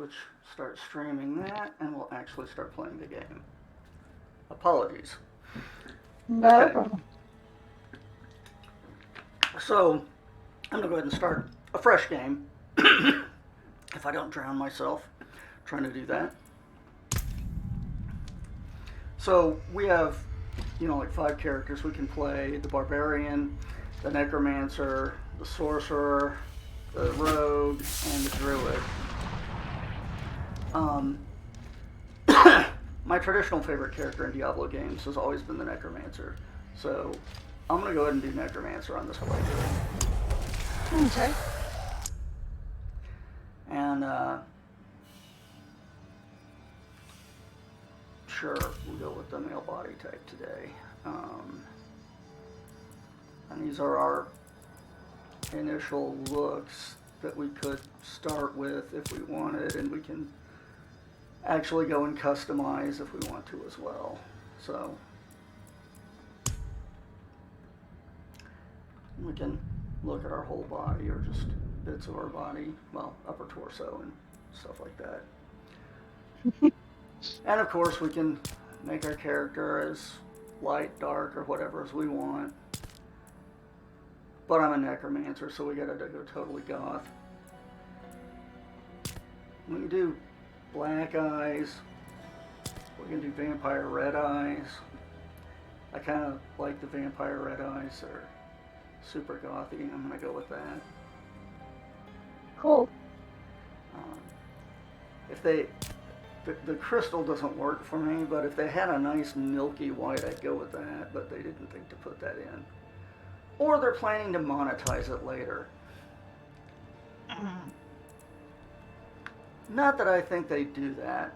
Twitch start streaming that, and we'll actually start playing the game. Apologies. No Okay. problem. So, I'm going to go ahead and start a fresh game. If I don't drown myself trying to do that. So, we have, like 5 characters we can play. The Barbarian, the Necromancer, the Sorcerer, the Rogue, and the Druid. My traditional favorite character in Diablo games has always been the Necromancer. So, I'm going to go ahead and do Necromancer on this playthrough. Okay. And, sure, we'll go with the male body type today. And these are our initial looks that we could start with if we wanted, and we can actually go and customize if we want to as well. So, we can look at our whole body or just bits of our body, well, upper torso and stuff like that. And of course, we can make our character as light, dark, or whatever as we want. But I'm a necromancer, so we gotta go totally goth. We can do black eyes. We can do vampire red eyes. I kind of like the vampire red eyes. They're super gothy. I'm gonna go with that. Cool. If they, the crystal doesn't work for me, but if they had a nice milky white, I'd go with that. But they didn't think to put that in, or they're planning to monetize it later. Not that I think they do that,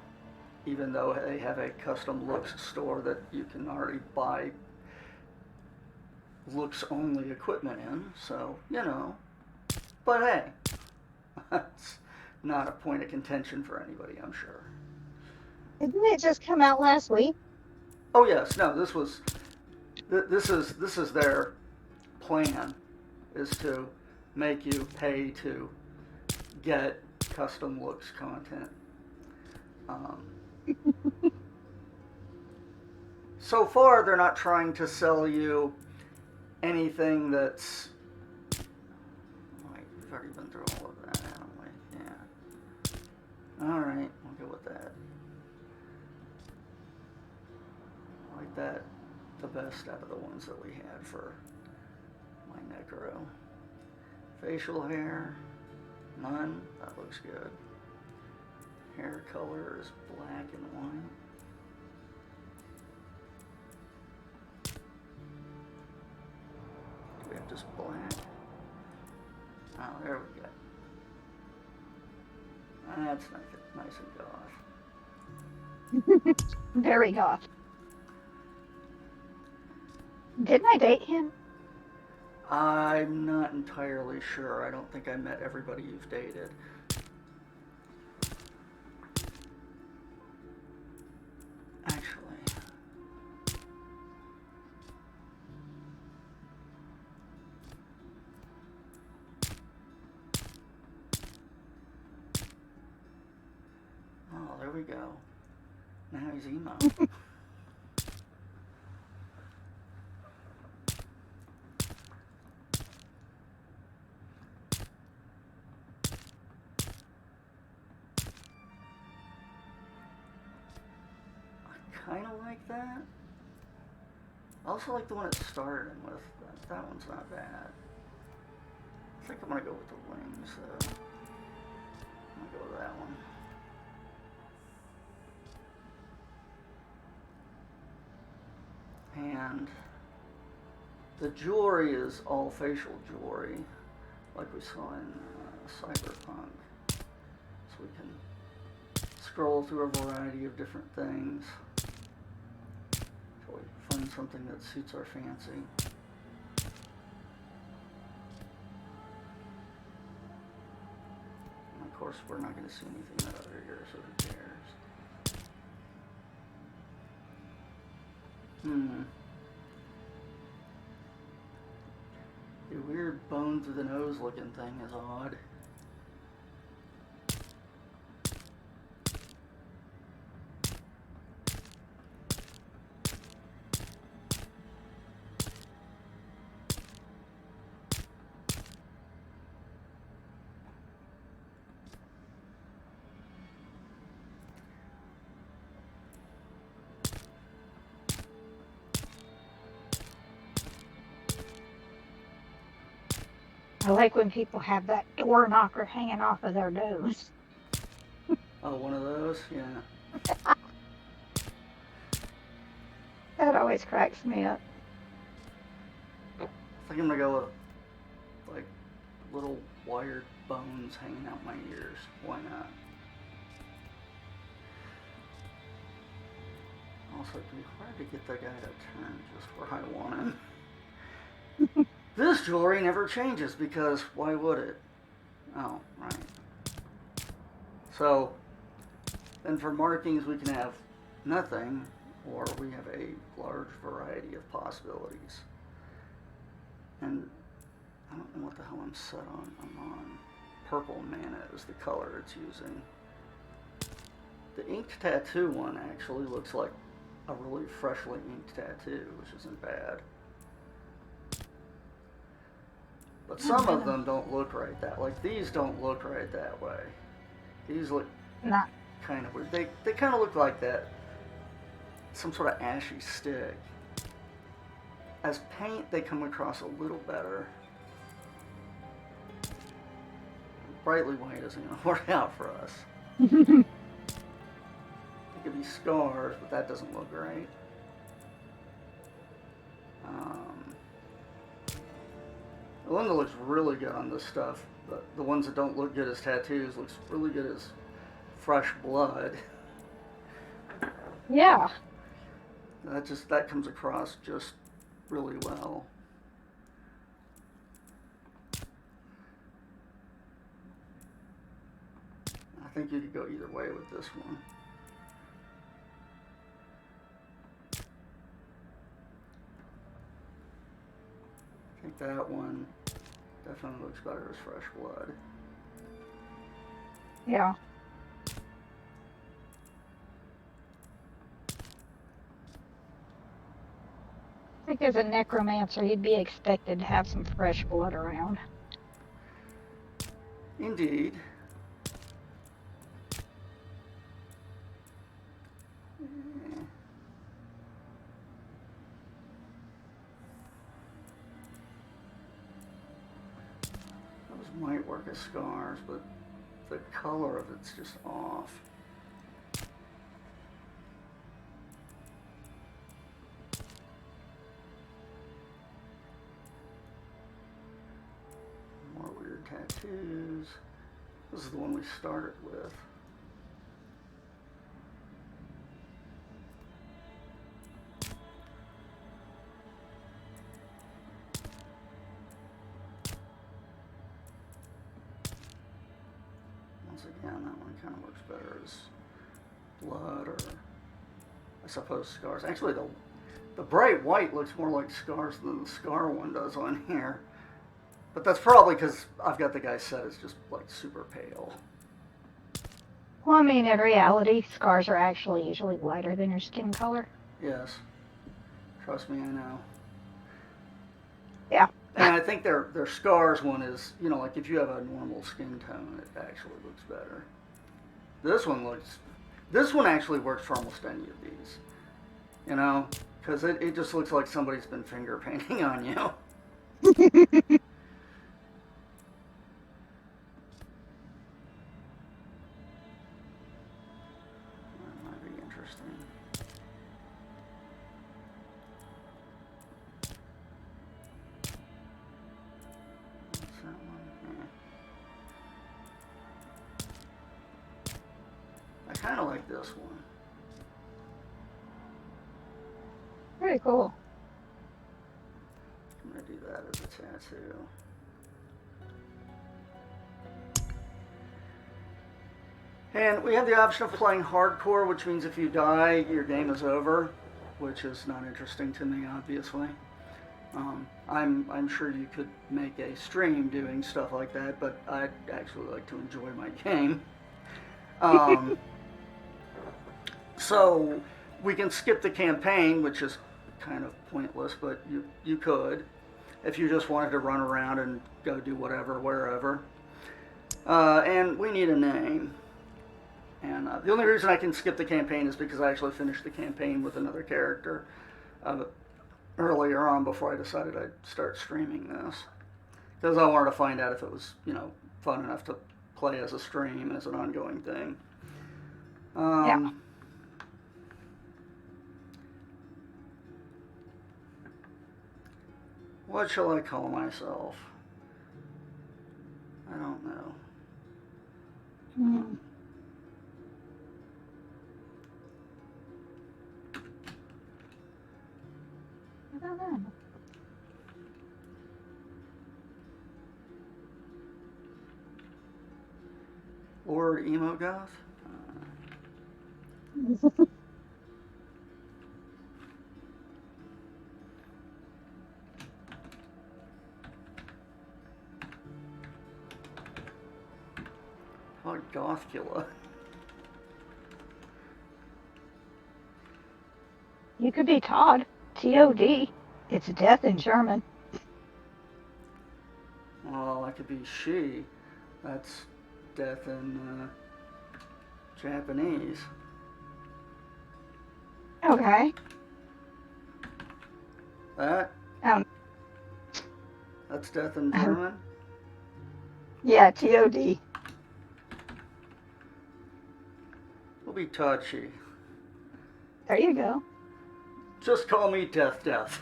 even though they have a custom looks store that you can already buy looks only equipment in, so, But hey, that's not a point of contention for anybody, I'm sure. Didn't it just come out last week? Oh yes, no, this is their plan, is to make you pay to get custom looks content. So far, they're not trying to sell you anything that's... Wait, we've already been through all of that, haven't we? Yeah. Alright, we'll go with that. I like that the best out of the ones that we had for my necro. Facial hair, none. That looks good. Hair color is black and white. Do we have just black? Oh, there we go. That's nice and goth. Very goth. Didn't I date him? I'm not entirely sure. I don't think I met everybody you've dated. Actually. Oh, there we go. Now he's emo. Kind of like that. I also like the one it started him with. That one's not bad. I think I'm gonna go with the wings though. I'm gonna go with that one. And the jewelry is all facial jewelry, like we saw in Cyberpunk. So we can scroll through a variety of different things until we find something that suits our fancy. And of course, we're not going to see anything that other year, so who cares? The weird bone through the nose looking thing is odd. I like when people have that door knocker hanging off of their nose. Oh, one of those? Yeah. That always cracks me up. I think I'm gonna go with like little wired bones hanging out my ears. Why not? Also, it'd be hard to get that guy to turn just where I want him. This jewelry never changes because why would it? Oh, right. So, then for markings we can have nothing, or we have a large variety of possibilities. And I don't know what the hell I'm set on. I'm on purple mana is the color it's using. The inked tattoo one actually looks like a really freshly inked tattoo, which isn't bad. But some of them don't look right that. Like these don't look right that way. These look Not. kind of weird. They kind of look like that. Some sort of ashy stick. As paint, they come across a little better. Brightly white isn't going to work out for us. It could be scars, but that doesn't look right. The one that looks really good on this stuff, the ones that don't look good as tattoos, looks really good as fresh blood. Yeah. That comes across just really well. I think you could go either way with this one. I think that one definitely looks better as fresh blood. Yeah. I think as a necromancer, you'd be expected to have some fresh blood around. Indeed. Those might work as scars, but the color of it's just off. More weird tattoos. This is the one we started with. Once again, that one kind of works better as blood, or I suppose scars. Actually, the bright white looks more like scars than the scar one does on here. But that's probably because I've got the guy set as just like super pale. Well, I mean, in reality, scars are actually usually lighter than your skin color. Yes. Trust me, I know. Yeah. And I think their scars one is, like if you have a normal skin tone, it actually looks better. This one actually works for almost any of these. Because it just looks like somebody's been finger painting on you. That might be interesting. What's that one? I kind of like this one. Pretty cool. I'm going to do that as a tattoo. And we have the option of playing hardcore, which means if you die, your game is over, which is not interesting to me, obviously. I'm sure you could make a stream doing stuff like that, but I'd actually like to enjoy my game. So we can skip the campaign, which is kind of pointless, but you could if you just wanted to run around and go do whatever, wherever. And we need a name. And the only reason I can skip the campaign is because I actually finished the campaign with another character earlier on before I decided I'd start streaming this. Because I wanted to find out if it was, fun enough to play as a stream, as an ongoing thing. Yeah. What shall I call myself? I don't know. Hmm. I don't know. Lord Emo Goth? How about Gothcula? You could be Todd. T-O-D. It's death in German. Well, I could be she. That's death in Japanese. Okay. That? Um, That's death in German? yeah, T-O-D. We'll be Tachi. There you go. Just call me Death.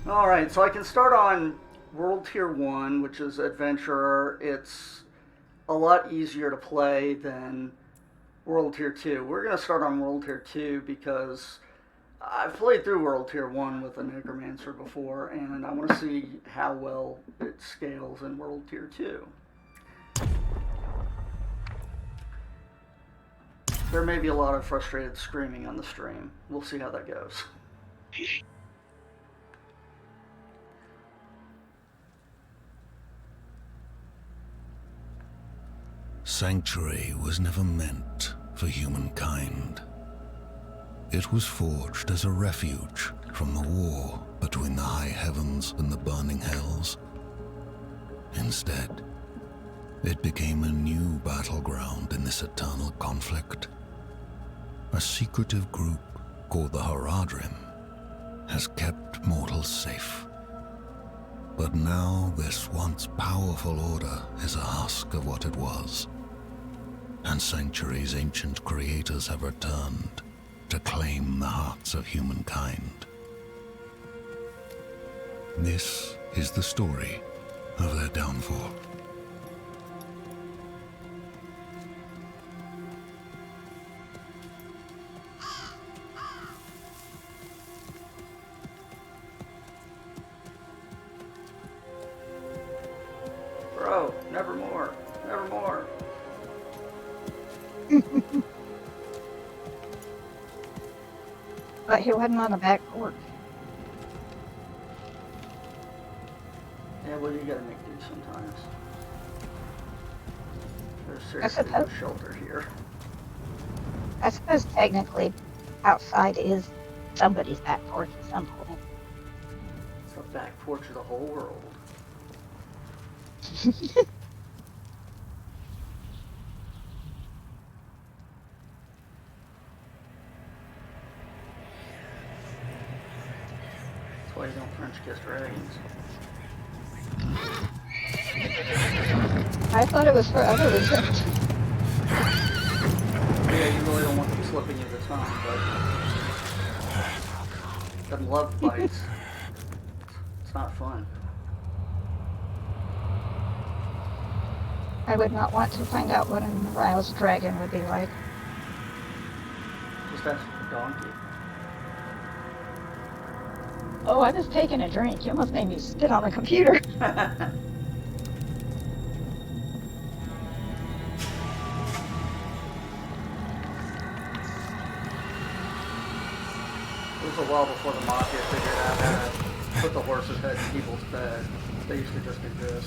Alright, so I can start on World Tier 1, which is Adventurer. It's a lot easier to play than World Tier 2. We're going to start on World Tier 2 because I've played through World Tier 1 with a Necromancer before, and I want to see how well it scales in World Tier 2. There may be a lot of frustrated screaming on the stream. We'll see how that goes. Sanctuary was never meant for humankind. It was forged as a refuge from the war between the high heavens and the burning hells. Instead, it became a new battleground in this eternal conflict. A secretive group called the Haradrim has kept mortals safe. But now this once powerful order is a husk of what it was, and Sanctuary's ancient creators have returned to claim the hearts of humankind. This is the story of their downfall. Bro, nevermore. Nevermore. But he wasn't on the back porch. Yeah, well, you gotta make do sometimes. There's seriously no shelter here. I suppose technically outside is somebody's back porch at some point. It's the back porch of the whole world. That's why you don't French kiss dragons. I thought it was for other reasons. Yeah, you really don't want them slipping you the tongue, but them love bites. It's not fun. I would not want to find out what an aroused dragon would be like. Just ask the donkey. Oh, I was taking a drink. You almost made me spit on the computer. It was a while before the Mafia figured out how to put the horse's head in people's bed. They used to just do this.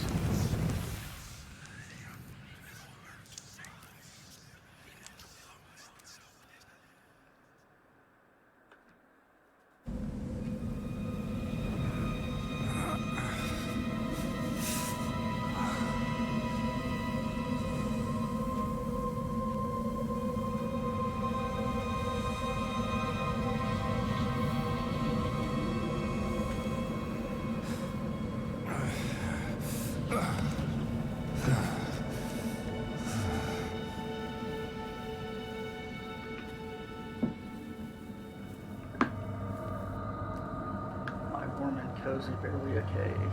cozy, barely a cave.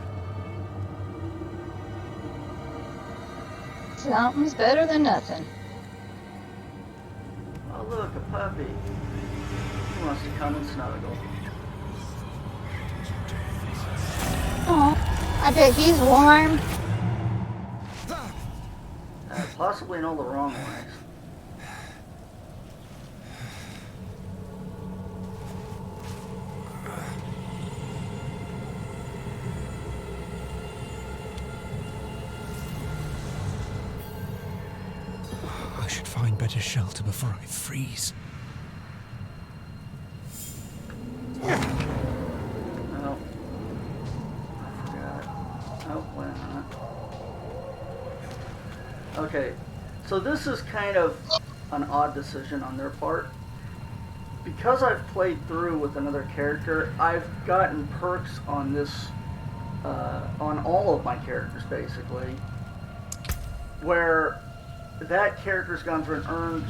Something's better than nothing. Oh look, a puppy. He wants to come and snuggle. Oh, I bet he's warm. Possibly in all the wrong ways. I should find better shelter before I freeze. Oh. I forgot. Oh, wait a minute. Okay, so this is kind of an odd decision on their part. Because I've played through with another character, I've gotten perks on this, on all of my characters basically, where that character's gone through and earned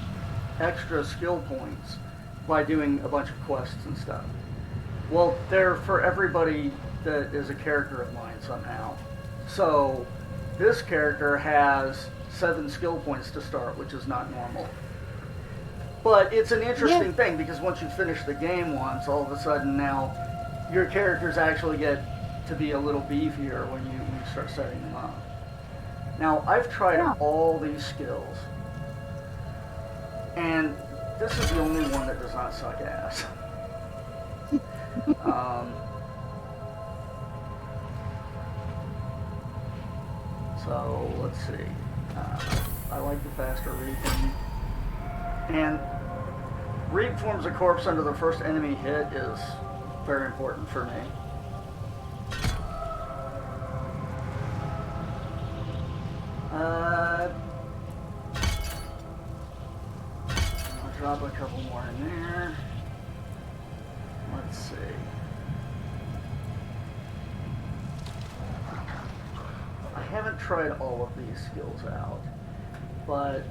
extra skill points by doing a bunch of quests and stuff. Well, they're for everybody that is a character of mine somehow. So this character has 7 skill points to start, which is not normal. But it's an interesting thing because once you finish the game once, all of a sudden now your characters actually get to be a little beefier when you start setting them up. Now, I've tried all these skills, and this is the only one that does not suck ass. So, let's see. I like the faster reaping. And reap forms a corpse under the first enemy hit is very important for me. I'll drop a couple more in there. Let's see. I haven't tried all of these skills out, but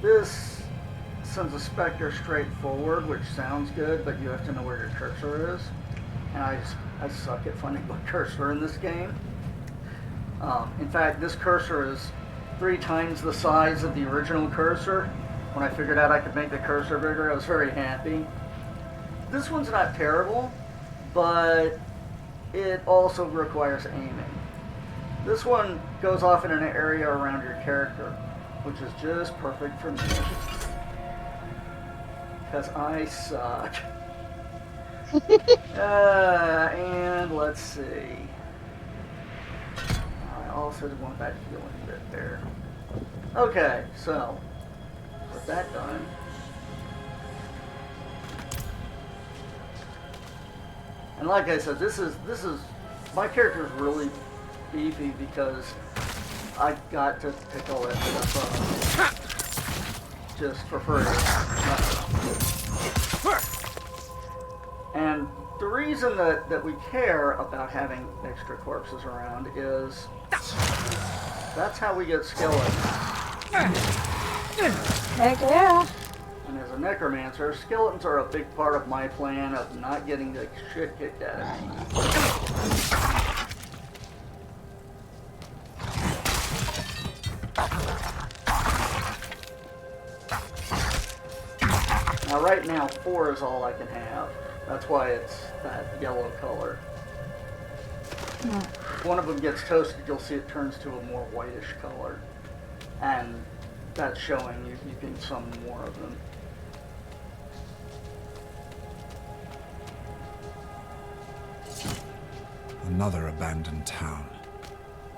this sends a specter straight forward, which sounds good, but you have to know where your cursor is. And I suck at finding my cursor in this game. In fact, this cursor is 3 times the size of the original cursor. When I figured out I could make the cursor bigger, I was very happy. This one's not terrible, but it also requires aiming. This one goes off in an area around your character, which is just perfect for me. Because I suck. And let's see. I also want that healing bit there. Okay, so with that done, and like I said, this is my character is really beefy because I got to pick all that stuff up just for free. And the reason that we care about having extra corpses around is that's how we get skeletons. Heck yeah. And as a necromancer, skeletons are a big part of my plan of not getting the shit kicked out of me. Now right now 4 is all I can have. That's why it's that yellow color. If one of them gets toasted, you'll see it turns to a more whitish color. And that's showing you can summon more of them. Another abandoned town.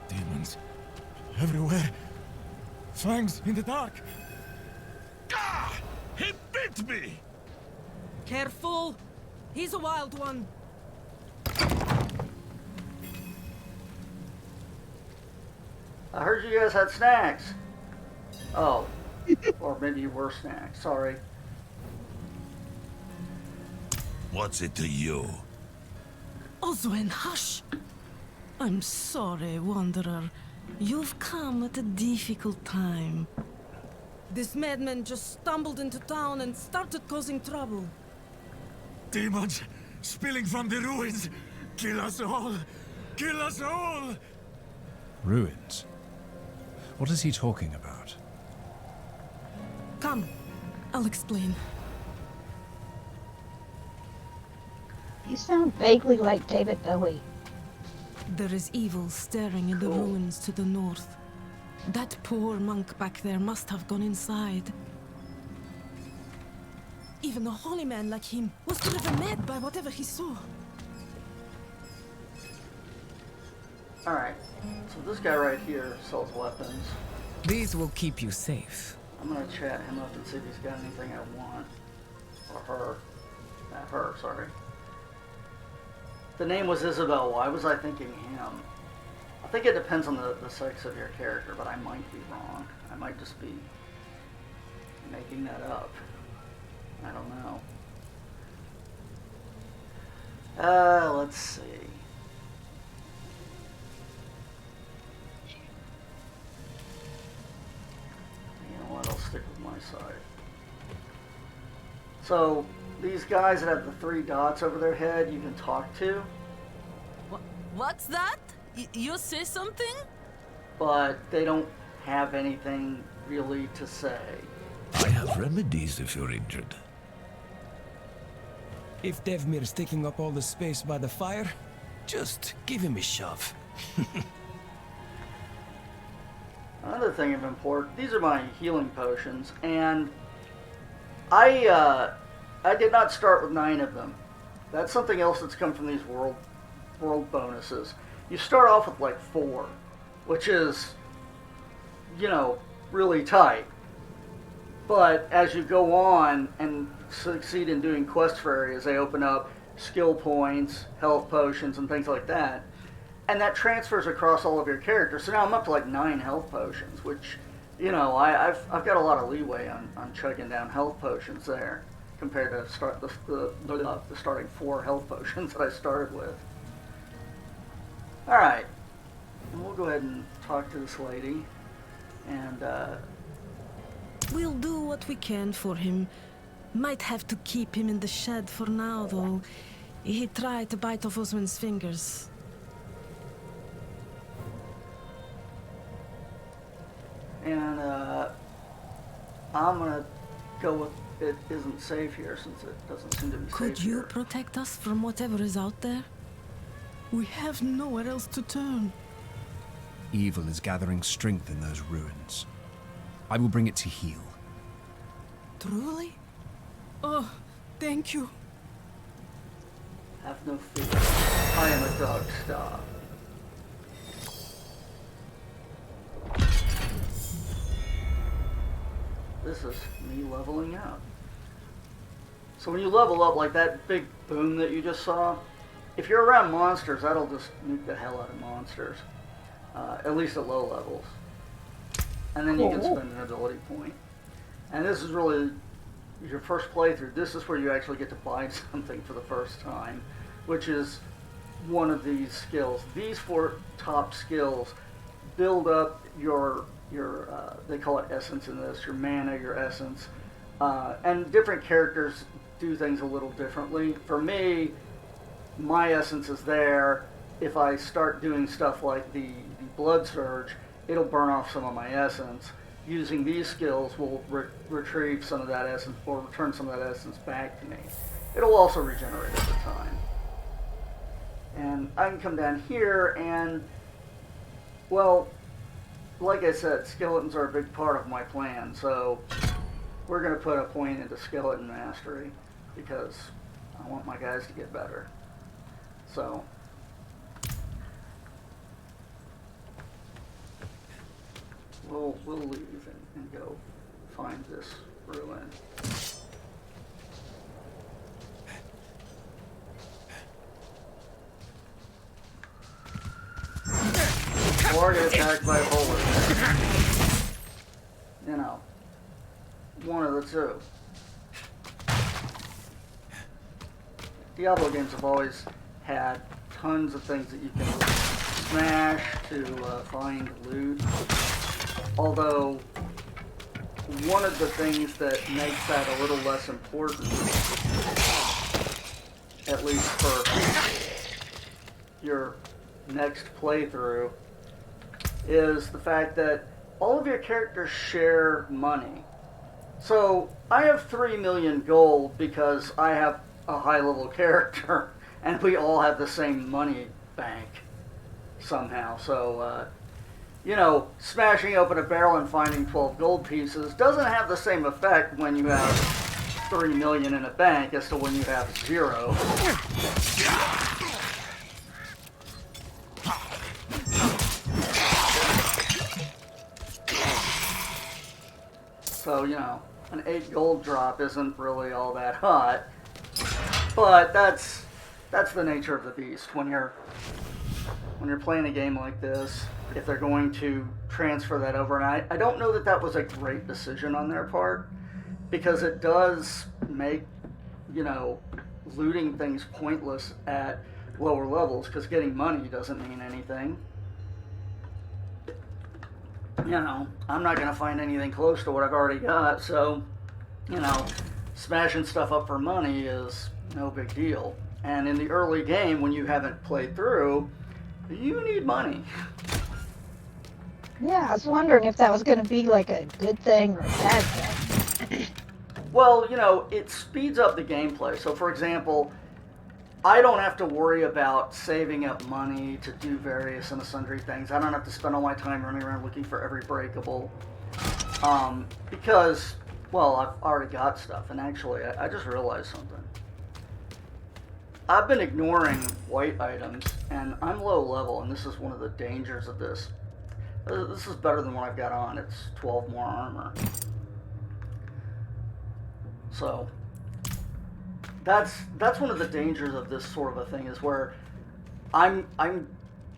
Demons everywhere. Fangs in the dark. Ah! He bit me! Careful! He's a wild one. I heard you guys had snacks. Oh. Or maybe you were snacks. Sorry. What's it to you? Oswin, hush! I'm sorry, Wanderer. You've come at a difficult time. This madman just stumbled into town and started causing trouble. Demons spilling from the ruins. Kill us all! Kill us all! Ruins? What is he talking about? Come, I'll explain. You sound vaguely like David Bowie. There is evil staring in the ruins to the north. That poor monk back there must have gone inside. Even a holy man like him was driven mad by whatever he saw. Alright, so this guy right here sells weapons. These will keep you safe. I'm gonna chat him up and see if he's got anything I want. Or her. Her, sorry. The name was Isabel. Why was I thinking him? I think it depends on the sex of your character, but I might be wrong. I might just be making that up. I don't know. Let's see. You know what? I'll stick with my side. So, these guys that have the 3 dots over their head, you can talk to, What's that? You say something? but they don't have anything really to say. I have remedies if you're injured. If Devmir's taking up all the space by the fire, just give him a shove. Another thing of importance, these are my healing potions, and I did not start with 9 of them. That's something else that's come from these world bonuses. You start off with like 4, which is, you know, really tight. But as you go on and succeed in doing quests for areas, they open up skill points, health potions, and things like that. And that transfers across all of your characters. So now I'm up to like 9 health potions, which, you know, I've got a lot of leeway on chugging down health potions there compared to the starting 4 health potions that I started with. All right, and we'll go ahead and talk to this lady, and We'll do what we can for him. Might have to keep him in the shed for now, though. He tried to bite off Osman's fingers. And I'm gonna go with it isn't safe here since it doesn't seem to be Could safe you here. protect us from whatever is out there? We have nowhere else to turn. Evil is gathering strength in those ruins. I will bring it to heal. Truly? Oh, thank you. Have no fear. I am a dog. Stop. This is me leveling up. So when you level up, like that big boom that you just saw, if you're around monsters, that'll just nuke the hell out of monsters. At least at low levels. And then you can spend an ability point. And this is really your first playthrough. This is where you actually get to buy something for the first time, which is one of these skills. These 4 top skills build up your they call it essence in this, your mana, your essence. And different characters do things a little differently. For me, my essence is there. If I start doing stuff like the blood surge, it'll burn off some of my essence. Using these skills will retrieve some of that essence or return some of that essence back to me. It'll also regenerate over time. And I can come down here and, well, like I said, skeletons are a big part of my plan, so we're going to put a point into skeleton mastery because I want my guys to get better. So we'll leave and go find this ruin. Or get attacked by a bullet. You know, one of the two. Diablo games have always had tons of things that you can smash to find loot. Although, one of the things that makes that a little less important at least for your next playthrough, is the fact that all of your characters share money. So I have 3 million gold because I have a high level character, and we all have the same money bank somehow. So, you know, smashing open a barrel and finding 12 gold pieces doesn't have the same effect when you have 3 million in a bank as to when you have 0. So, you know, an 8 gold drop isn't really all that hot. But that's the nature of the beast. When you're playing a game like this, if they're going to transfer that over, and I don't know that that was a great decision on their part, because it does make, you know, looting things pointless at lower levels, because getting money doesn't mean anything. You know, I'm not going to find anything close to what I've already got, so, you know, smashing stuff up for money is no big deal. And in the early game, when you haven't played through, you need money. Yeah, I was wondering if that was going to be like a good thing or a bad thing. Well, you know, it speeds up the gameplay. So, for example, I don't have to worry about saving up money to do various and sundry things. I don't have to spend all my time running around looking for every breakable. Because, well, I've already got stuff. And actually, I just realized something. I've been ignoring white items, and I'm low level, and this is one of the dangers of this. This is better than what I've got on. It's 12 more armor. So, that's one of the dangers of this sort of a thing, is where I'm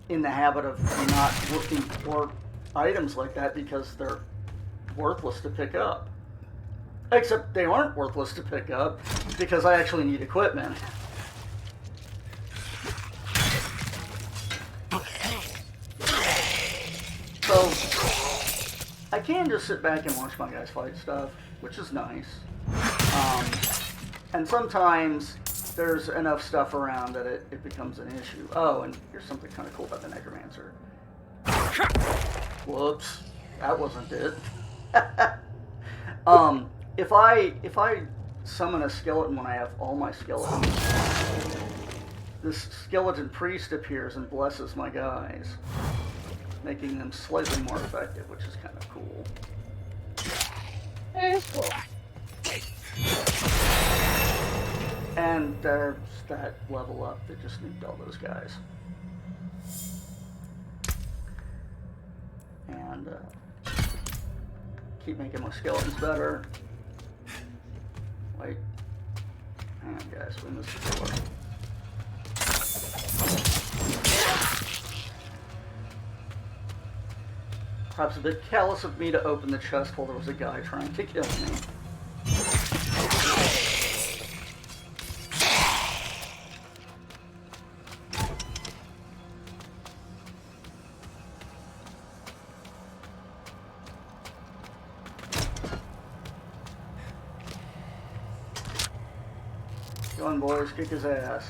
in the habit of not looking for items like that because they're worthless to pick up. Except they aren't worthless to pick up because I actually need equipment. So, I can just sit back and watch my guys fight stuff, which is nice. And sometimes there's enough stuff around that it becomes an issue. Oh, and here's something kind of cool about the Necromancer. Whoops, that wasn't it. If I summon a skeleton when I have all my skeletons, this skeleton priest appears and blesses my guys, making them slightly more effective, which is kind of cool. Very cool. And there's that level up that just nuked all those guys. And keep making my skeletons better. Wait. Hang on, guys. We missed the door. Perhaps a bit callous of me to open the chest while there was a guy trying to kill me. Go on, boys, kick his ass.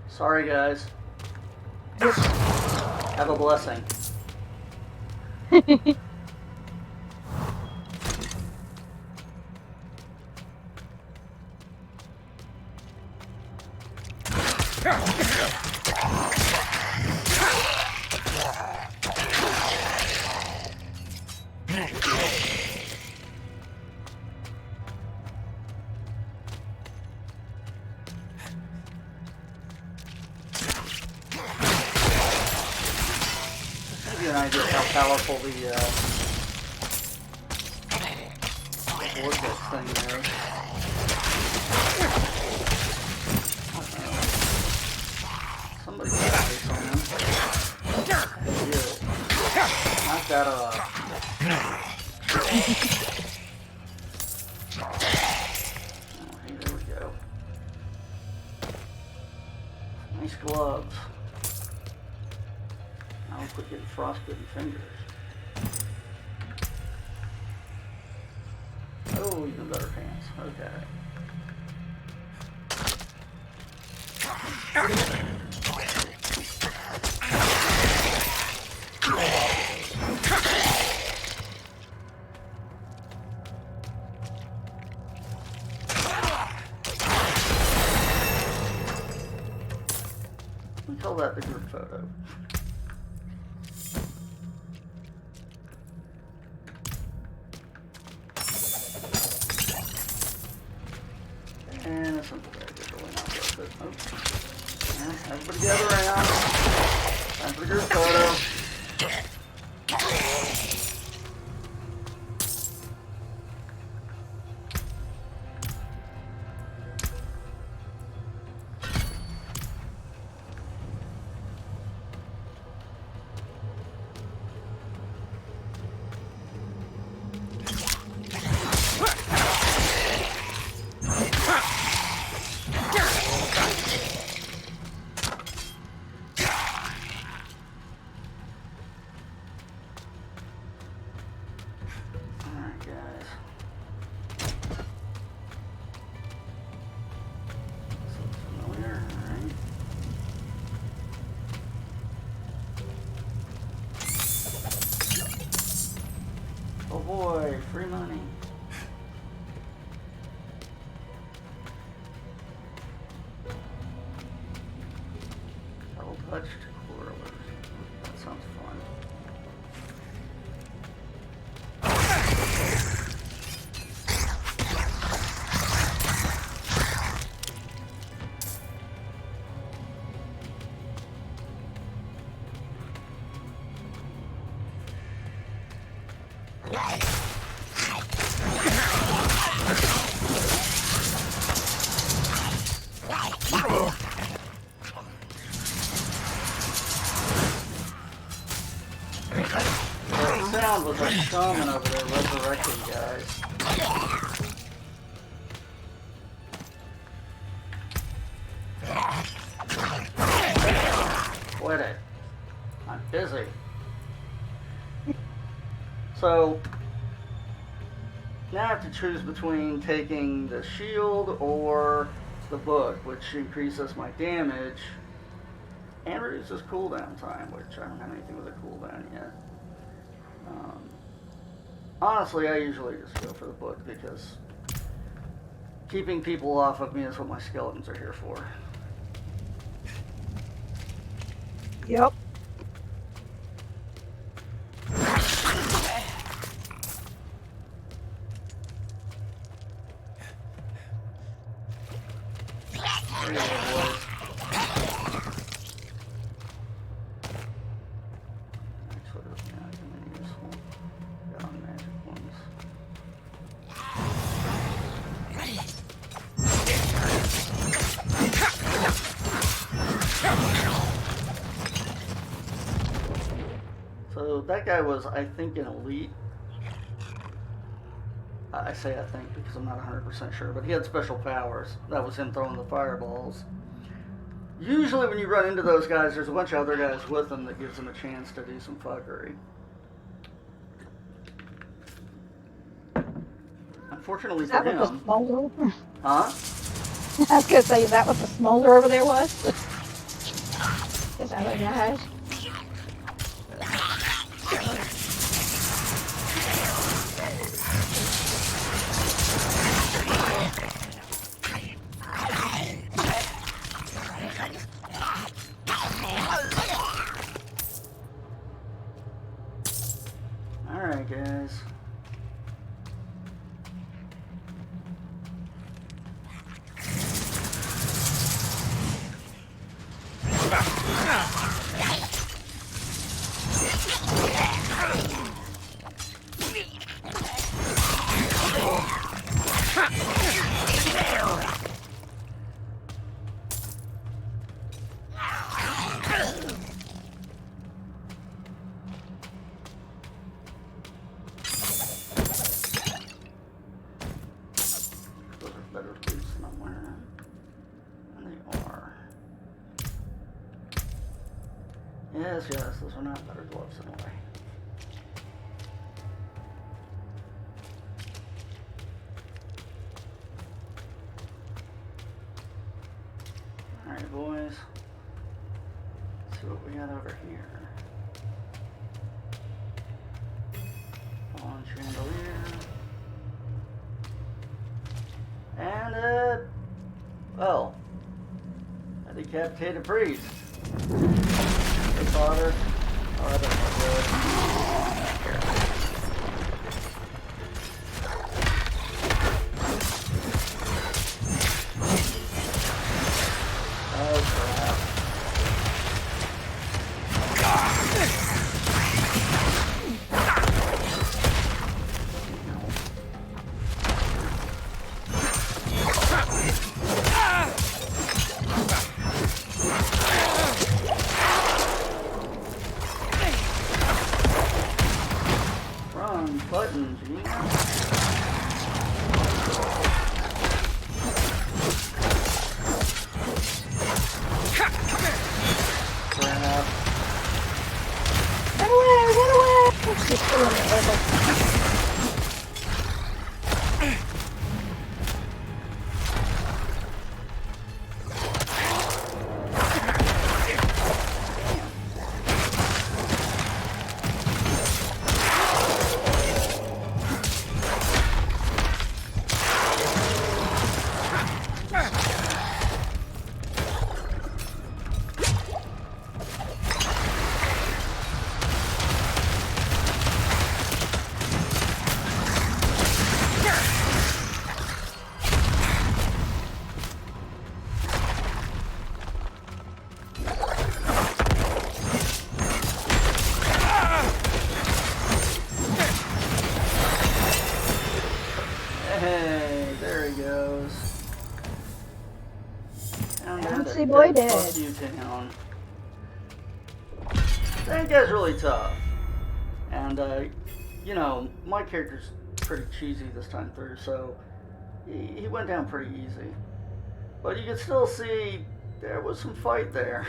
Sorry guys. Have a blessing. Give you an idea of how powerful the vortex thing is. Somebody got a face on him. You. Knock that off. Oh, hey, there we go. Nice gloves. I'll quit getting frostbitten fingers. Oh, even better pants. Okay. We call that the group photo. And a simple bag is really not worth it. Oh. Yeah, everybody gather around. Time for the group photo. Oh boy, free money. Double touched quarrelers. That sounds fun. That sound was like shaman over there resurrecting guys. Quit it. I'm busy. So, now I have to choose between taking the shield or the book, which increases my damage and reduces cooldown time, which I don't have anything with a cooldown yet. Honestly, I usually just go for the book because keeping people off of me is what my skeletons are here for. Yep. So that guy was, I think, an elite. I say I think because I'm not 100% sure, but he had special powers. That was him throwing the fireballs. Usually when you run into those guys, there's a bunch of other guys with them that gives them a chance to do some fuckery. Unfortunately for That was the him. smolder. Huh? I was gonna say, is that what the smolder over there was? Those other guys. Alright, guys. Those are better boots than I'm wearing. And they are. Yes, yes, those are not better gloves in a way. Alright, boys. Let's see what we got over here. On chandelier. And, well, a decapitated priest. Hey, father. Oh, that doesn't look good. Oh, crap. Wrong button, Gina. Crap. Run away! Run away! She's still in the level. Hey, there he goes. Down there, Bouncy boy fuck dead. you, town. That guy's really tough. And, you know, my character's pretty cheesy this time through, so he went down pretty easy. But you can still see there was some fight there.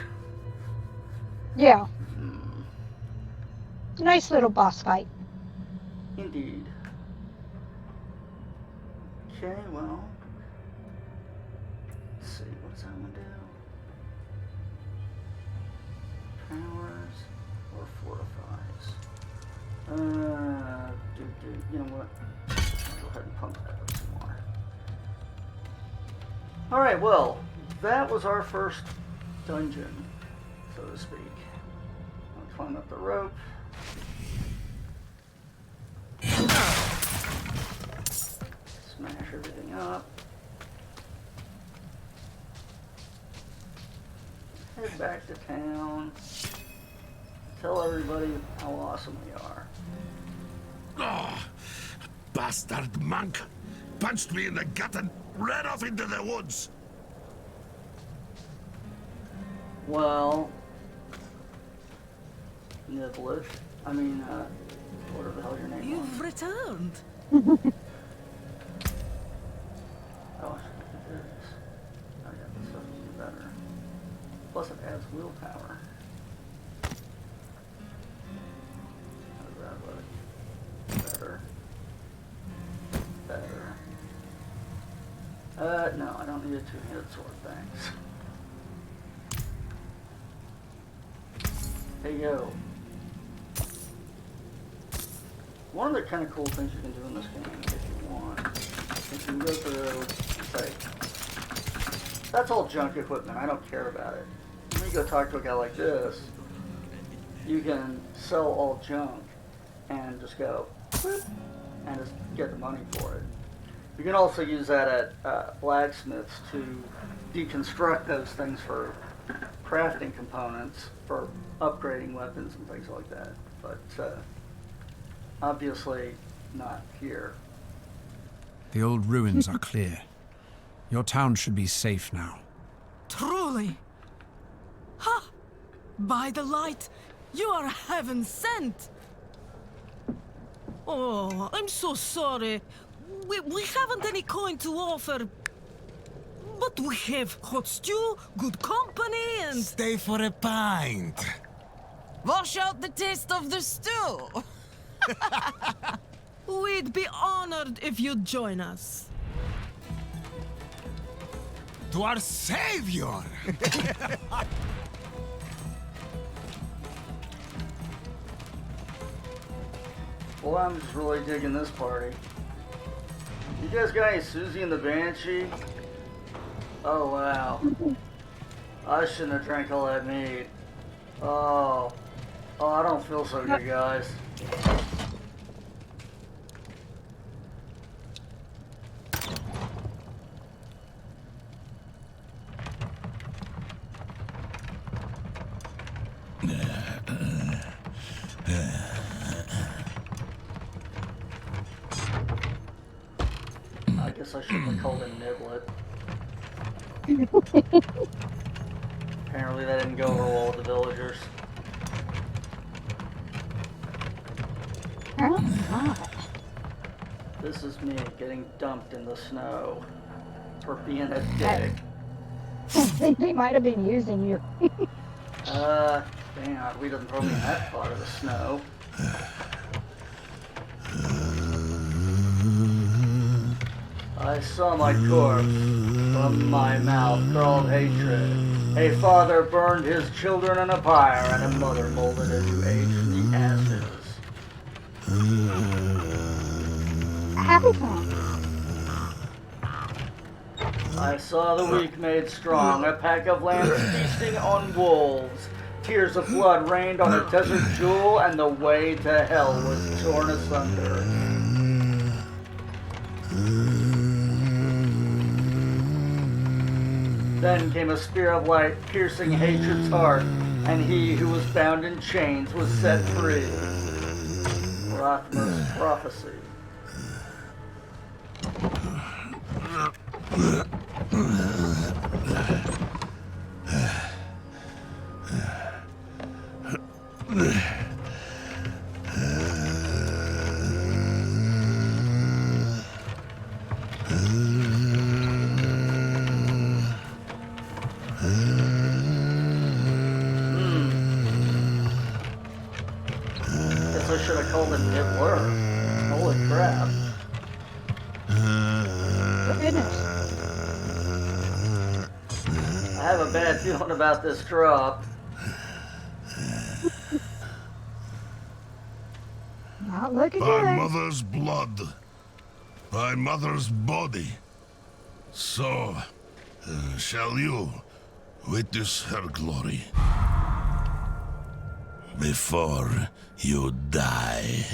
Yeah. Nice little boss fight. Indeed. Okay, well. Let's see, what does that one do? Powers or fortifies? You know what? I'll go ahead and pump that up some more. Alright, well, that was our first dungeon, so to speak. I'll climb up the rope. Smash everything up. Head back to town. Tell everybody how awesome we are. Oh, bastard monk! Punched me in the gut and ran off into the woods! Well, Niblet. I mean, whatever the hell your name You've was. returned. Oh, I should do this. Oh yeah, this stuff will be better. Plus it adds willpower. How does that look? Better. Better. No, I don't need a two-handed sword, thanks. Hey, yo. One of the kind of cool things you can do in this game, if you want, is you can go through and say, that's all junk equipment, I don't care about it. When you go talk to a guy like this, you can sell all junk and just go, whoop, and just get the money for it. You can also use that at blacksmiths to deconstruct those things for crafting components, for upgrading weapons and things like that. But obviously not here. The old ruins are clear. Your town should be safe now. Truly. Ha! By the light, you are heaven sent. Oh, I'm so sorry. We haven't any coin to offer. But we have hot stew, good company, and... Stay for a pint. Wash out the taste of the stew. We'd be honored if you'd join us. To our savior! Well, I'm just really digging this party. You guys got any Susie and the Banshee? Oh, wow. I shouldn't have drank all that meat. Oh. Oh, I don't feel so good, guys. I guess I shouldn't have called him Niblet. Apparently that didn't go over well with the villagers. This is me getting dumped in the snow for being a dick. I think they might have been using you. Dang, we didn't throw me in that part of the snow. I saw my corpse. From my mouth crawled hatred. A father burned his children in a pyre, and a mother molded into age from the ashes. Happy song. I saw the weak made strong, a pack of lambs feasting on wolves. Tears of blood rained on a desert jewel, and the way to hell was torn asunder. Then came a spear of light, piercing hatred's heart, and he who was bound in chains was set free. Rothma's prophecy. Guess I should have called him Nibbler. Holy crap. Goodness. I have a bad feeling about this drop. Not looking By good. mother's blood, by mother's body. So, shall you witness her glory before you die.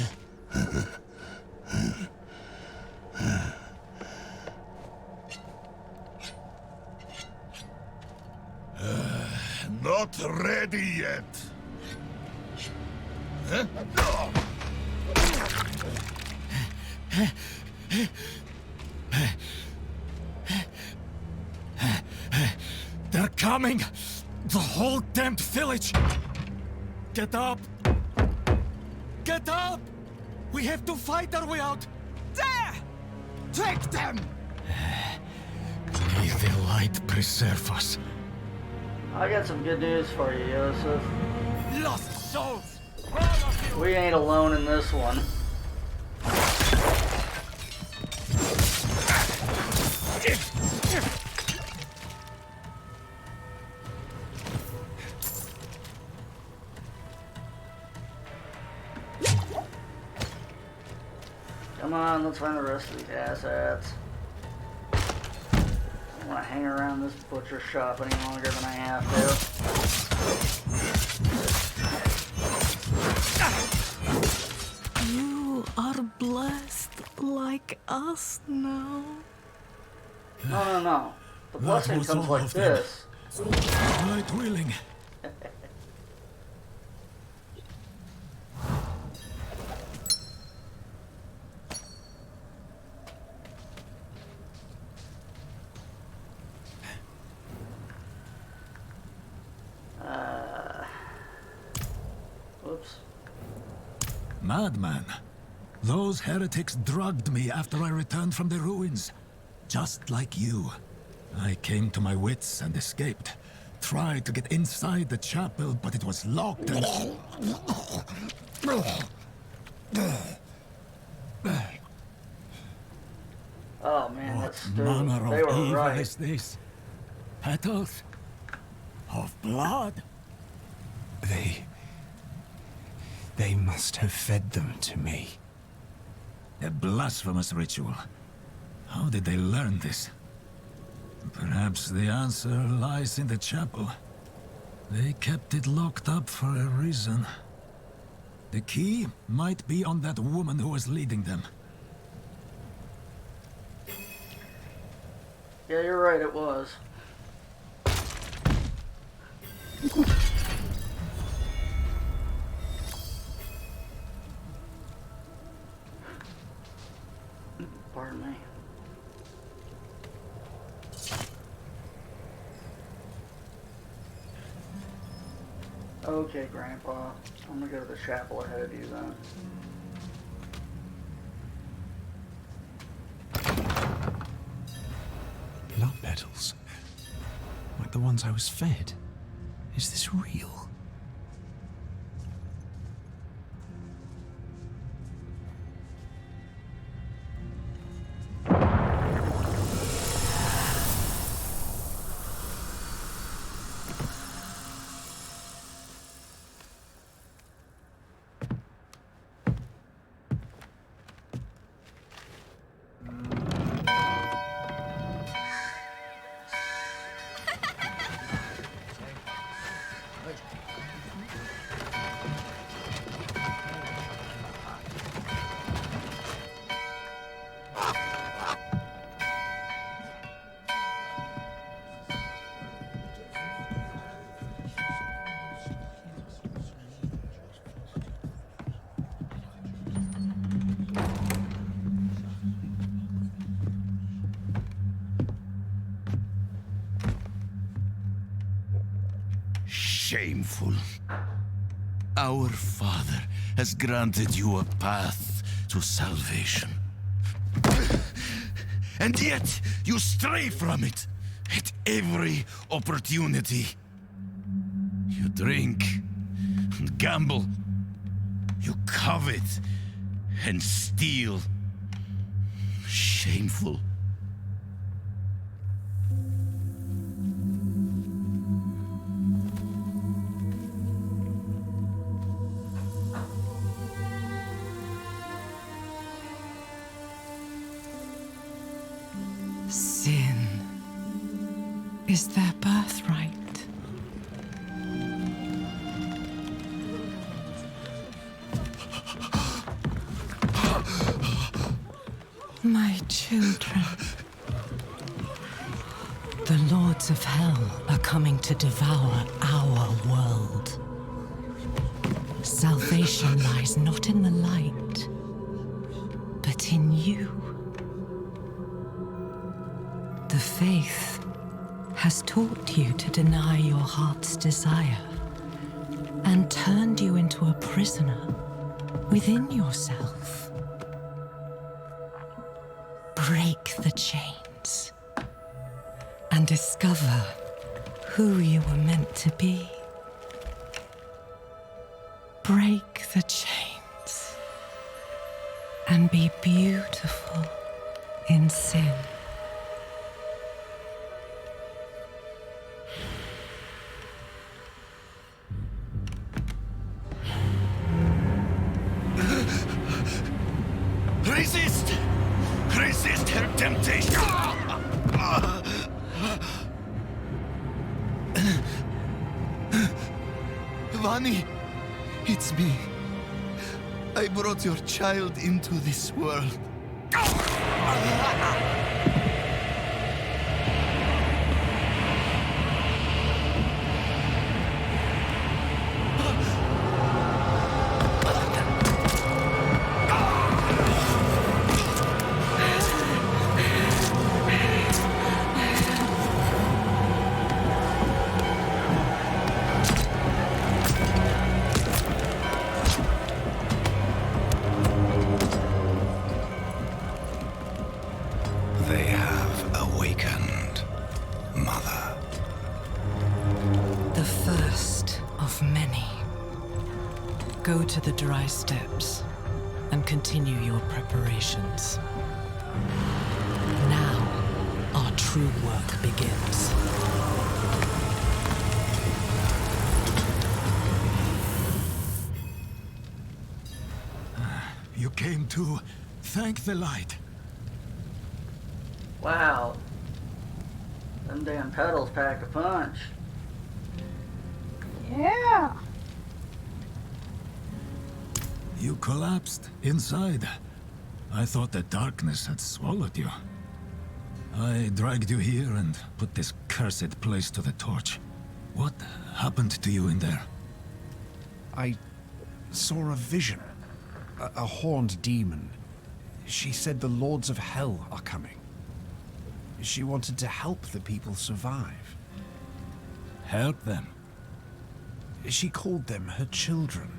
Not ready yet. Huh? No. They're coming! The whole damned village! Get up! Get up! We have to fight our way out! There! Take them! May the light preserve us. I got some good news for you, Yosef. Lost souls! All of you! We ain't alone in this one. Come on, let's find the rest of these asshats. I don't want to hang around this butcher shop any longer than I have to. You are blessed like us now. No. The blessing was comes all like of them. this. Right willing. Whoops. Madman. Those heretics drugged me after I returned from the ruins. Just like you. I came to my wits and escaped. tried to get inside the chapel, but it was locked and... Oh man, What that's stupid. manner They of were evil right. is this? Petals? Of blood? They must have fed them to me. A blasphemous ritual. How did they learn this? Perhaps the answer lies in the chapel. They kept it locked up for a reason. The key might be on that woman who was leading them. Yeah, you're right, it was. Pardon me. Okay, Grandpa. I'm gonna go to the chapel ahead of you then. Blood petals. Like the ones I was fed. Is this real? Shameful. Our Father has granted you a path to salvation. And yet, you stray from it at every opportunity. You drink and gamble. You covet and steal. Shameful. Sin is their birthright. My children. The lords of hell are coming to devour our world. Salvation lies not in the light, but in you. The faith has taught you to deny your heart's desire and turned you into a prisoner within yourself. Break the chains and discover who you were meant to be. Break the chains and be beautiful in sin. Resist! Resist her temptation! Vani, it's me. I brought your child into this world. Go to the dry steppes and continue your preparations. Now, our true work begins. You came to thank the light. Wow. Them damn pedals pack a punch. Yeah. You collapsed inside. I thought the darkness had swallowed you. I dragged you here and put this cursed place to the torch. What happened to you in there? I saw a vision. A horned demon. She said the lords of hell are coming. She wanted to help the people survive. Help them. She called them her children,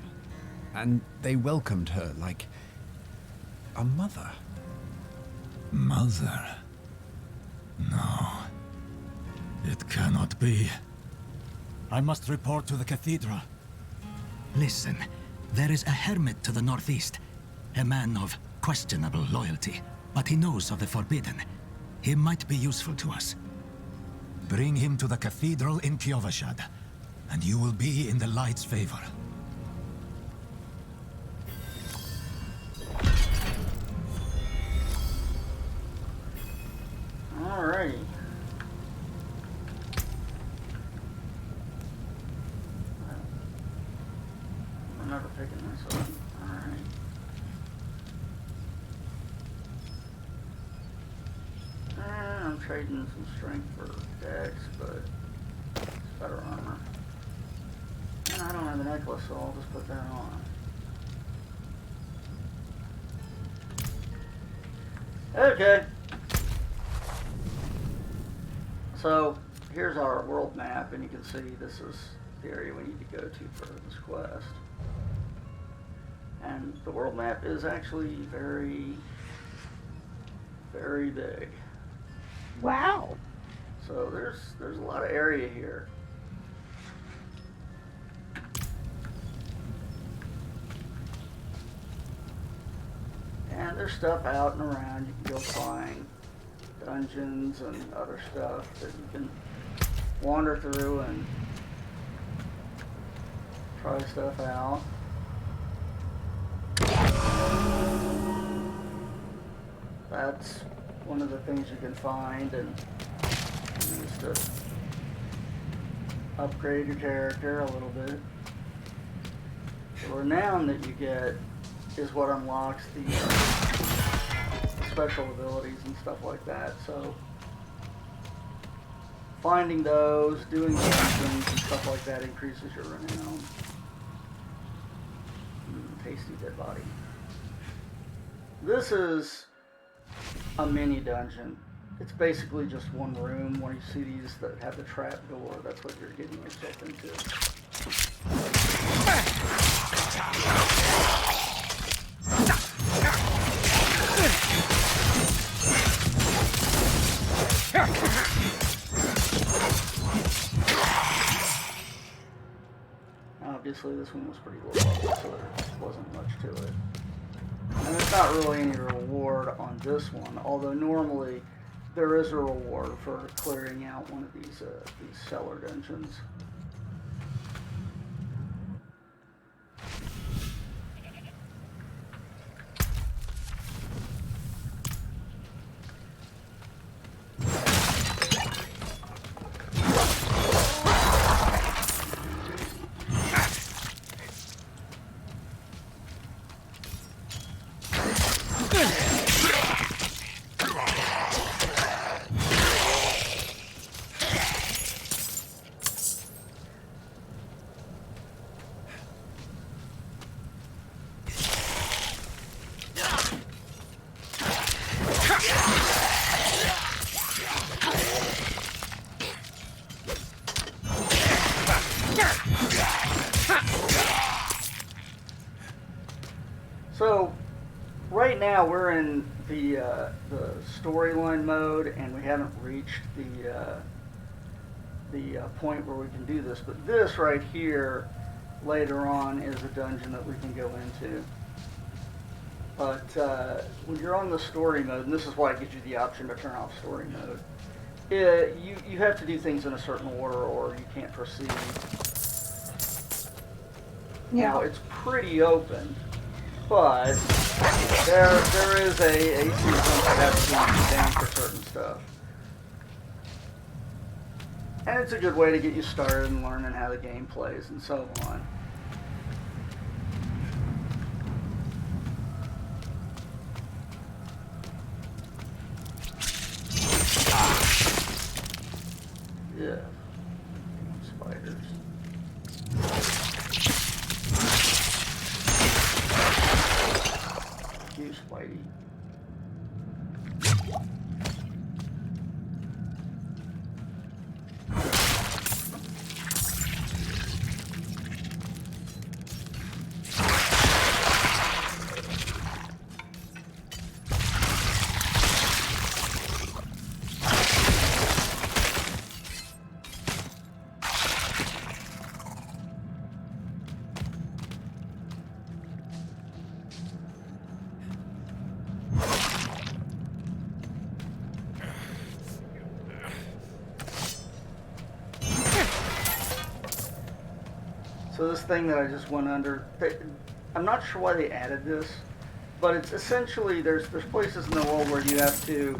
and they welcomed her like a mother. Mother? No. It cannot be. I must report to the cathedral. Listen, there is a hermit to the northeast. A man of questionable loyalty, but he knows of the forbidden. He might be useful to us. Bring him to the cathedral in Kiovashad, and you will be in the light's favor. Alrighty. I'm never picking this up. Alright. I'm trading some strength for dex, but it's better armor. And I don't have a necklace, so I'll just put that on. Okay. So, here's our world map, and you can see this is the area we need to go to for this quest. And the world map is actually very, very big. Wow. So there's a lot of area here. And there's stuff out and around. You can go find dungeons and other stuff that you can wander through and try stuff out. That's one of the things you can find and use to upgrade your character a little bit. The renown that you get is what unlocks the special abilities and stuff like that. So finding those, doing dungeons and stuff like that increases your renown. Tasty dead body. This is a mini dungeon. It's basically just one room. When you see these that have the trap door, that's what you're getting yourself into. Obviously this one was pretty low level, so there wasn't much to it. And there's not really any reward on this one, although normally there is a reward for clearing out one of these cellar dungeons. So, right now we're in the storyline mode, and we haven't reached the point where we can do this. But this right here later on is a dungeon that we can go into. But when you're on the story mode, and this is why it gives you the option to turn off story mode, you have to do things in a certain order or you can't proceed. Yeah. Now, it's pretty open, but there is a sequence that has to be down for certain stuff. And it's a good way to get you started and learning how the game plays and so on. Yeah. Spiders. You, Spidey. So this thing that I just went under, I'm not sure why they added this, but it's essentially, there's places in the world where you have to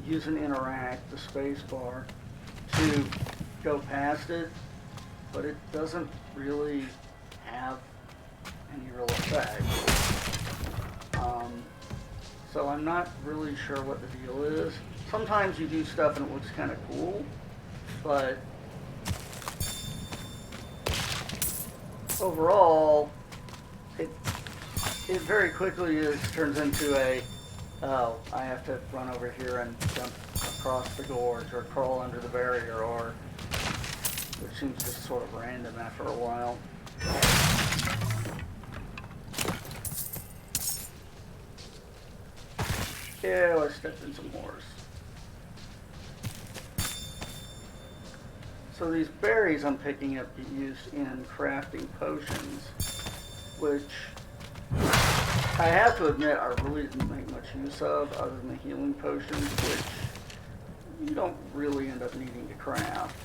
use and interact, the space bar, to go past it, but it doesn't really have any real effect. So I'm not really sure what the deal is. Sometimes you do stuff and it looks kind of cool, but overall, it very quickly turns into a, oh, I have to run over here and jump across the gorge or crawl under the barrier, or which seems just sort of random after a while. Yeah, I stepped in some horse. So these berries I'm picking up get used in crafting potions, which I have to admit I really didn't make much use of other than the healing potions, which you don't really end up needing to craft.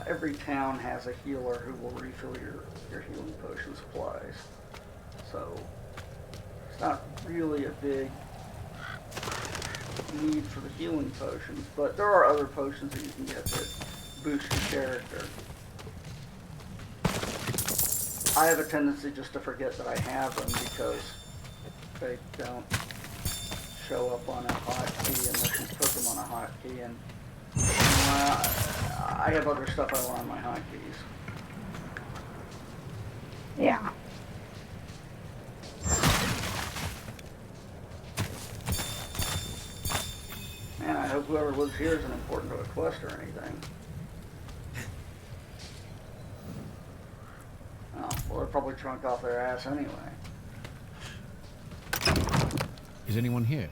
Every town has a healer who will refill your healing potion supplies. So it's not really a big need for the healing potions, but there are other potions that you can get that boost your character. I have a tendency just to forget that I have them because they don't show up on a hotkey unless you put them on a hotkey, and I have other stuff I want on my hotkeys. Yeah. Man, I hope whoever lives here isn't important to a quest or anything. Oh, well, they're probably trunked off their ass anyway. Is anyone here?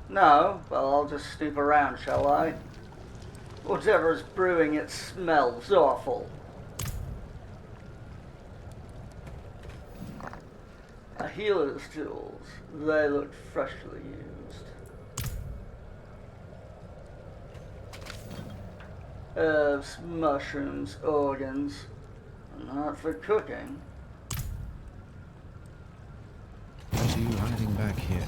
No, well, I'll just snoop around, shall I? Whatever's brewing, it smells awful. A healer's tools. They look freshly used. Herbs, mushrooms, organs. Not for cooking. What are you hiding back here?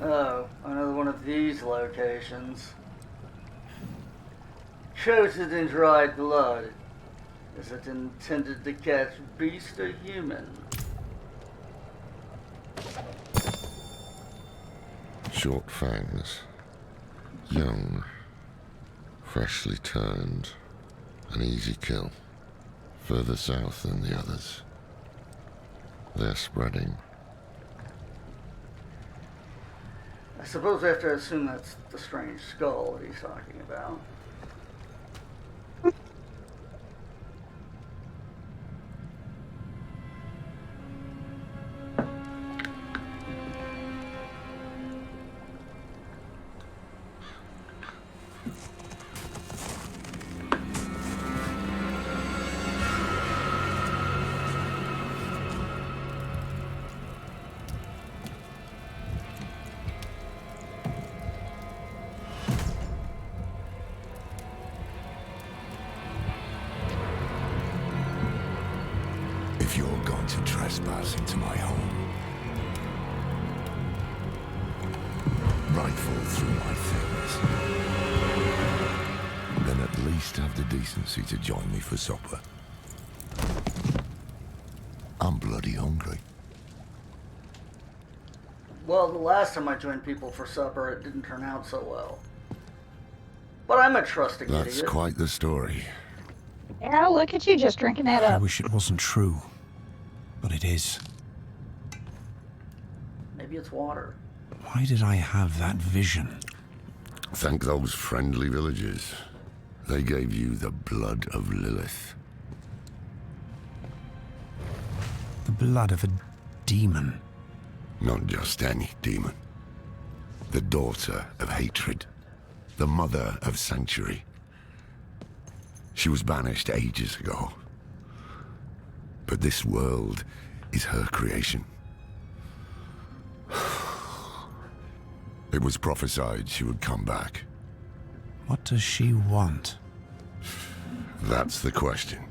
Oh, another one of these locations. Coated in dried blood. Is it intended to catch beast or human? Short fangs. Young. Freshly turned. An easy kill. Further south than the others. They're spreading. I suppose we have to assume that's the strange skull that he's talking about. you're going to trespass into my home, rifle through my things, then at least have the decency to join me for supper. I'm bloody hungry. Well, the last time I joined people for supper, it didn't turn out so well. But I'm a trusting idiot. That's quite the story. Yeah, look at you just drinking that I up. wish it wasn't true, but it is. Maybe it's water. Why did I have that vision? Thank those friendly villagers. They gave you the blood of Lilith. The blood of a demon. Not just any demon. The daughter of hatred. The mother of sanctuary. She was banished ages ago. But this world is her creation. It was prophesied she would come back. What does she want? That's the question.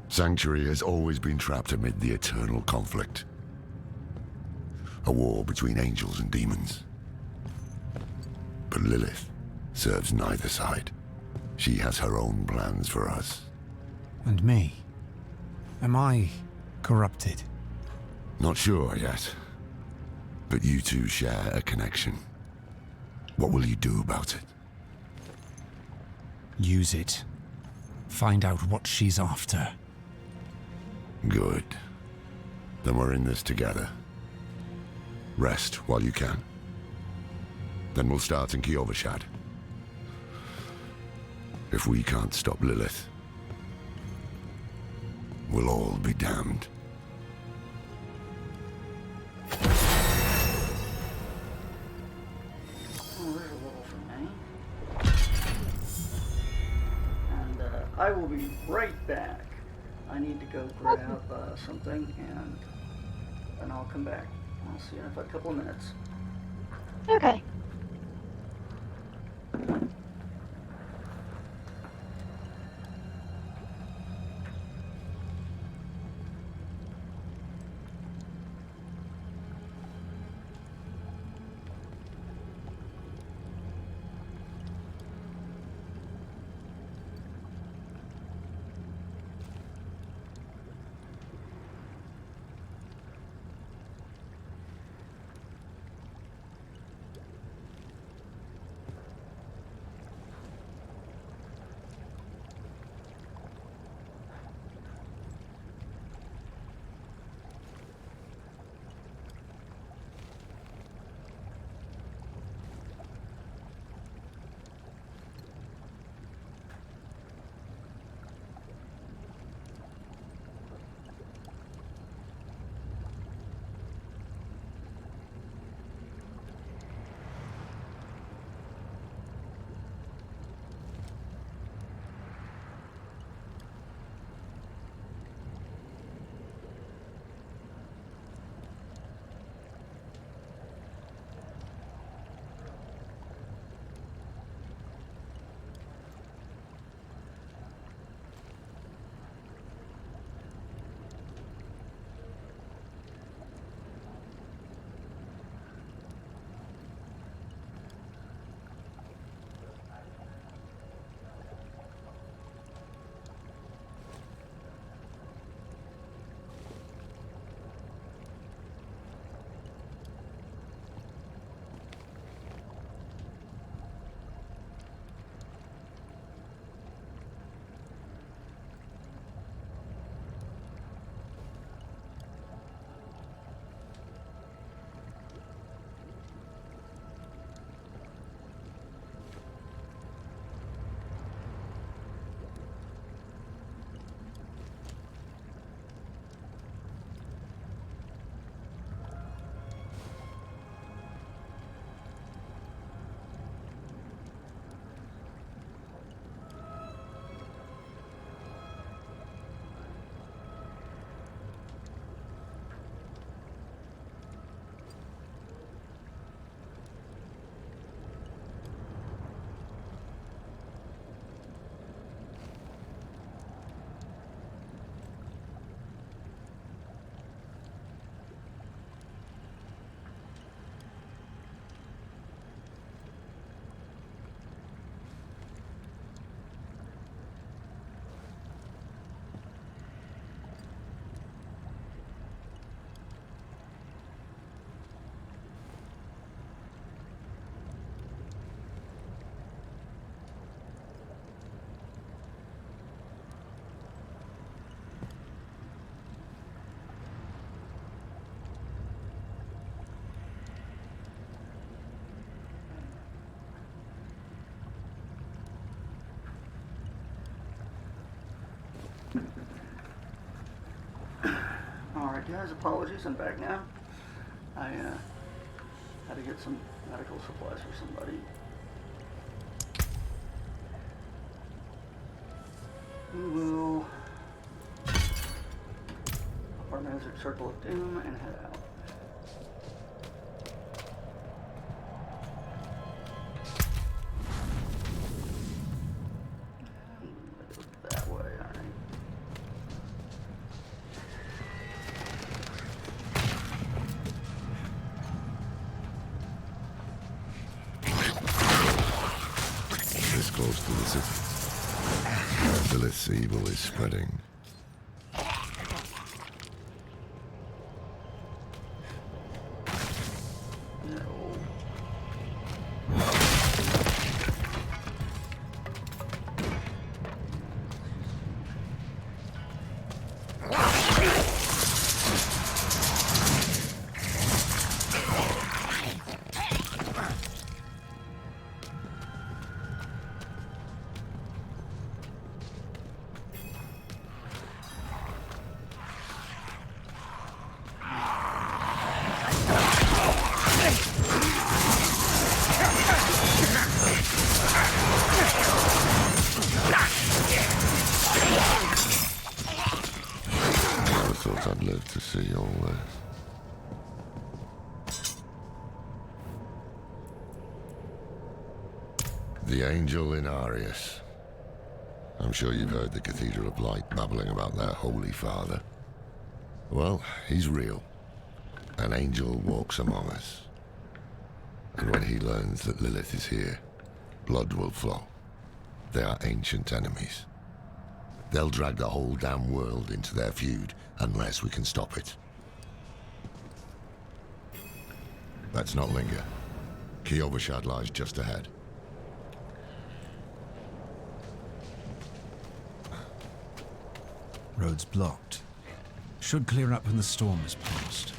Sanctuary has always been trapped amid the eternal conflict. A war between angels and demons. But Lilith serves neither side. She has her own plans for us. And me? Am I corrupted? Not sure yet. But you two share a connection. What will you do about it? Use it. Find out what she's after. Good. Then we're in this together. Rest while you can. Then we'll start in Kiovashad. If we can't stop Lilith, we'll all be damned. Oh, there's a little for me. And I will be right back. I need to go grab something, and then I'll come back. I'll see you in a couple of minutes. Okay. Guys, apologies, I'm back now. I had to get some medical supplies for somebody. We will up our magic circle of doom and head out. That way, alright. This close to the city. Lilith's evil is spreading. I'd live to see all this. The Angel in Arius. I'm sure you've heard the Cathedral of Light babbling about their Holy Father. Well, he's real. An angel walks among us. And when he learns that Lilith is here, blood will flow. They are ancient enemies. They'll drag the whole damn world into their feud unless we can stop it. Let's not linger. Kiyovershad lies just ahead. Road's blocked. Should clear up when the storm is past.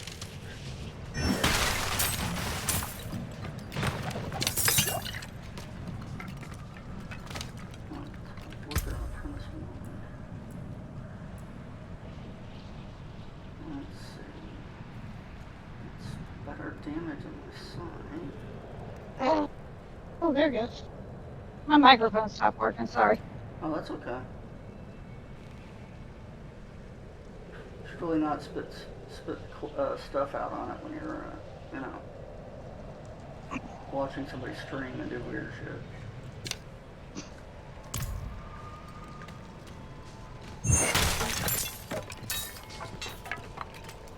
Oh, there it goes. My microphone stopped working, sorry. Oh, that's okay. Should really not spit stuff out on it when you're, you know, watching somebody stream and do weird shit.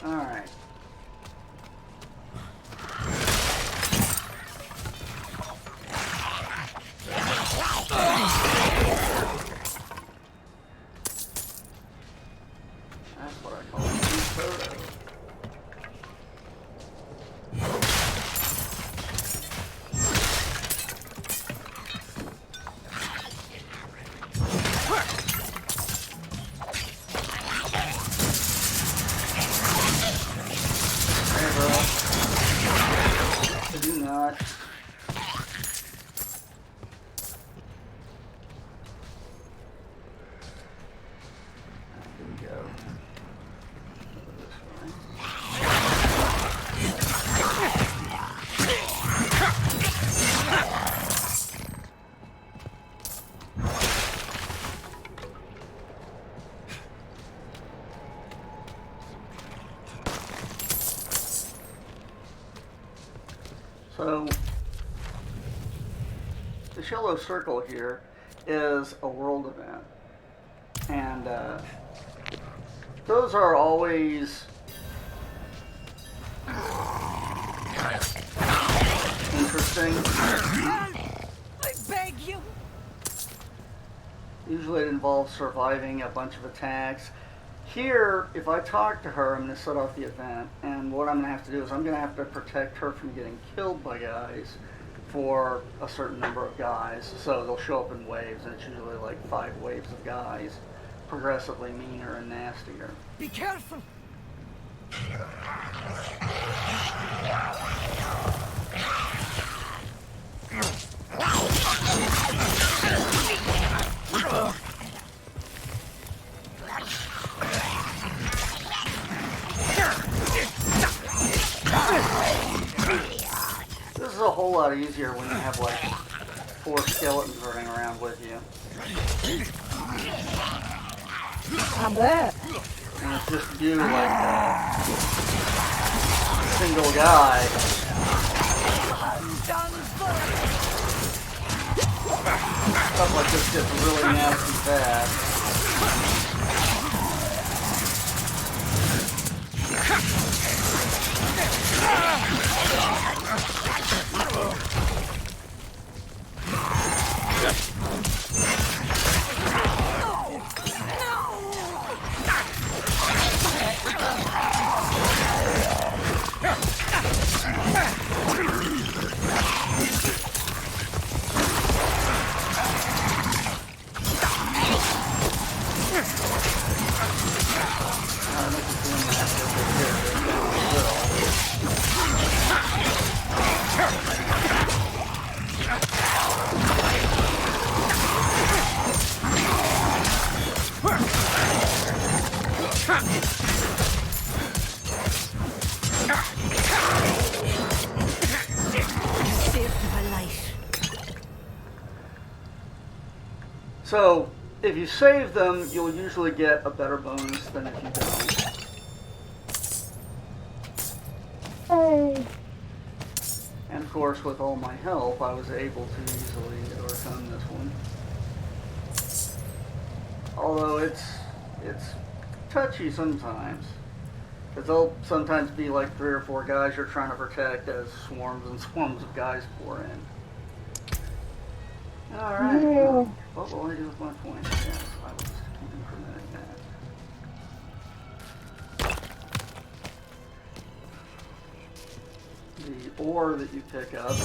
Alright. So, this yellow circle here is a world event, and those are always interesting. I beg you. Usually it involves surviving a bunch of attacks. Here, if I talk to her, I'm going to set off the event, and what I'm going to have to do is I'm going to have to protect her from getting killed by guys for a certain number of guys. So they'll show up in waves, and it's usually like 5 waves of guys, progressively meaner and nastier. Be careful. whole lot easier when you have like 4 skeletons running around with you. I bet. And it's just you, like a single guy. Stuff like this gets really nasty fast. So, if you save them, you'll usually get a better bonus than if you don't. Hey. And of course, with all my help, I was able to easily overcome this one. Although it's touchy sometimes. Because there'll sometimes be like 3 or 4 guys you're trying to protect as swarms and swarms of guys pour in. Alright, Yeah. what will I do with my points? Yes, I will just keep incrementing that. The ore that you pick up is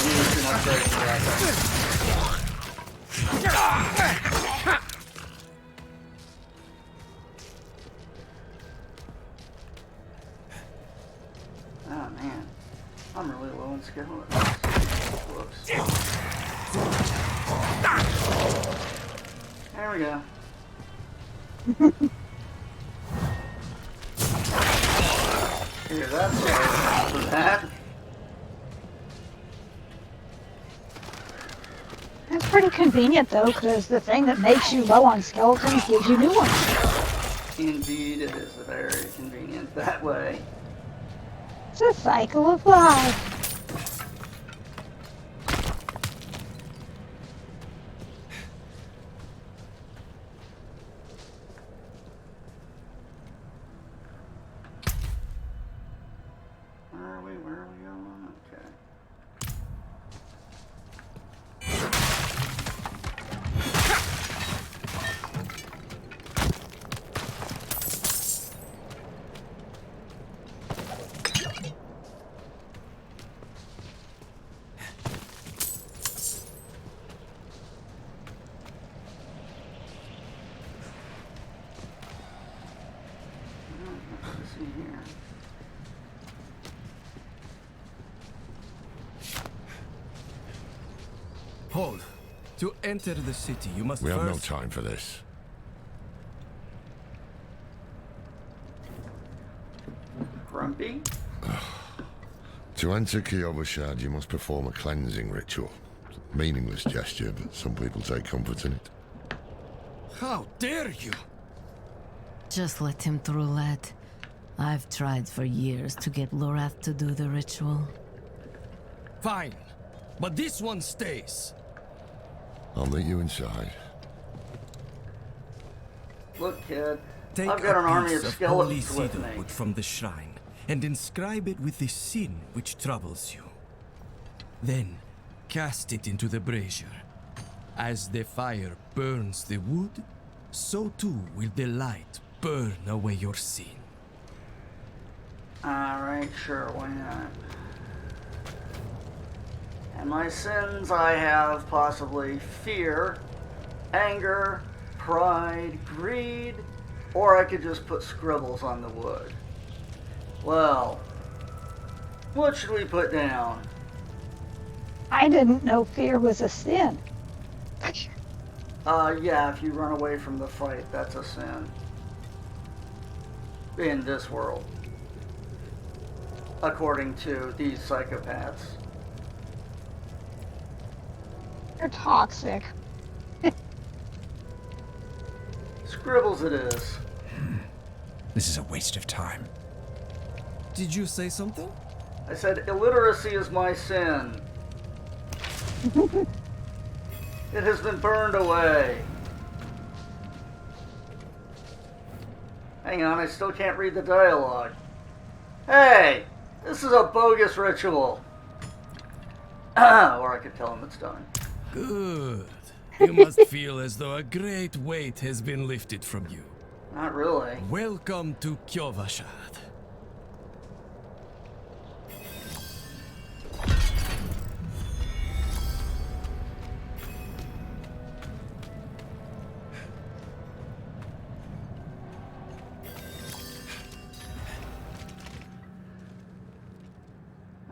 used in upgrading weapons. Oh man, I'm really low in skeletons. Whoops. There we go. Here, that's right for that. That's pretty convenient though, because the thing that makes you low on skeletons gives you new ones. Indeed, it is very convenient that way. It's a cycle of life. Where are we going? Okay. Let's see here. Hold. To enter the city, you must We have no first... time for this. Grumpy? To enter Kyovashad, you must perform a cleansing ritual. Meaningless gesture, but some people take comfort in it. How dare you? Just let him through, lad. I've tried for years to get Lorath to do the ritual. Fine. But this one stays. I'll meet you inside. Look, kid. Take I've got an army of holy skeletons with cedar me. wood from the shrine and inscribe it with the sin which troubles you. Then cast it into the brazier. As the fire burns the wood, so too will the light burn away your sin. Alright, sure, why not? And my sins I have possibly fear, anger, pride, greed, or I could just put scribbles on the wood. Well, what should we put down? I didn't know fear was a sin. Yeah, if you run away from the fight, that's a sin. In this world. according to these psychopaths. You're toxic. Scribbles it is. This is a waste of time. Did you say something? I said illiteracy is my sin. It has been burned away. Hang on, I still can't read the dialogue. Hey! This is a bogus ritual. Or I could tell him it's done. Good. You must feel as though a great weight has been lifted from you. Not really. Welcome to Kyovashad.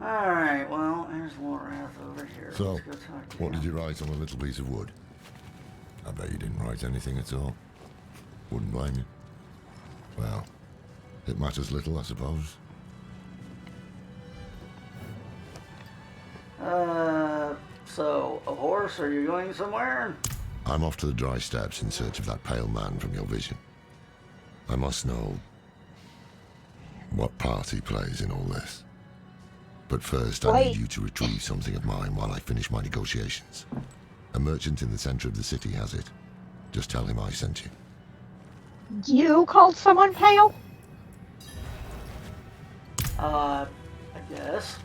Alright, well, there's Lorath over here. So, Let's go talk to what him. did you write on a little piece of wood? I bet you didn't write anything at all. Wouldn't blame you. Well, it matters little, I suppose. So, a horse, are you going somewhere? I'm off to the dry steppes in search of that pale man from your vision. I must know what part he plays in all this. But first, I need you to retrieve something of mine while I finish my negotiations. A merchant in the center of the city has it. Just tell him I sent you. You called someone pale? I guess.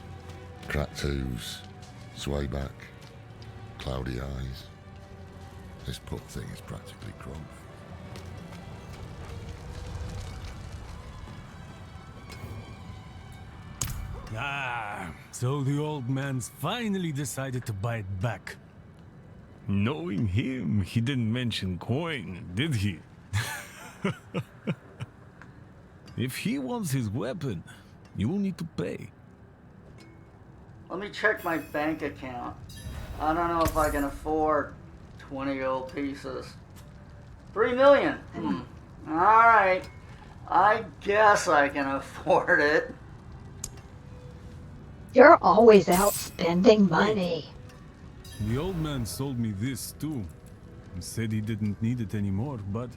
Cracked hooves, sway back, cloudy eyes. This poor thing is practically crumb. Ah, so the old man's finally decided to buy it back. Knowing him, he didn't mention coin, did he? If he wants his weapon, you will need to pay. Let me check my bank account. I don't know if I can afford 20 gold pieces. 3 million. Alright. I guess I can afford it. You're always out spending money. The old man sold me this too. He said he didn't need it anymore, but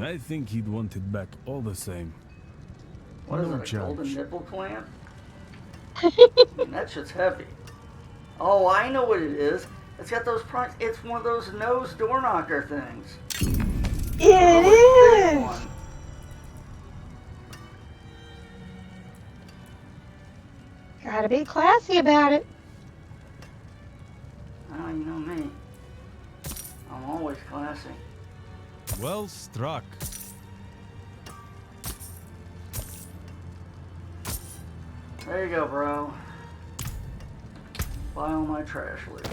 I think he'd want it back all the same. What is No it, a charge. golden nipple clamp? That shit's heavy. Oh, I know what it is. It's got those prongs. It's one of those nose door knocker things. It Big is. one. Gotta be classy about it. Oh, you know me. I'm always classy. Well struck. There you go, bro. Buy all my trash loot.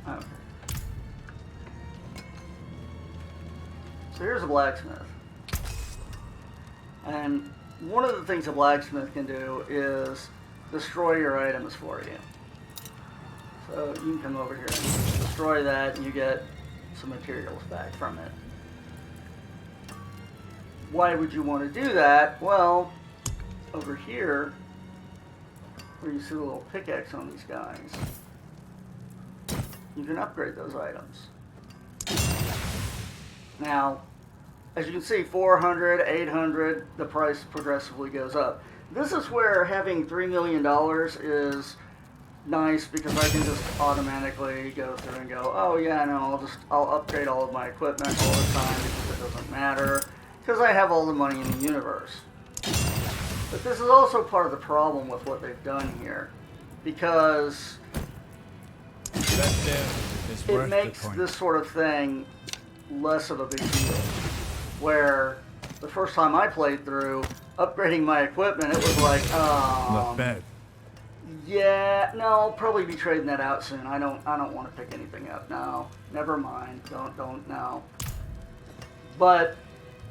Okay. So here's a blacksmith. And one of the things a blacksmith can do is destroy your items for you. So you can come over here and destroy that and you get some materials back from it. Why would you want to do that? Well, over here, where you see the little pickaxe on these guys, you can upgrade those items. Now, as you can see, 400, 800, the price progressively goes up. This is where having $3 million is nice because I can just automatically go through and go, oh yeah, no, I'll upgrade all of my equipment all the time because it doesn't matter, because I have all the money in the universe. But this is also part of the problem with what they've done here, because it makes this sort of thing less of a big deal. Where the first time I played through, upgrading my equipment, it was like, Not bad. yeah, no, I'll probably be trading that out soon. I don't want to pick anything up. No, never mind. Don't, no. But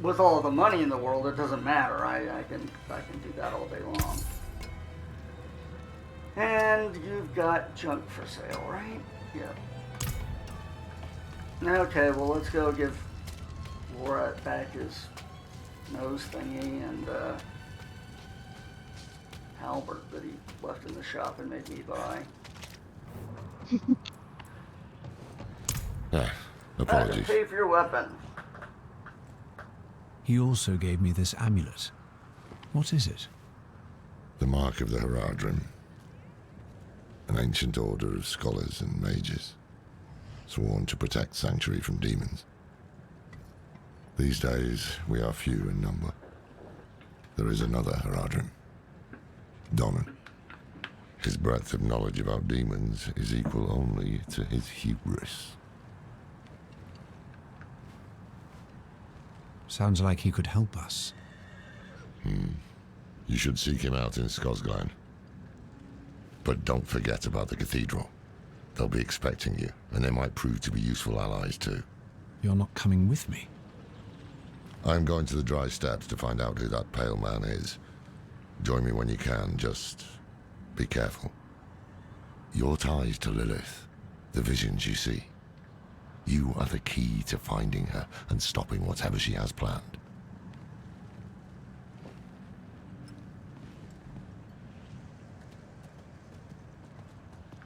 with all the money in the world, it doesn't matter. I can do that all day long. And you've got junk for sale, right? Yep. Okay, well, let's go give wore it back his nose thingy and halberd that he left in the shop and made me buy. Apologies. Pay for your weapon. He also gave me this amulet. What is it? The Mark of the Haradrim. An ancient order of scholars and mages, sworn to protect Sanctuary from demons. These days, we are few in number. There is another Haradrim, Donan. His breadth of knowledge about demons is equal only to his hubris. Sounds like he could help us. You should seek him out in Skosglen. But don't forget about the cathedral. They'll be expecting you, and they might prove to be useful allies too. You're not coming with me? I'm going to the Dry Steppes to find out who that pale man is. Join me when you can, just be careful. Your ties to Lilith, the visions you see. You are the key to finding her and stopping whatever she has planned.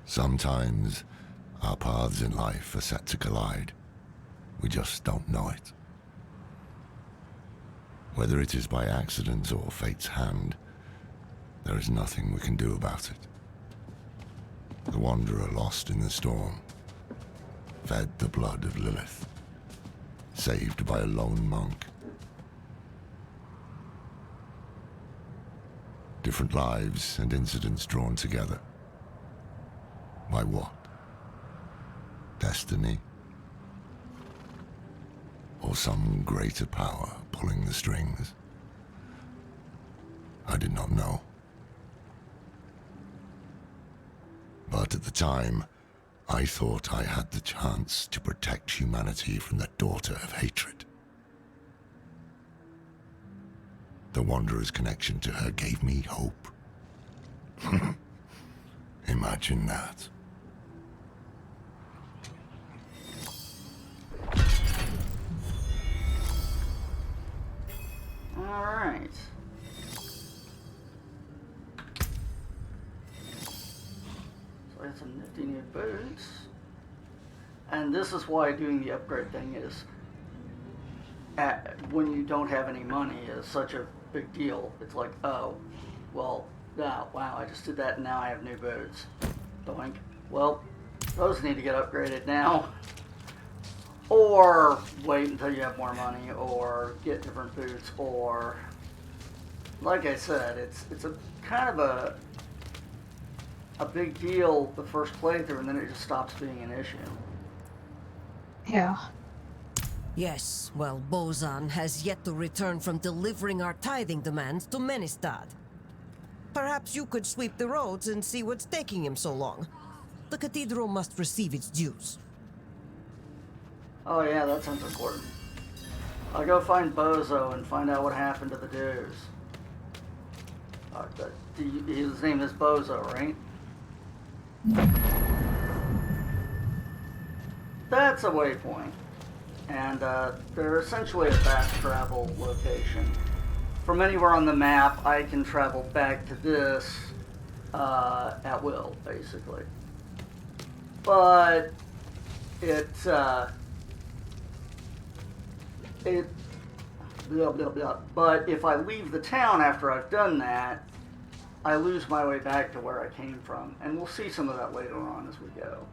Sometimes our paths in life are set to collide. We just don't know it. Whether it is by accident or fate's hand, there is nothing we can do about it. The wanderer lost in the storm, fed the blood of Lilith, saved by a lone monk. Different lives and incidents drawn together. By what? Destiny? Or some greater power pulling the strings? I did not know. But at the time, I thought I had the chance to protect humanity from the daughter of hatred. The Wanderer's connection to her gave me hope. Imagine that. All right. So I have some nifty new boots. And this is why doing the upgrade thing is, when you don't have any money, is such a big deal. It's like, oh, well, wow, I just did that and now I have new boots. Doink. Well, those need to get upgraded now. Or wait until you have more money, or get different boots, or, like I said, it's a kind of a big deal the first playthrough, and then it just stops being an issue. Yeah. Yes, well, Bozan has yet to return from delivering our tithing demands to Menestad. Perhaps you could sweep the roads and see what's taking him so long. The cathedral must receive its dues. Oh yeah, that sounds important. I'll go find Bozo and find out what happened to the dues. His name is Bozo, right? That's a waypoint. And they're essentially a fast travel location. From anywhere on the map, I can travel back to this at will, basically. But it's blah, blah, blah. But if I leave the town after I've done that, I lose my way back to where I came from. And we'll see some of that later on as we go.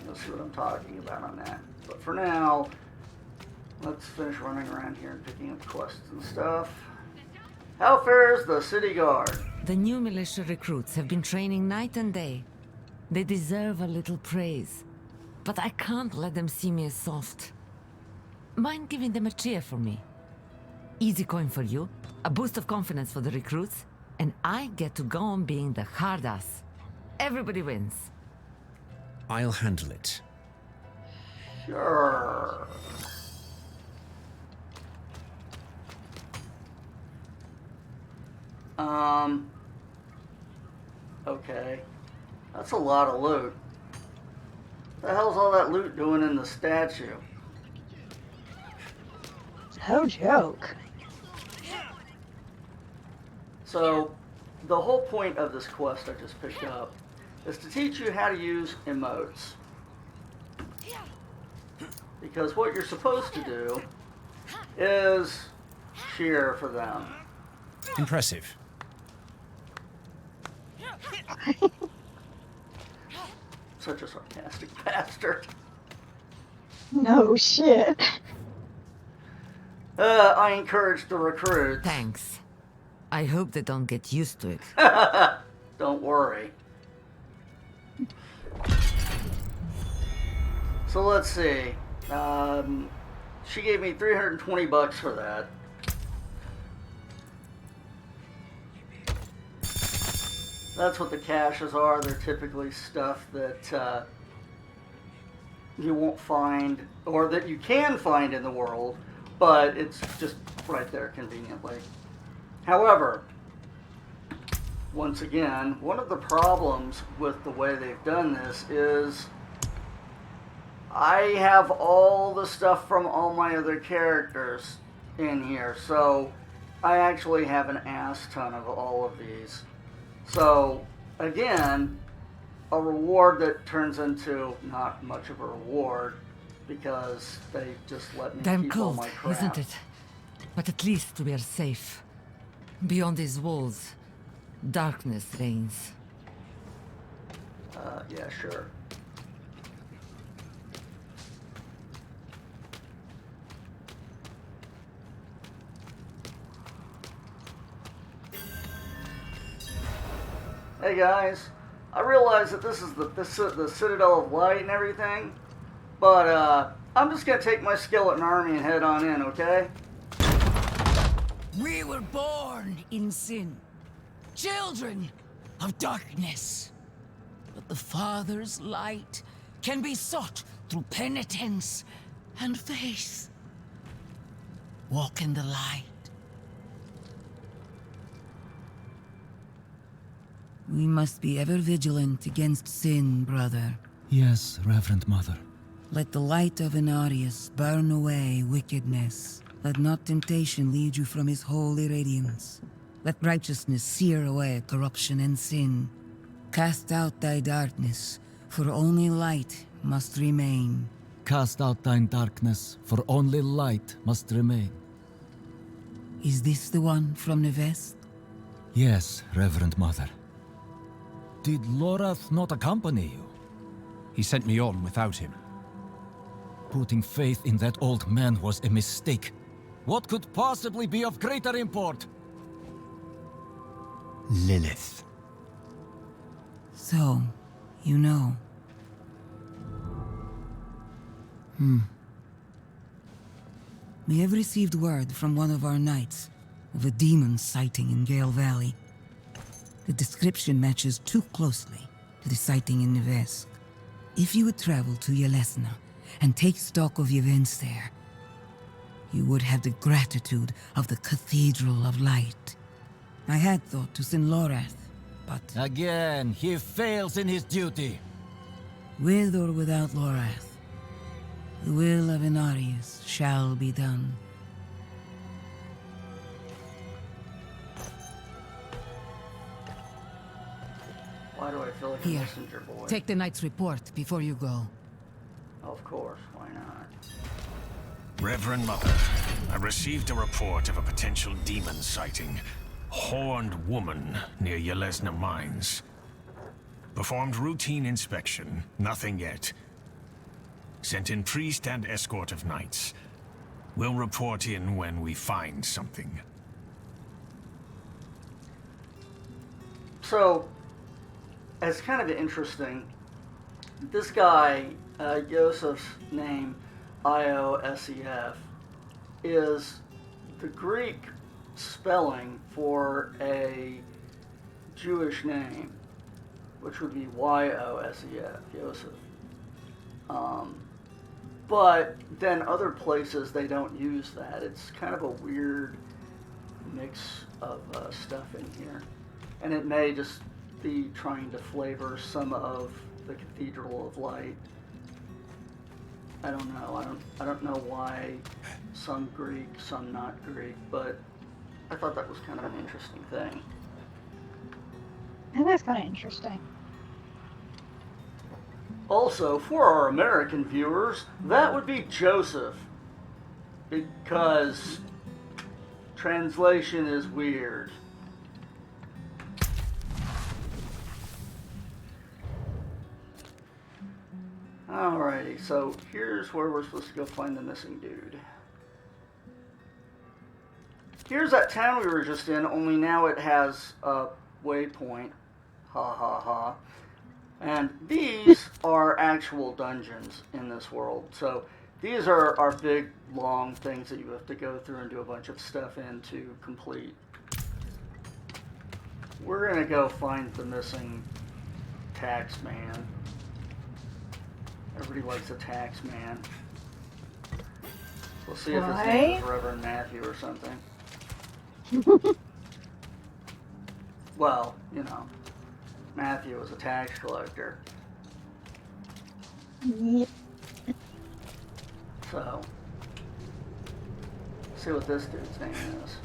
You'll see what I'm talking about on that. But for now, let's finish running around here and picking up quests and stuff. How fares the city guard? The new militia recruits have been training night and day. They deserve a little praise. But I can't let them see me as soft. Mind giving them a cheer for me? Easy coin for you, a boost of confidence for the recruits, and I get to go on being the hard ass. Everybody wins. I'll handle it. Sure. Okay. That's a lot of loot. What the hell's all that loot doing in the statue? No joke. So, the whole point of this quest I just picked up is to teach you how to use emotes. Because what you're supposed to do is cheer for them. Impressive. Such a sarcastic bastard. No shit. I encourage the recruits. Thanks. I hope they don't get used to it. Don't worry. So let's see. She gave me $320 for that. That's what the caches are. They're typically stuff that you won't find, or that you can find in the world, but it's just right there conveniently. However, once again, one of the problems with the way they've done this is I have all the stuff from all my other characters in here, so I actually have an ass ton of all of these. So, again, a reward that turns into not much of a reward because they just let me Damn keep all cold, my crap. isn't it? But at least we are safe. Beyond these walls, darkness reigns. Yeah, sure. Hey guys, I realize that this is the Citadel of Light and everything, but I'm just gonna take my skeleton army and head on in, okay? We were born in sin, children of darkness. But the Father's light can be sought through penitence and faith. Walk in the light. We must be ever vigilant against sin, brother. Yes, Reverend Mother. Let the light of Inarius burn away wickedness. Let not temptation lead you from his holy radiance. Let righteousness sear away corruption and sin. Cast out thy darkness, for only light must remain. Cast out thine darkness, for only light must remain. Is this the one from the west? Yes, Reverend Mother. Did Lorath not accompany you? He sent me on without him. Putting faith in that old man was a mistake. What could possibly be of greater import? Lilith. So, you know. We have received word from one of our knights of a demon sighting in Gale Valley. The description matches too closely to the sighting in Nevesk. If you would travel to Yelesna and take stock of the events there, you would have the gratitude of the Cathedral of Light. I had thought to send Lorath, but... Again, he fails in his duty. With or without Lorath, the will of Inarius shall be done. Why do I feel like a Here, messenger boy? take the knight's report before you go. Of course, why not? Reverend Mother, I received a report of a potential demon sighting. Horned woman near Yelesna Mines. Performed routine inspection, nothing yet. Sent in priest and escort of knights. We'll report in when we find something. So, it's kind of interesting. This guy, Yosef's name, Iosef, is the Greek spelling for a Jewish name, which would be Yosef, Yosef. But then other places they don't use that. It's kind of a weird mix of stuff in here. And it may just be trying to flavor some of the Cathedral of Light. I don't know. I don't know why some Greek, some not Greek, but I thought that was kind of an interesting thing. And that's kind of interesting. Also, for our American viewers, that would be Joseph, because translation is weird. Alrighty, so here's where we're supposed to go find the missing dude. Here's that town we were just in, only now it has a waypoint. Ha ha ha. And these are actual dungeons in this world. So these are big, long things that you have to go through and do a bunch of stuff in to complete. We're going to go find the missing tax man. Everybody likes a tax man. We'll see if his name is Reverend Matthew or something. Well, you know, Matthew was a tax collector. Yep. So, see what this dude's name is.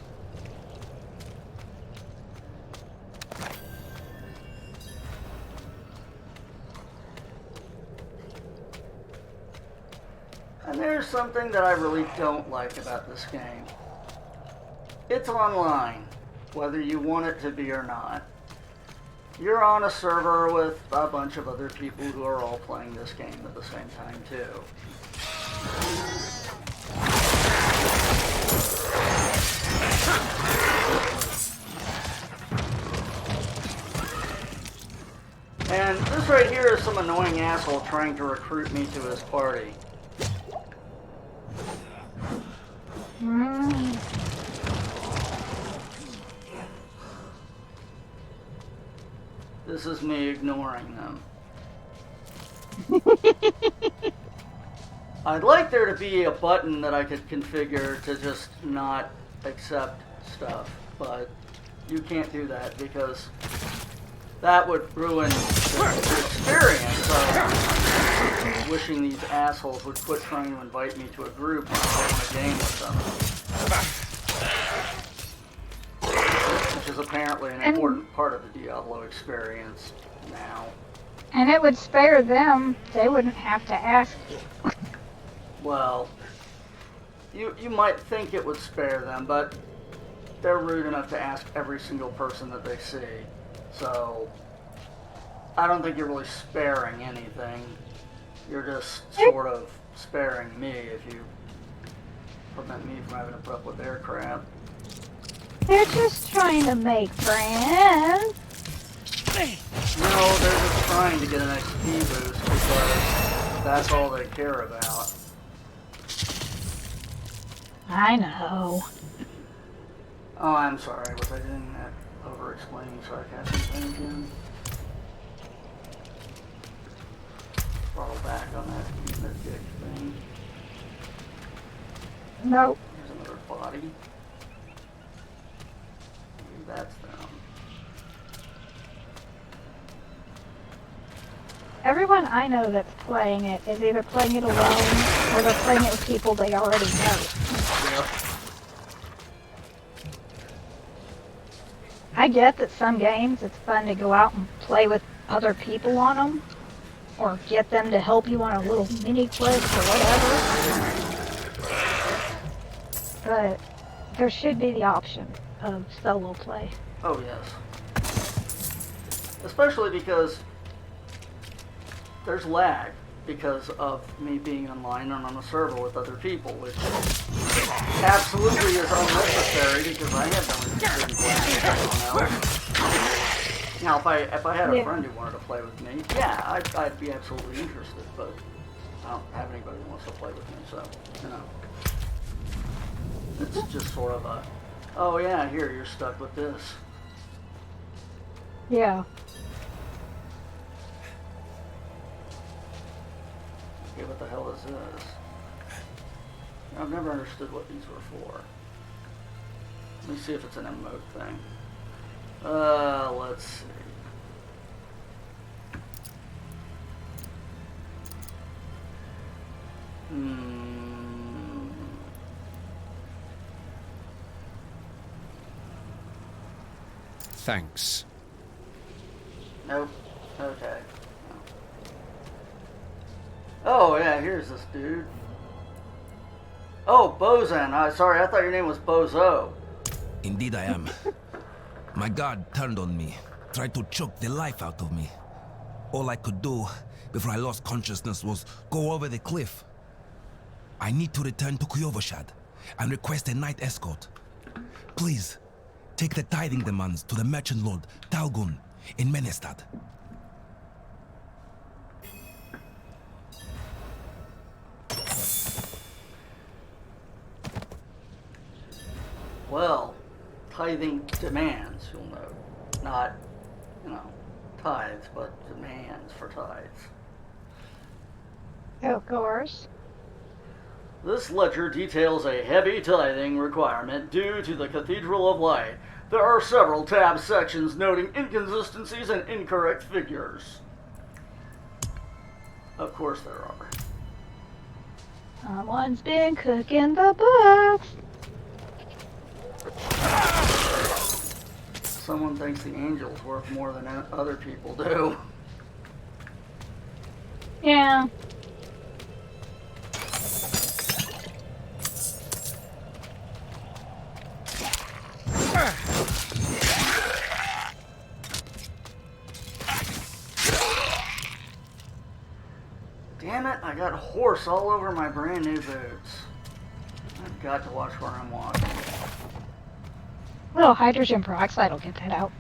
And there's something that I really don't like about this game. It's online, whether you want it to be or not. You're on a server with a bunch of other people who are all playing this game at the same time too. And this right here is some annoying asshole trying to recruit me to his party. This is me ignoring them. I'd like there to be a button that I could configure to just not accept stuff, but you can't do that because that would ruin the experience of wishing these assholes would quit trying to invite me to a group when I'm playing a game with them. Which is apparently an important part of the Diablo experience now. And it would spare them. They wouldn't have to ask you. Well, you might think it would spare them, but they're rude enough to ask every single person that they see. So, I don't think you're really sparing anything. You're just sort of sparing me if you prevent me from having to put up with their crap. They're just trying to make friends. No, they're just trying to get an XP boost because that's all they care about. I know. Oh, I'm sorry. Was I doing that over-explaining sarcasm thing again? Throttle back on that dick thing. Nope. Here's another body. Maybe that's them. Everyone I know that's playing it is either playing it alone or they're playing it with people they already know. Yep. I get that some games it's fun to go out and play with other people on them or get them to help you on a little mini quest or whatever. But there should be the option of solo play. Oh, yes. Especially because there's lag because of me being online and on a server with other people, which absolutely is unnecessary because I have no interest in playing with anyone else. Now, if I had a friend who wanted to play with me, yeah, I'd be absolutely interested, but I don't have anybody who wants to play with me, so, you know. It's just sort of a, oh yeah, here, you're stuck with this. Yeah. Okay, what the hell is this? I've never understood what these were for. Let me see if it's an emote thing. Let's see. Thanks. Nope. Okay. Oh, yeah, here's this dude. Oh, Bozan. Sorry, I thought your name was Bozo. Indeed I am. My guard turned on me, tried to choke the life out of me. All I could do before I lost consciousness was go over the cliff. I need to return to Kyovashad and request a night escort. Please, take the tithing demands to the merchant lord Talgun in Menestad. Well, tithing demands, you'll note. Not, tithes, but demands for tithes. Of course. This ledger details a heavy tithing requirement due to the Cathedral of Light. There are several tab sections noting inconsistencies and incorrect figures. Of course there are. Someone's been cooking the books. Someone thinks the angel's worth more than other people do. Yeah. Damn it, I got horse all over my brand new boots. I've got to watch where I'm walking. A little hydrogen peroxide will get that out.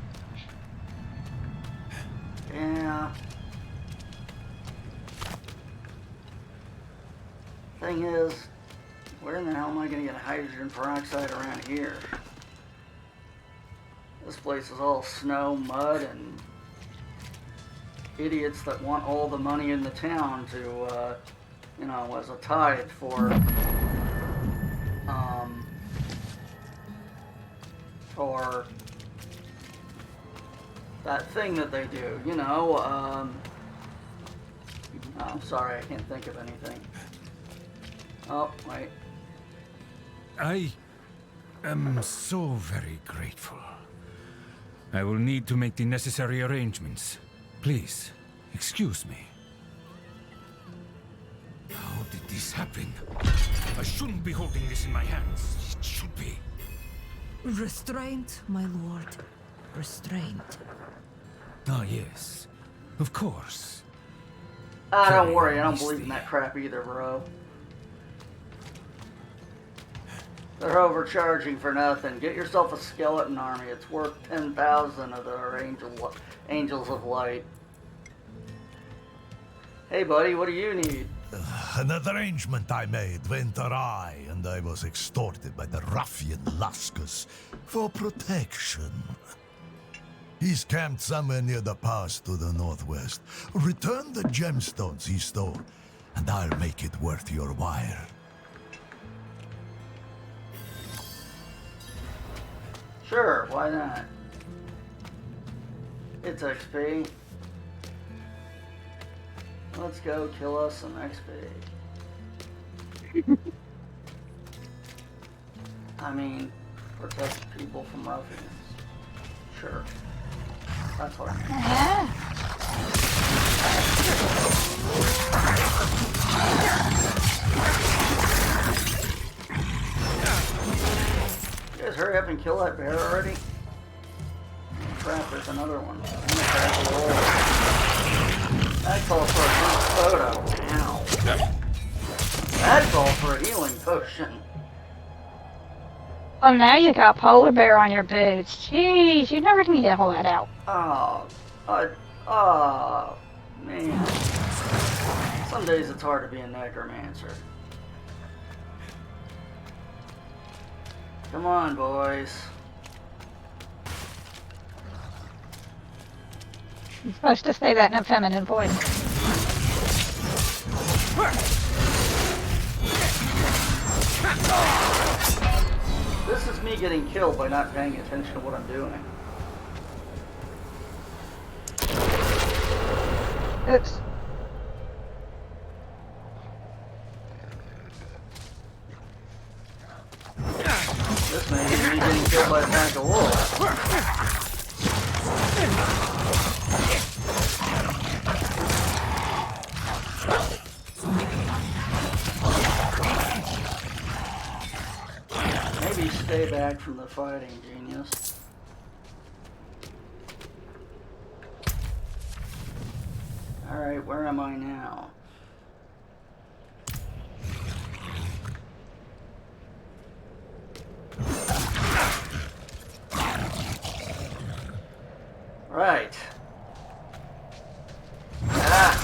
Yeah. Thing is, where in the hell am I going to get hydrogen peroxide around here? This place is all snow, mud, and idiots that want all the money in the town to, as a tithe for that thing that they do, oh, sorry, I can't think of anything. Oh, wait. I am so very grateful. I will need to make the necessary arrangements. Please, excuse me. How did this happen? I shouldn't be holding this in my hands. It should be. Restraint, my lord. Restraint. Ah, yes. Of course. Don't worry, I don't believe in that crap either, bro. They're overcharging for nothing. Get yourself a skeleton army. It's worth 10,000 of their angels of light. Hey, buddy, what do you need? An arrangement I made went awry, and I was extorted by the ruffian Laskus for protection. He's camped somewhere near the pass to the northwest. Return the gemstones he stole, and I'll make it worth your while. Sure, why not? It's XP. Let's go kill us some XP. I mean, protect people from ruffians. Sure. That's what I mean. You guys hurry up and kill that bear already? Oh, crap, there's another one. That calls for a group photo. Ow. That calls for a healing potion. Well, now you got polar bear on your boots. Jeez, you never need all that out. Oh, man. Some days it's hard to be a necromancer. Come on, boys. You're supposed to say that in a feminine voice. This is me getting killed by not paying attention to what I'm doing. Oops. be getting killed by a pack of wolves. Maybe stay back from the fighting, genius. Alright, where am I now? Right. Ah.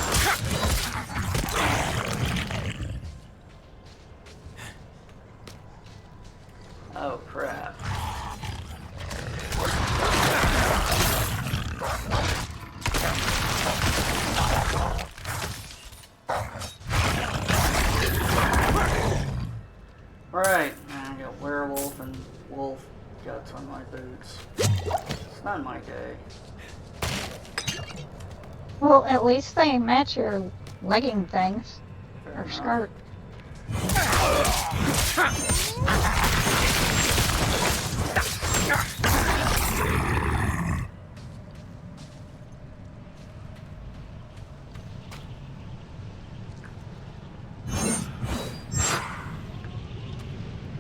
Oh, crap. Alright, I got werewolf and wolf guts on my boots. It's not my day. Well, at least they match your legging things. Or skirt.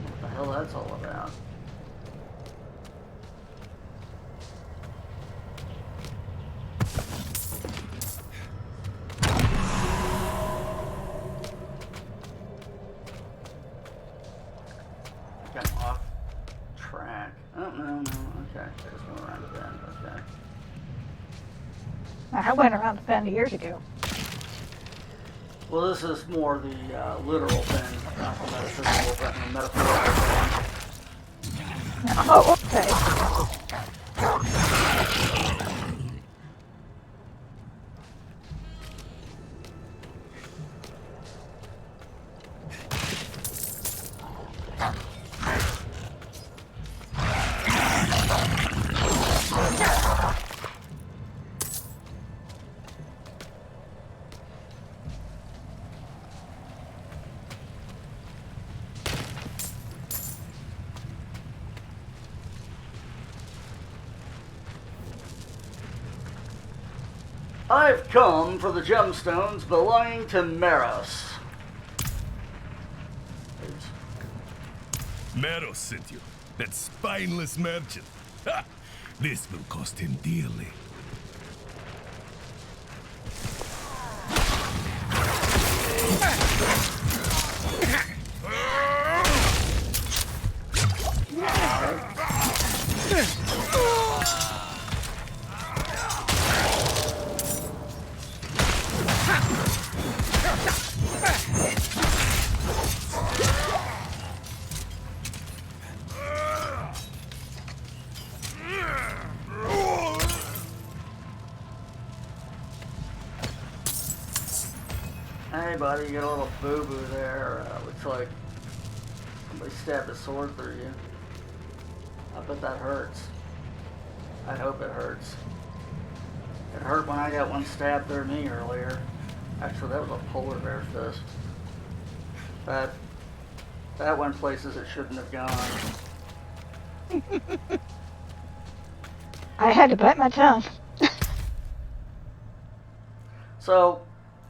What the hell that's all about? Got off track. Oh, no. Okay. I just went around the bend. Okay. I went around the bend years ago. Well, this is more the literal bend, not the metaphysical bend, the metaphorical bend. Oh, okay. I've come for the gemstones belonging to Maros. Meros sent you. That spineless merchant. Ha! This will cost him dearly. Hey buddy, you got a little boo-boo there. Looks like somebody stabbed a sword through you. I bet that hurts. I hope it hurts. It hurt when I got one stabbed through me earlier. Actually, that was a polar bear fist. That went places it shouldn't have gone. I had to bite my tongue. So,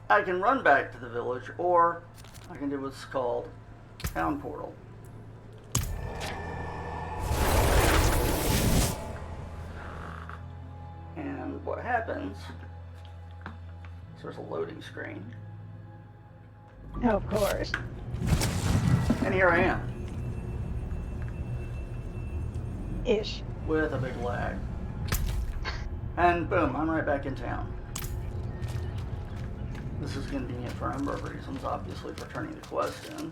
I can run back to the village, or I can do what's called Town Portal. And what happens, so there's a loading screen. Of course. And here I am. Ish. With a big lag. And boom, I'm right back in town. This is convenient for a number of reasons, obviously for turning the quest in.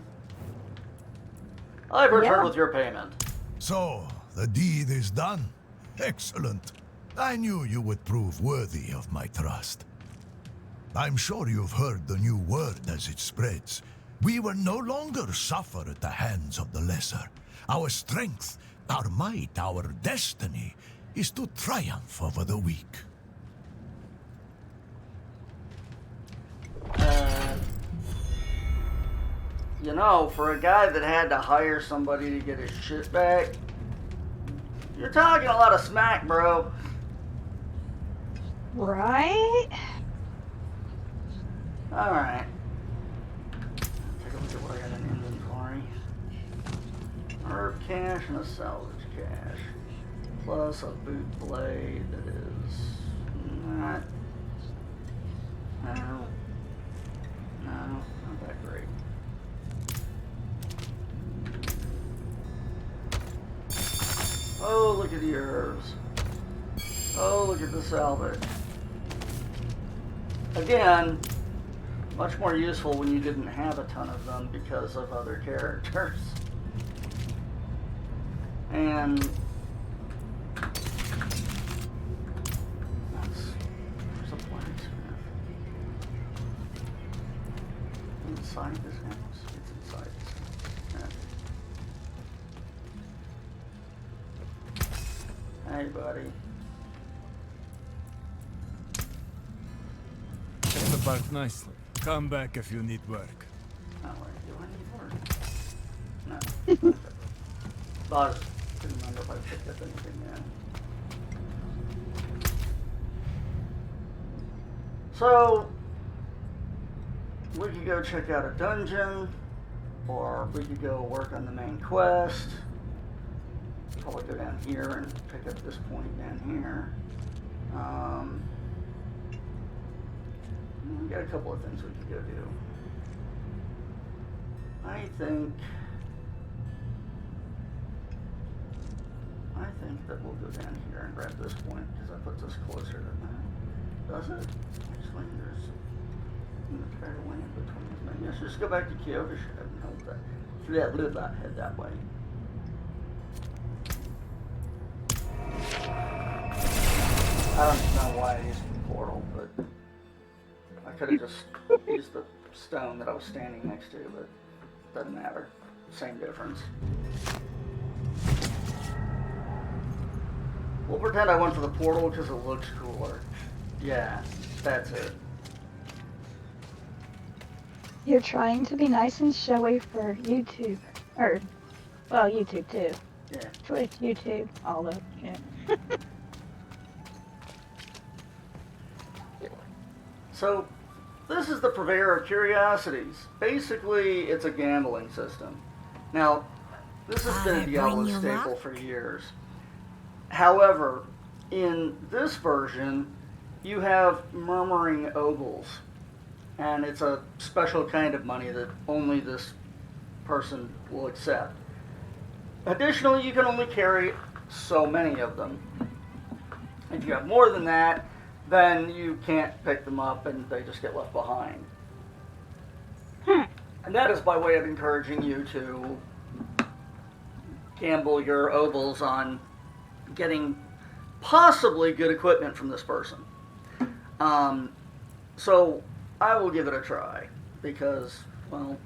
I've returned with your payment. So, the deed is done. Excellent. I knew you would prove worthy of my trust. I'm sure you've heard the new word as it spreads. We will no longer suffer at the hands of the lesser. Our strength, our might, our destiny is to triumph over the weak. You know, for a guy that had to hire somebody to get his shit back, You're talking a lot of smack, bro. Right? Alright. Take a look at what I got in inventory. Herb cache and a salvage cache. Plus a boot blade that is not... No, not that great. Oh, look at the herbs. Oh, look at the salvage. Again, much more useful when you didn't have a ton of them because of other characters. And there's a blacksmith. Inside this house? It's inside this house. Yeah. Hey, buddy. Set the park nicely. Come back if you need work. Oh, wait, do I need work? No. Thought, didn't remember if I picked up anything yet. So, we could go check out a dungeon, or we could go work on the main quest. Probably go down here and pick up this point down here. We got a couple of things we could go do. I think that we'll go down here and grab this point because that puts us closer to that. Does it? Actually, there's an entire land between us. Maybe I should just go back to Kyoto and help that. Head that way. I don't know why I used the portal, but I could have just used the stone that I was standing next to, but it doesn't matter. Same difference. We'll pretend I went for the portal because it looks cooler. Yeah, that's it. You're trying to be nice and showy for YouTube. Or, well, YouTube too. Yeah. Twitch, YouTube, all that shit. So, this is the Purveyor of Curiosities. Basically, it's a gambling system. Now, this has been a Diablo staple for years. However, in this version, you have murmuring ogles. And it's a special kind of money that only this person will accept. Additionally, you can only carry so many of them. If you have more than that, then you can't pick them up and they just get left behind. And that is by way of encouraging you to gamble your obols on getting possibly good equipment from this person. So I will give it a try because, well,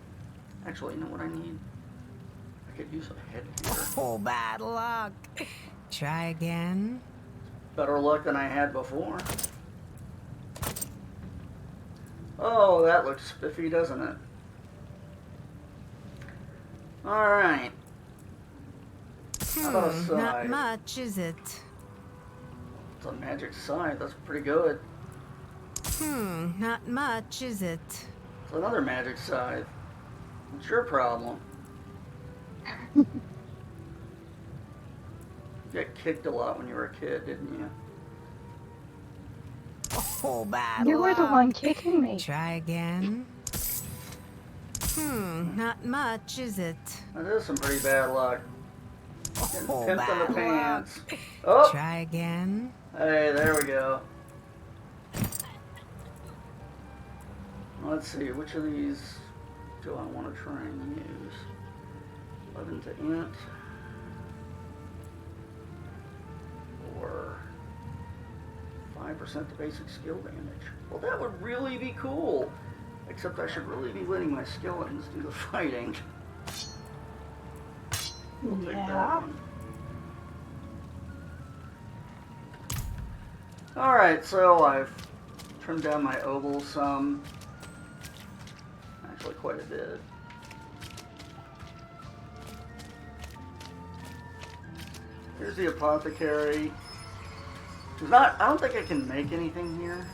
actually, you know what I need? I could use a headgear. Oh, bad luck. Try again. Better luck than I had before. Oh, that looks spiffy, doesn't it? Alright. How about a scythe? Not much, is it? It's a magic scythe, that's pretty good. Not much, is it? It's another magic scythe. What's your problem? You got kicked a lot when you were a kid, didn't you? Oh, bad You were the luck. one kicking me. Try again. Not much, is it? That is some pretty bad luck. Getting Oh, pimped in bad the luck. pants. Oh! Try again. Hey, there we go. Let's see, which of these do I want to try and use? 11 to int. Or 5% to basic skill damage. Well, that would really be cool. Except I should really be letting my skeletons do the fighting. We'll take that one. Alright, so I've trimmed down my oval some. Actually, quite a bit. Here's the apothecary. I don't think I can make anything here.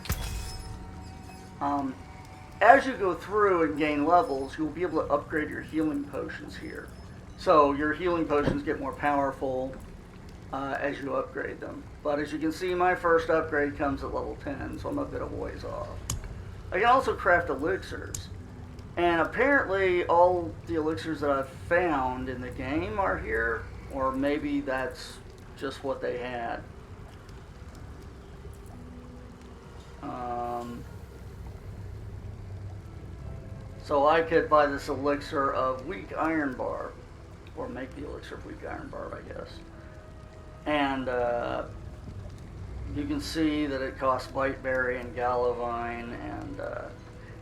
As you go through and gain levels, you'll be able to upgrade your healing potions here. So your healing potions get more powerful as you upgrade them. But as you can see, my first upgrade comes at level 10, so I'm a bit of a ways off. I can also craft elixirs. And apparently all the elixirs that I've found in the game are here, or maybe that's just what they had. So I could buy this elixir of weak iron barb, or make the elixir of weak iron barb, I guess. And you can see that it costs Biteberry and Gallovine, and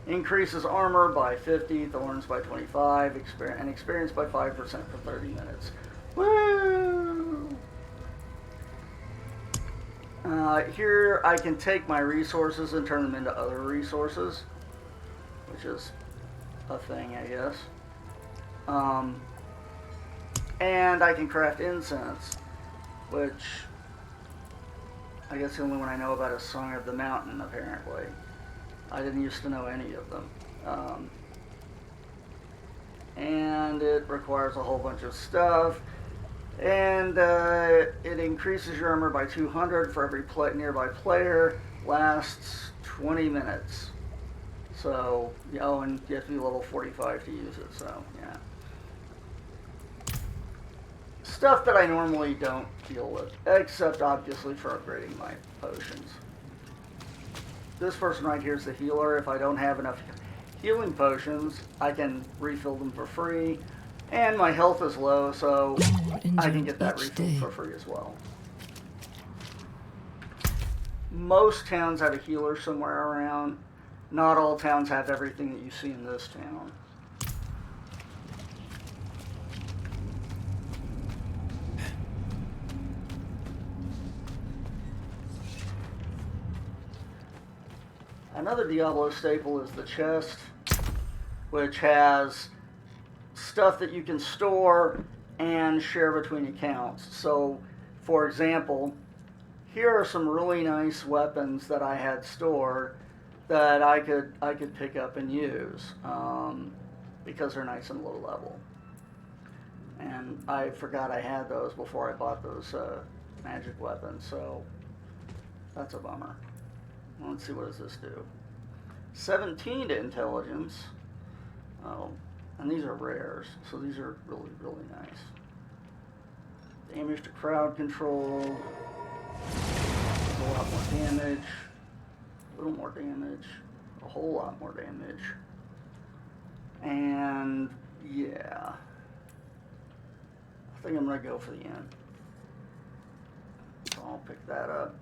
increases armor by 50, thorns by 25, and experience by 5% for 30 minutes. Woo! Here I can take my resources and turn them into other resources, which is a thing, I guess. And I can craft incense, which I guess the only one I know about is Song of the Mountain, apparently. I didn't used to know any of them. And it requires a whole bunch of stuff. And it increases your armor by 200 for every nearby player, lasts 20 minutes. So, oh, and you have to be level 45 to use it, so, yeah. Stuff that I normally don't deal with, except obviously for upgrading my potions. This person right here is the healer. If I don't have enough healing potions, I can refill them for free. And my health is low, so I can get that refilled for free as well. Most towns have a healer somewhere around. Not all towns have everything that you see in this town. Another Diablo staple is the chest, which has stuff that you can store and share between accounts. So, for example, here are some really nice weapons that I had stored that I could pick up and use because they're nice and low level. And I forgot I had those before I bought those magic weapons, so that's a bummer. Let's see, what does this do? 17 to intelligence. Oh, and these are rares, so these are really, really nice. Damage to crowd control. A lot more damage. A little more damage. A whole lot more damage. And yeah. I think I'm going to go for the end. So I'll pick that up.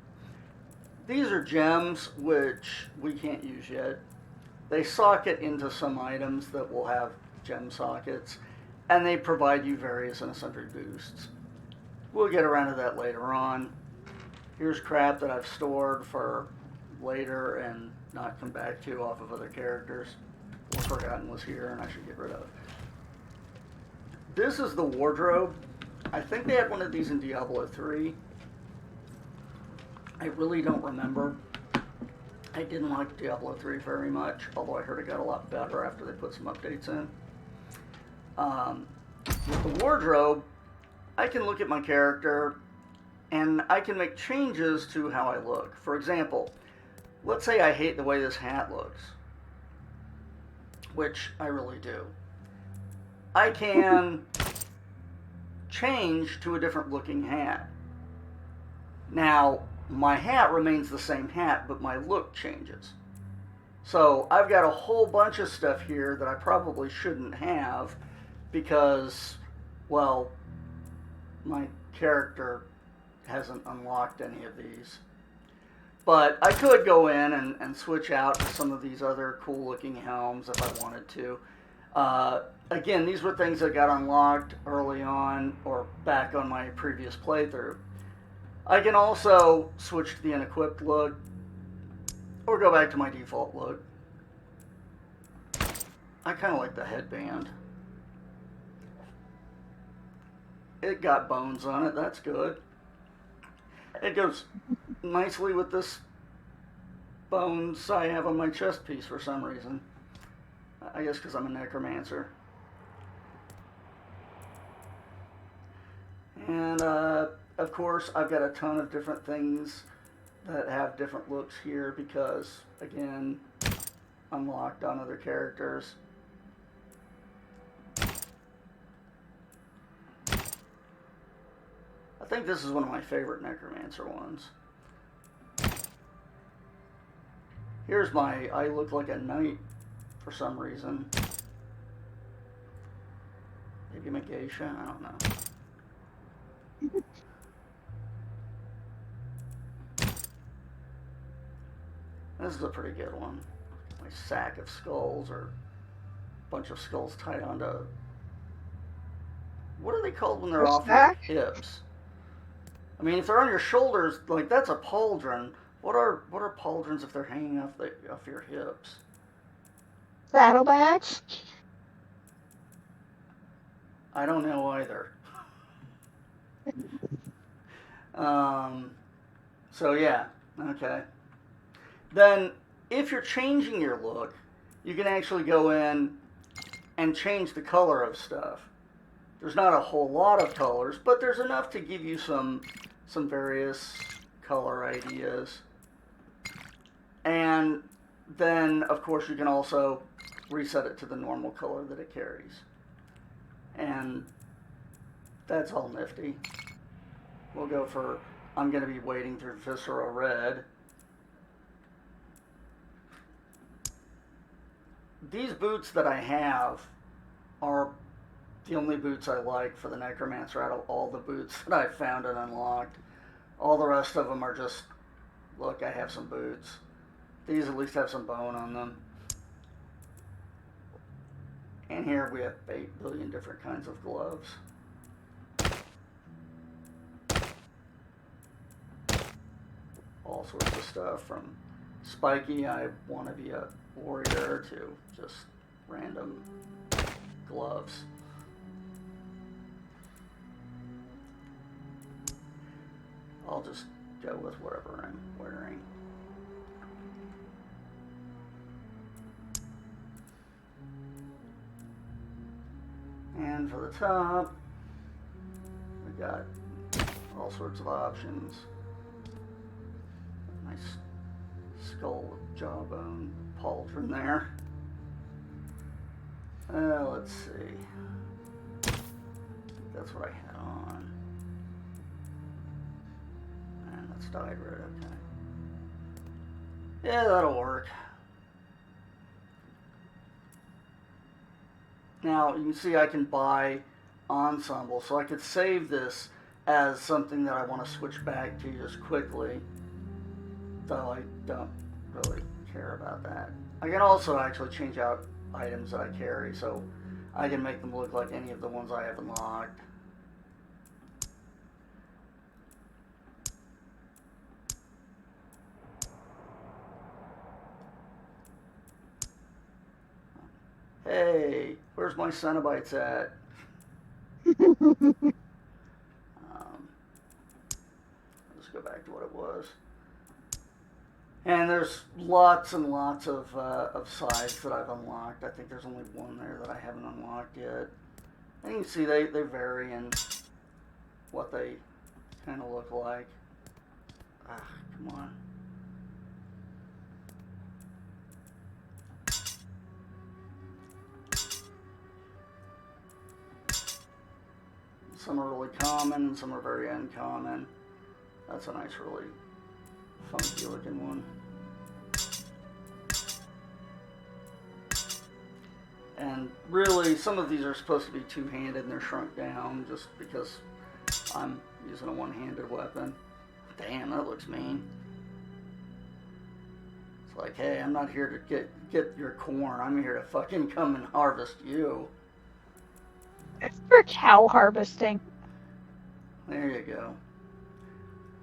These are gems, which we can't use yet. They socket into some items that will have gem sockets, and they provide you various and sundry boosts. We'll get around to that later on. Here's crap that I've stored for later and not come back to off of other characters, or forgotten was here and I should get rid of. This is the wardrobe. I think they had one of these in Diablo 3. I really don't remember. I didn't like Diablo 3 very much, although I heard it got a lot better after they put some updates in. With the wardrobe, I can look at my character and I can make changes to how I look. For example, let's say I hate the way this hat looks, which I really do. I can change to a different looking hat. Now, my hat remains the same hat, but my look changes. So I've got a whole bunch of stuff here that I probably shouldn't have because, well, my character hasn't unlocked any of these. But I could go in and switch out to some of these other cool looking helms if I wanted to. Again, these were things that got unlocked early on or back on my previous playthrough. I can also switch to the unequipped look or go back to my default look. I kind of like the headband. It got bones on it, that's good. It goes nicely with this bones I have on my chest piece for some reason. I guess because I'm a necromancer. And, of course, I've got a ton of different things that have different looks here because, again, unlocked on other characters. I think this is one of my favorite necromancer ones. Here's I look like a knight for some reason. Maybe I'm a geisha, I don't know. This is a pretty good one. My sack of skulls, or a bunch of skulls tied onto... What are they called when they're off your hips? I mean, if they're on your shoulders, like, that's a pauldron. What are pauldrons if they're hanging off your hips? Saddlebags? I don't know either. So yeah, okay. Then, if you're changing your look, you can actually go in and change the color of stuff. There's not a whole lot of colors, but there's enough to give you some various color ideas. And then, of course, you can also reset it to the normal color that it carries. And that's all nifty. We'll go for, I'm going to be wading through Viscera Red. These boots that I have are the only boots I like for the Necromancer out of all the boots that I've found and unlocked. All the rest of them are just, look, I have some boots. These at least have some bone on them. And here we have 8 billion different kinds of gloves. All sorts of stuff, from spiky, I want to be a warrior, to just random gloves. I'll just go with whatever I'm wearing. And for the top, we got all sorts of options. Nice skull with jawbone pauldron there. Let's see. That's what I had on. And that's dyed red, okay. Yeah, that'll work. Now, you can see I can buy ensemble, so I could save this as something that I want to switch back to just quickly, though I don't really care about that. I can also actually change out items that I carry, so I can make them look like any of the ones I have unlocked. Hey, where's my Cenobites at? Let's go back to what it was. And there's lots and lots of sides that I've unlocked. I think there's only one there that I haven't unlocked yet. And you can see they vary in what they kind of look like. Ah, come on. Some are really common, and some are very uncommon. That's a nice, really funky looking one. And really, some of these are supposed to be two-handed and they're shrunk down just because I'm using a one-handed weapon. Damn, that looks mean. It's like, hey, I'm not here to get your corn. I'm here to fucking come and harvest you. It's for cow harvesting. There you go.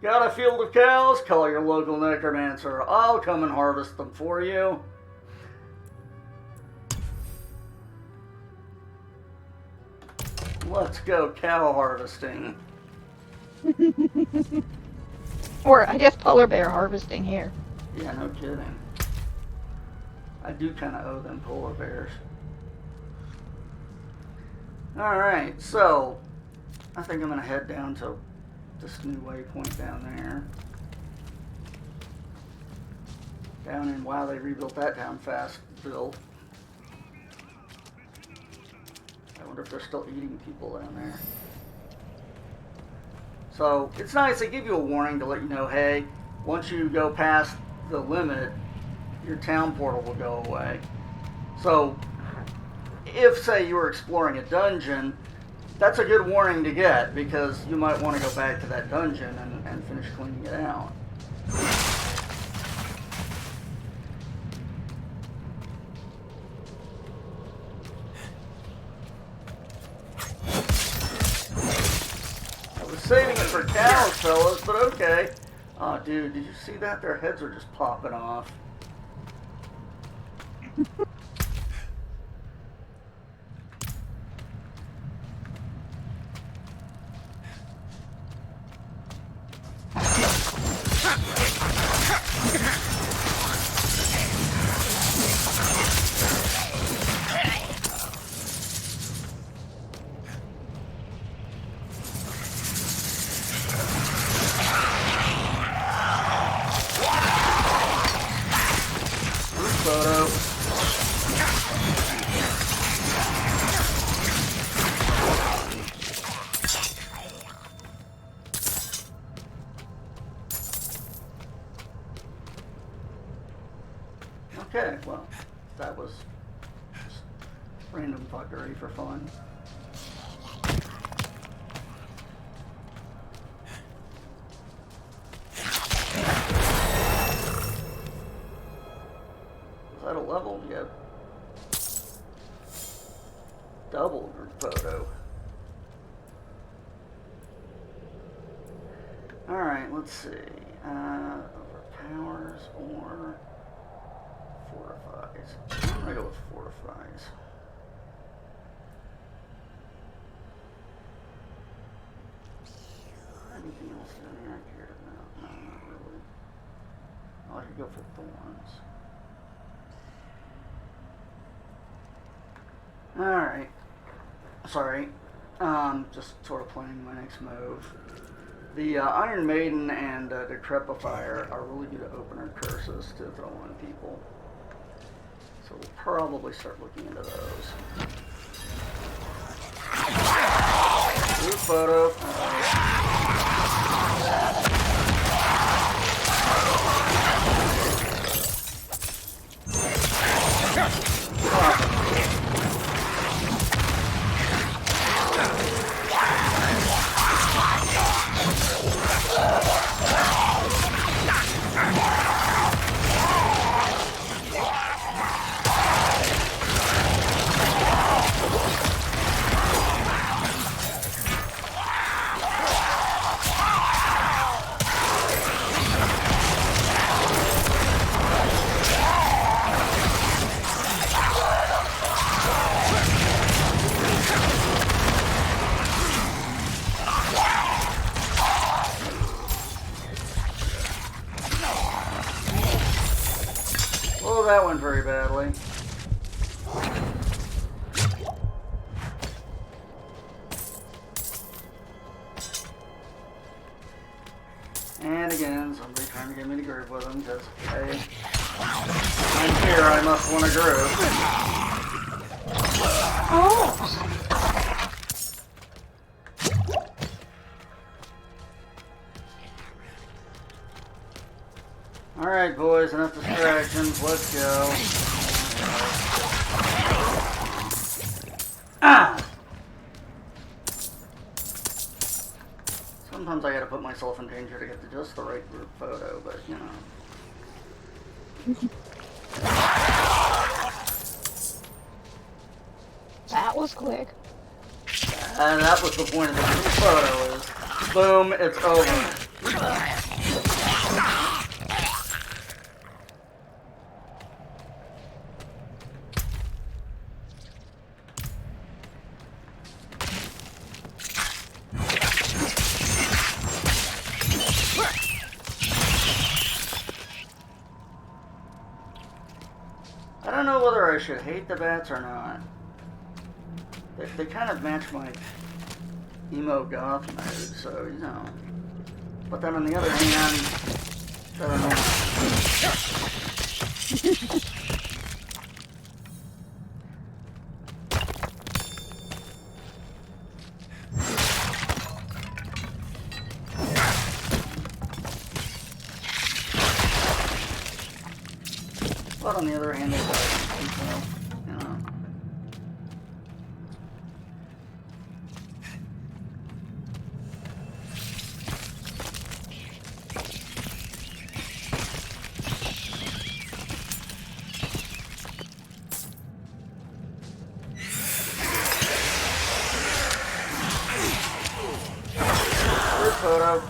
Got a field of cows? Call your local necromancer. I'll come and harvest them for you. Let's go cow harvesting. Or, I guess, polar bear harvesting here. Yeah, no kidding. I do kind of owe them polar bears. Alright, so I think I'm going to head down to this new waypoint down there. Down in, wow, they rebuilt that town fast, Bill. I wonder if they're still eating people down there. So, it's nice, they give you a warning to let you know, hey, once you go past the limit, your town portal will go away. So, if, say, you were exploring a dungeon, that's a good warning to get, because you might want to go back to that dungeon and finish cleaning it out. I was saving it for cows, fellas, but okay. Oh, dude, did you see that? Their heads are just popping off. Okay, well, that was just random fuckery for fun. Was that a level? Yep. Double group photo. Alright, let's see. Overpowers or fortifies. I'm gonna go with fortifies. Anything else down here I care about? No, not really. Oh, I could go for thorns. Alright. Sorry. Just sort of planning my next move. The Iron Maiden and Decrepifier are really good opener curses to throw on people. So we'll probably start looking into those. Group photo. Well, that went very badly. And again, somebody trying to get me to group with them, because, hey, I'm here, I must want a group. Oh! Alright, boys, enough distractions, let's go. Ah! Sometimes I gotta put myself in danger to get to just the right group photo, but you know. That was quick. And that was the point of the group photo is, boom, it's over. I should hate the bats or not. They kind of match my emo goth mode, so, you know. But then on the other hand, I don't know. But on the other hand, it's like, you know. Group photo.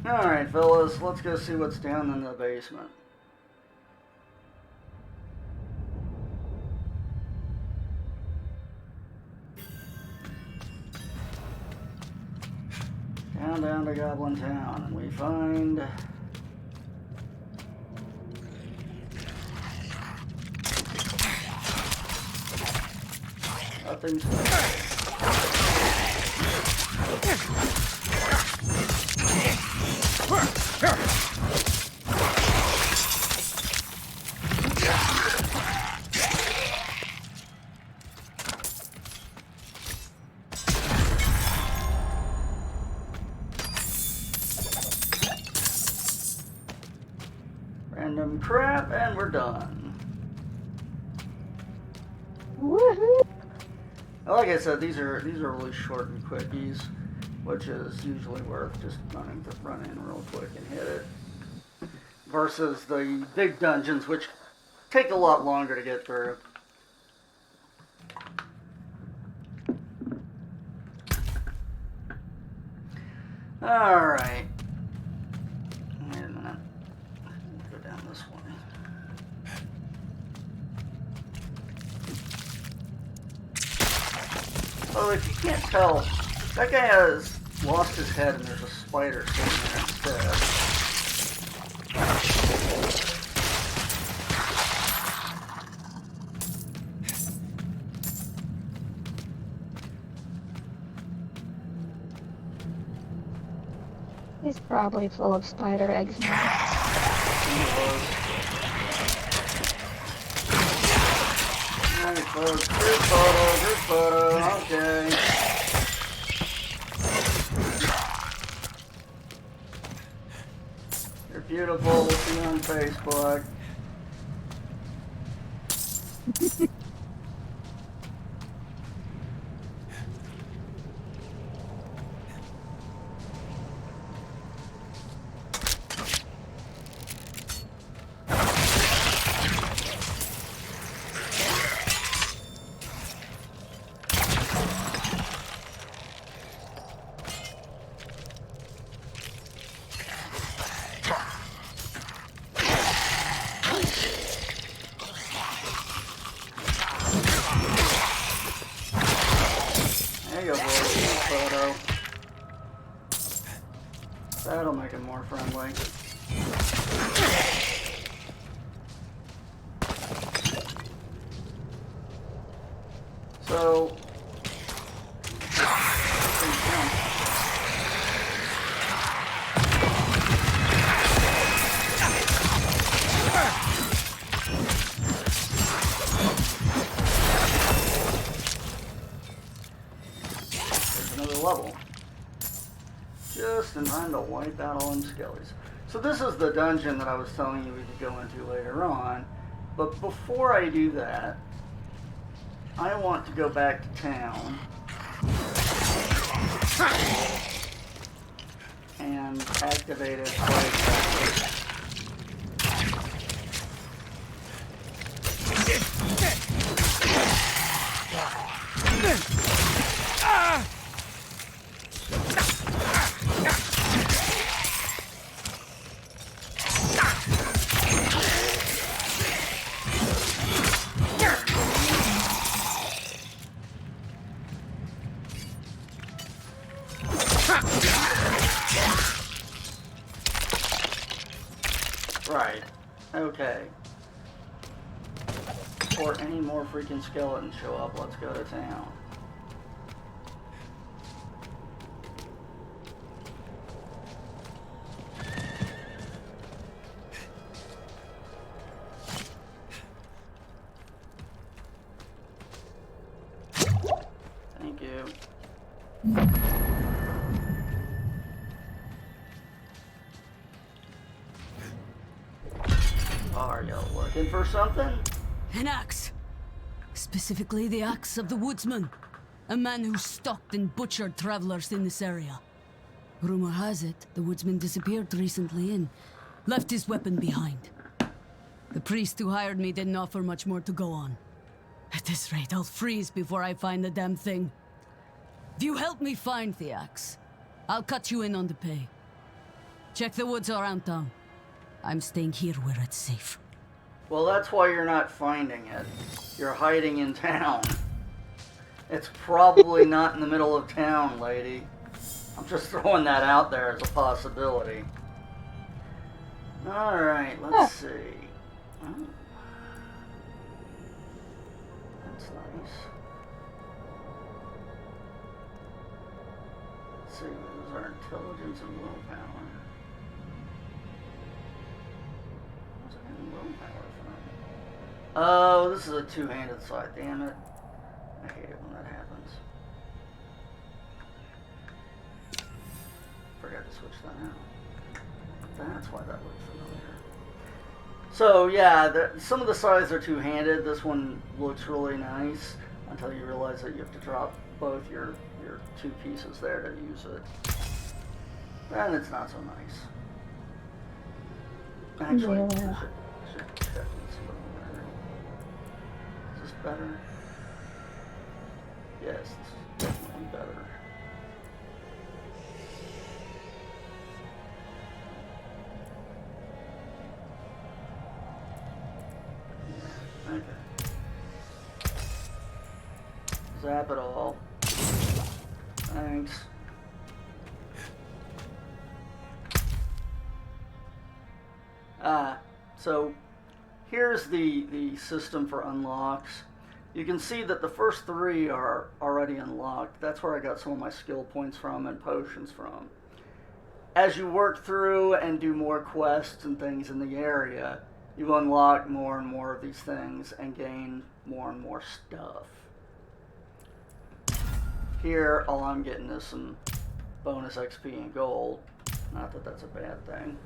Alright, fellas, let's go see what's down in the basement. Down to Goblin Town, and we find... nothing special. Random crap, and we're done. Woohoo! Like I said, these are really short and quickies, which is usually worth just running real quick and hit it. Versus the big dungeons, which take a lot longer to get through. Alright. Wait a minute. Go down this way. Oh, if you can't tell, that guy has lost his head and there's a spider sitting there instead. He's probably full of spider eggs now. Alright, folks, group photo, okay. You're beautiful, we'll see you on Facebook. There you go, boys. Photo. That'll make it more friendly. So, there's another level. Just in time to wipe out all them skellies. So this is the dungeon that I was telling you we could go into later on. But before I do that, I want to go back to town and activate it right back. before any more freaking skeletons show up, let's go to town. Thank you. Are you looking for something? An axe. Specifically the axe of the woodsman. A man who stalked and butchered travelers in this area. Rumor has it, the woodsman disappeared recently and left his weapon behind. The priest who hired me didn't offer much more to go on. At this rate, I'll freeze before I find the damn thing. If you help me find the axe, I'll cut you in on the pay. Check the woods around town. I'm staying here where it's safe. Well, that's why you're not finding it. You're hiding in town. It's probably not in the middle of town, lady. I'm just throwing that out there as a possibility. Alright, let's see. Oh. That's nice. Let's see, those are intelligence and willpower. What's it in willpower from? Oh, this is a two-handed side, damn it. I hate it when that happens. Forgot to switch that out. That's why that looked familiar. So yeah, some of the sides are two-handed. This one looks really nice until you realize that you have to drop both your two pieces there to use it. And it's not so nice. Actually, Yeah. I should check and see what I'm wearing. Is this better? Yes, this is definitely better. Okay. Zap it all. Thanks. So here's the system for unlocks. You can see that the first three are already unlocked. That's where I got some of my skill points from and potions from. As you work through and do more quests and things in the area, you unlock more and more of these things and gain more and more stuff. Here, all I'm getting is some bonus XP and gold. Not that that's a bad thing.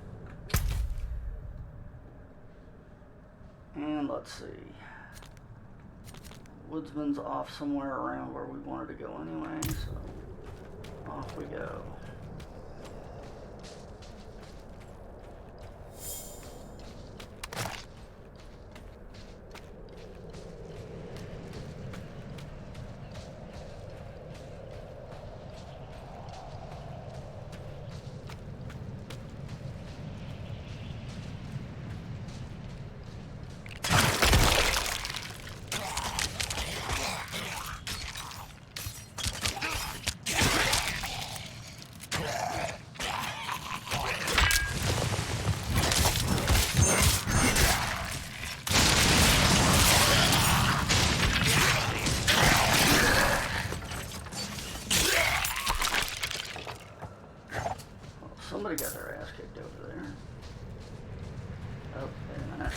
And let's see. Woodsman's off somewhere around where we wanted to go anyway, so off we go. Somebody got their ass kicked over there. Oh, wait a minute.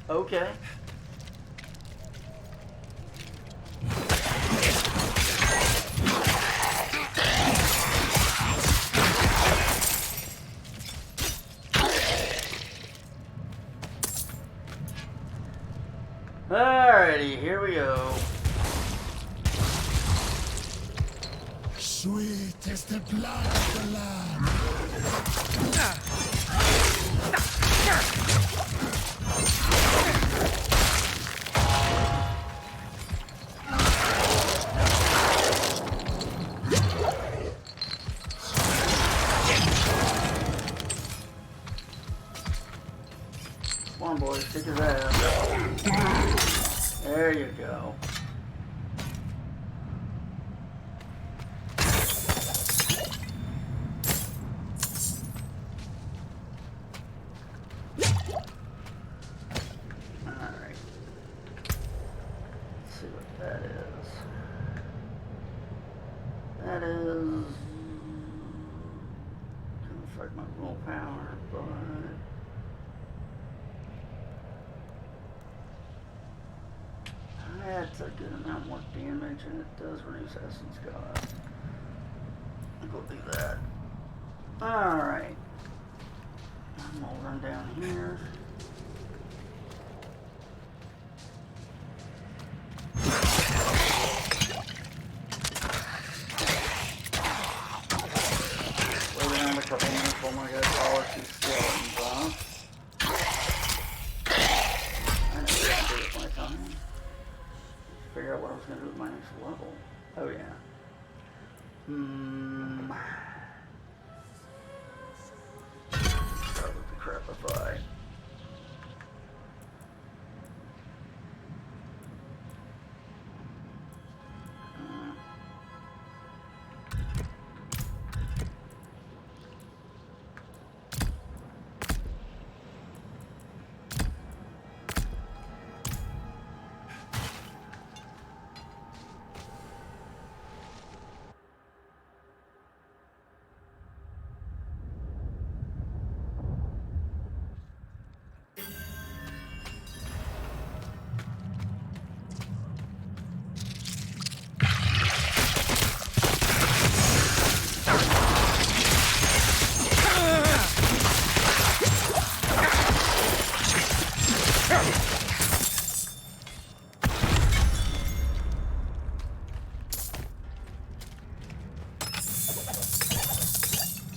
Okay. Alrighty, here we go. Sweet is the blood of the Lamb. Come on, boys, kick his ass. There you go. that is gonna affect my willpower, but that's a good amount more damage, and it does reduce essence cost. I think we'll do that. Alright. I'm gonna run down here. Wait around a couple minutes while my guy polish these skeletons off. I know what to do with my time. Figure out what I was gonna do with my next level. Oh yeah. Start with the Crepify.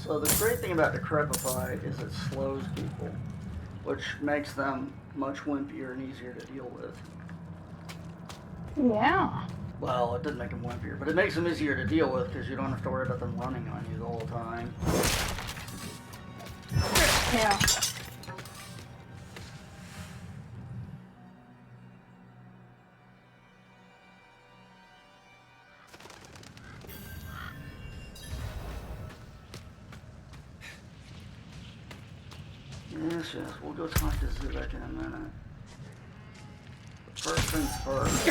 So the great thing about Decrepify is it slows people, which makes them much wimpier and easier to deal with. Yeah. Well, it doesn't make them wimpier, but it makes them easier to deal with because you don't have to worry about them running on you the whole time. Yeah. Yes, we'll go talk to Zivek in a minute. But first things first.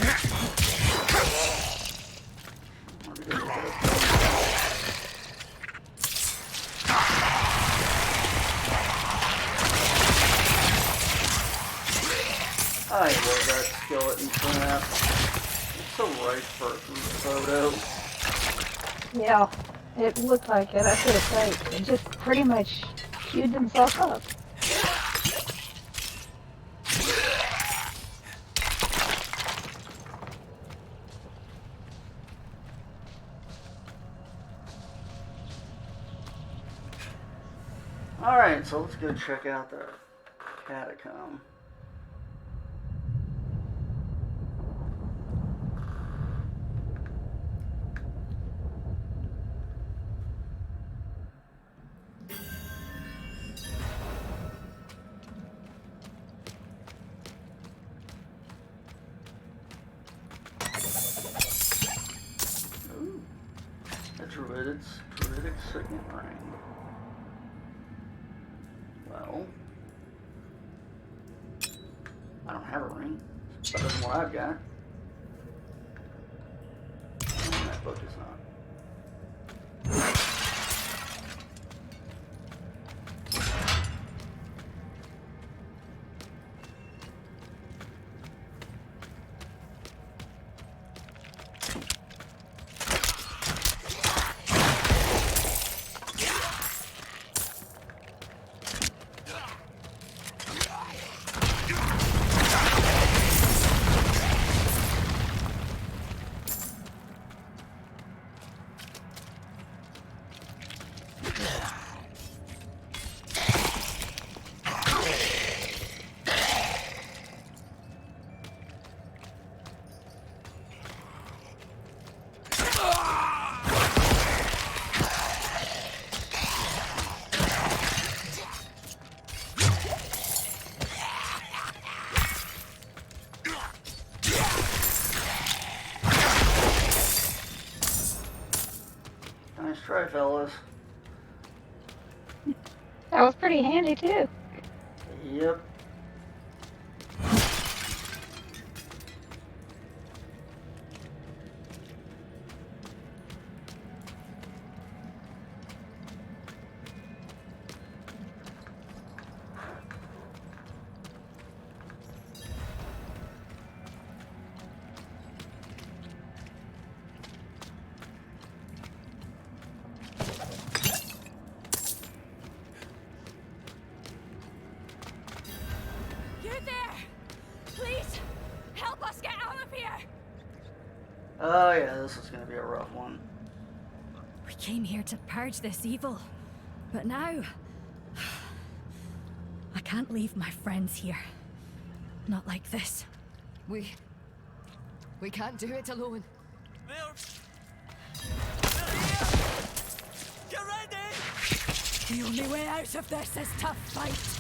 Let me get I love that skeleton trap. It's so right for a group photo. Yeah. It looked like it, I should have said. It just pretty much queued themselves up. Alright, so let's go check out the catacomb. Ooh, a druidic signet ring. Well, I don't have a ring. It's better than what I've got. And that book is not. Nice try, fellas. That was pretty handy, too. Yep. Oh yeah, this is gonna be a rough one. We came here to purge this evil, but now I can't leave my friends here. Not like this. We can't do it alone. Get ready! The only way out of this is to fight.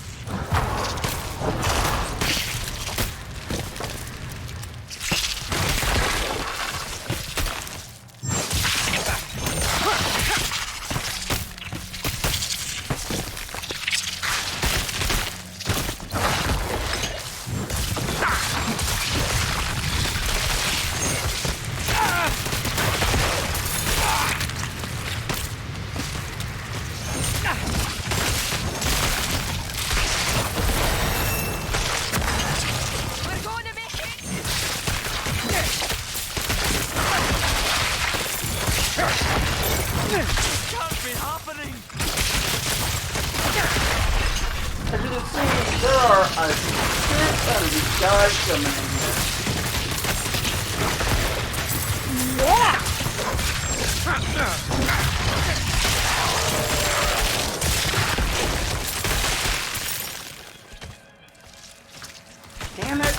Damn it!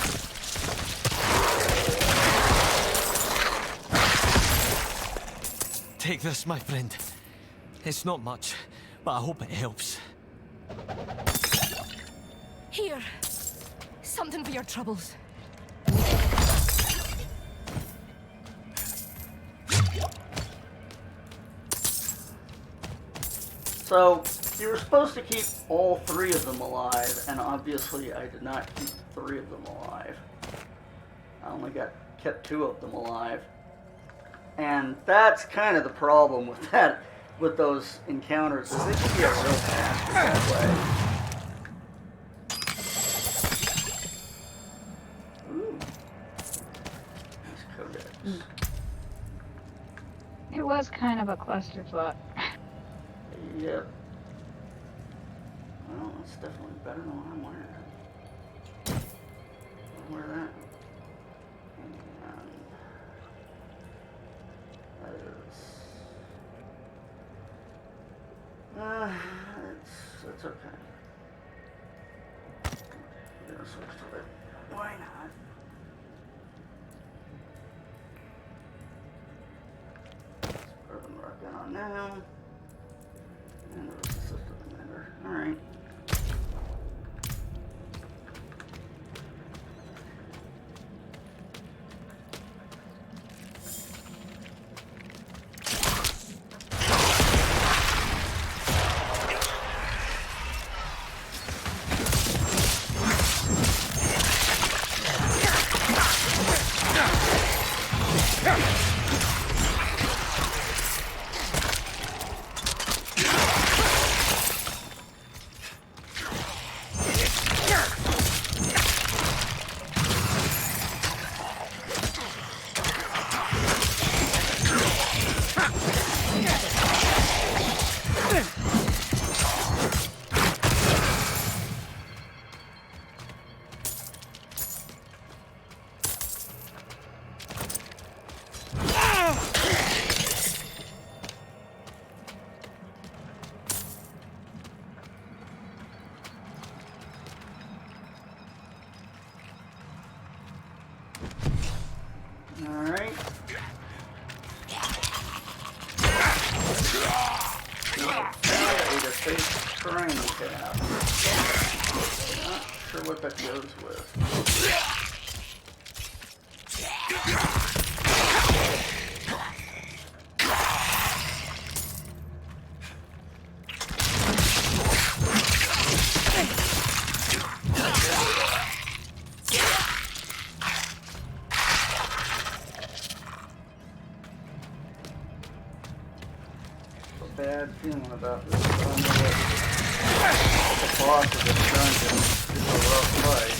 Take this, my friend. It's not much, but I hope it helps. Here. Something for your troubles. So, you were supposed to keep all 3 of them alive, and obviously I did not keep 3 of them alive. I only kept 2 of them alive. And that's kind of the problem with that, with those encounters, is they can be a real bastard that way. Ooh. Nice codex. It was kind of a clusterfuck. Yep. Well, that's definitely better than what I'm wearing. I'll wear that. And that is... it's okay. I'm gonna switch to it. Why not? Let's put them right on now. And the rest of the commander. Alright. Alright. Ate a fake train cap. Not sure what that goes with. Bad feeling about this, but I know that the boss of this dungeon is a rough fight.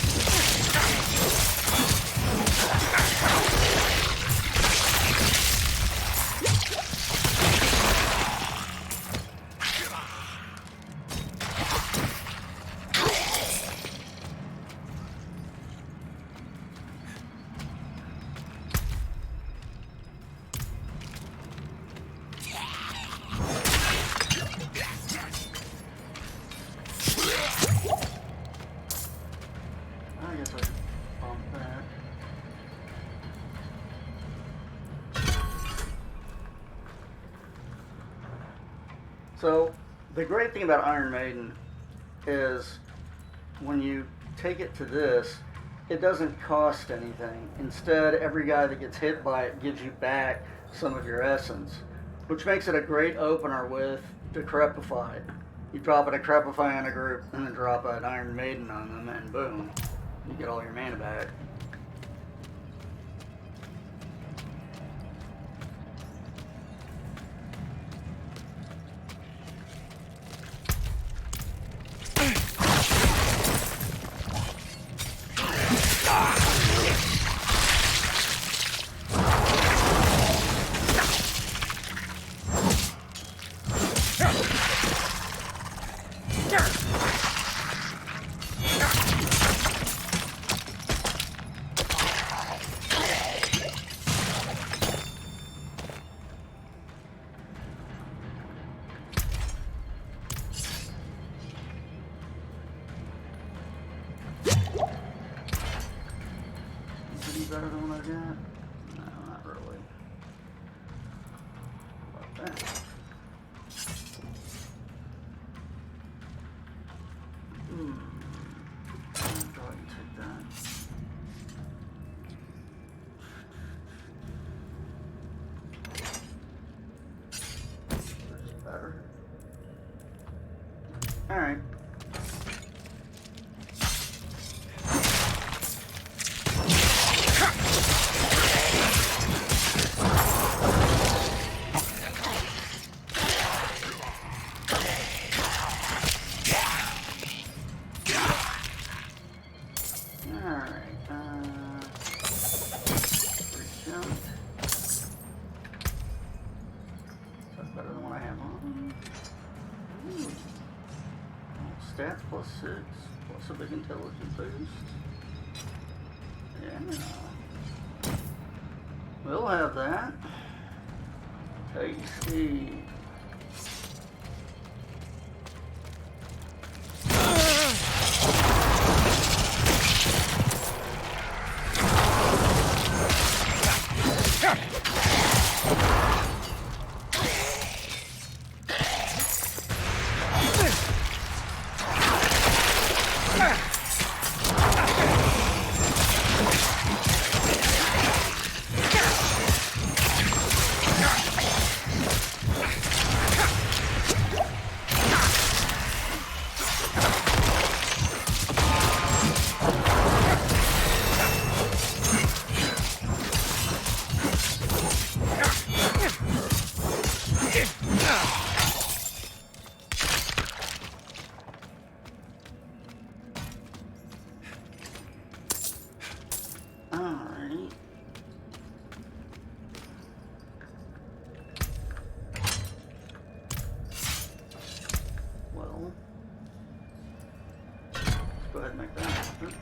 So, the great thing about Iron Maiden is when you take it to this, it doesn't cost anything. Instead, every guy that gets hit by it gives you back some of your essence, which makes it a great opener with Decrepified. You drop a Decrepify on a group, and then drop an Iron Maiden on them, and boom, you get all your mana back. Better than what I got? No, not really. How about that? I'll go ahead and take that. That's better. Alright. Stats plus 6, plus a big intelligence boost. Yeah. We'll have that. Tasty. Go ahead and make that happen.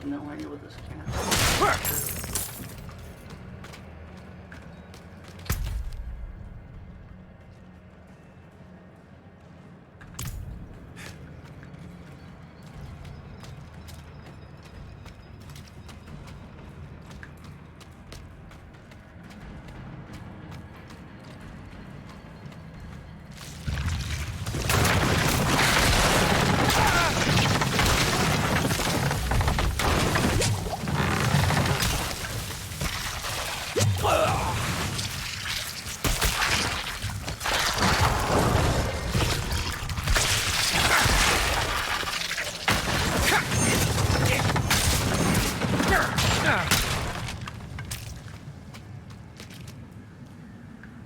have no idea what this capstone is.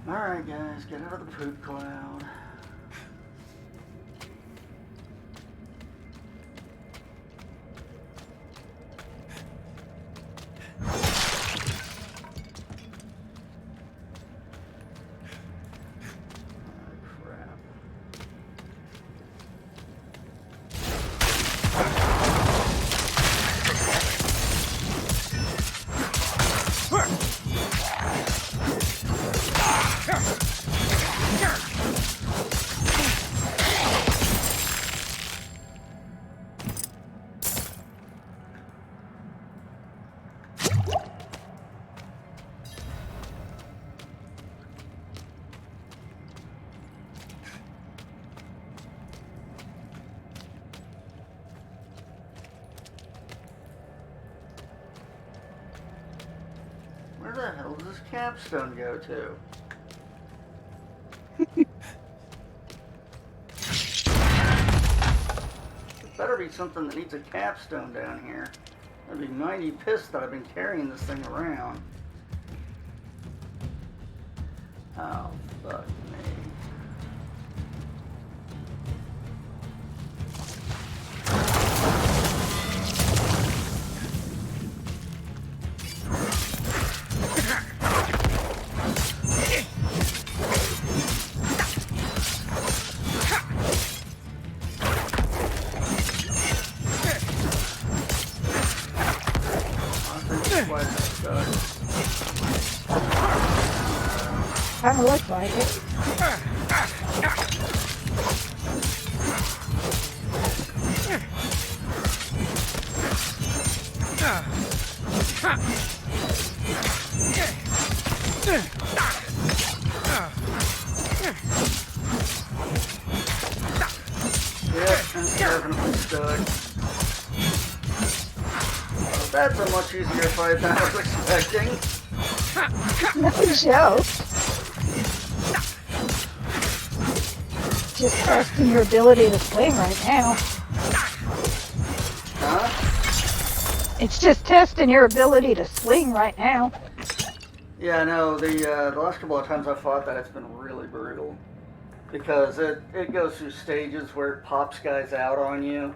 Alright guys, get out of the poop cloud. Where the hell does this capstone go to? There better be something that needs a capstone down here. I'd be mighty pissed that I've been carrying this thing around. Oh, fuck me. Kinda looks like it. Definitely stuck. Well, that's a much easier fight than I was expecting. No joke. Just testing your ability to swing right now. Huh? It's just testing your ability to swing right now. Yeah, no, the last couple of times I fought that, it's been really brutal. Because it goes through stages where it pops guys out on you.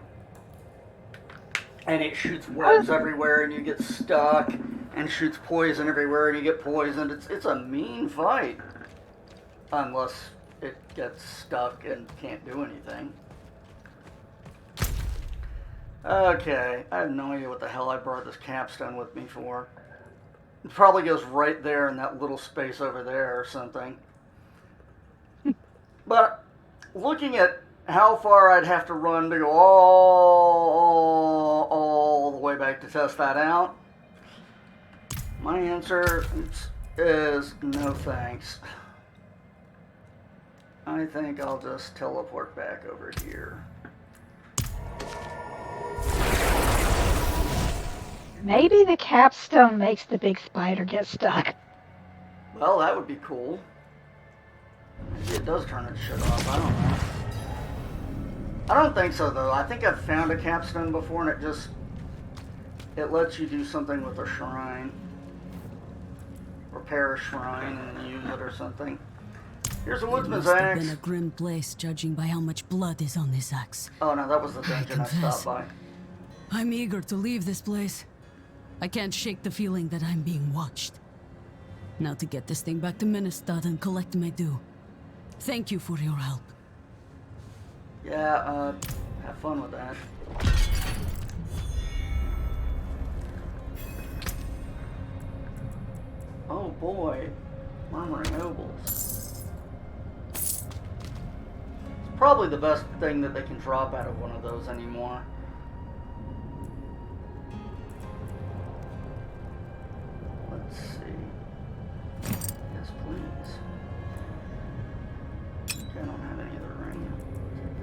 And it shoots webs everywhere and you get stuck. And shoots poison everywhere and you get poisoned. It's a mean fight. Unless it gets stuck and can't do anything. Okay, I have no idea what the hell I brought this capstone with me for. It probably goes right there in that little space over there or something. But looking at how far I'd have to run to go all the way back to test that out, my answer is no thanks. I think I'll just teleport back over here. Maybe the capstone makes the big spider get stuck. Well, that would be cool. Maybe it does turn its shit off, I don't know. I don't think so, though. I think I've found a capstone before and it lets you do something with a shrine. Repair a shrine and then use it or something. Here's a woodsman's It must have axe. been a grim place, judging by how much blood is on this axe. Oh no, that was the dungeon I stopped by. I'm eager to leave this place. I can't shake the feeling that I'm being watched. Now to get this thing back to Ministad and collect my due. Thank you for your help. Yeah, have fun with that. boy. Murmuring Nobles. It's probably the best thing that they can drop out of one of those anymore. Let's see. Yes, please. Okay, I don't have any other ring. Take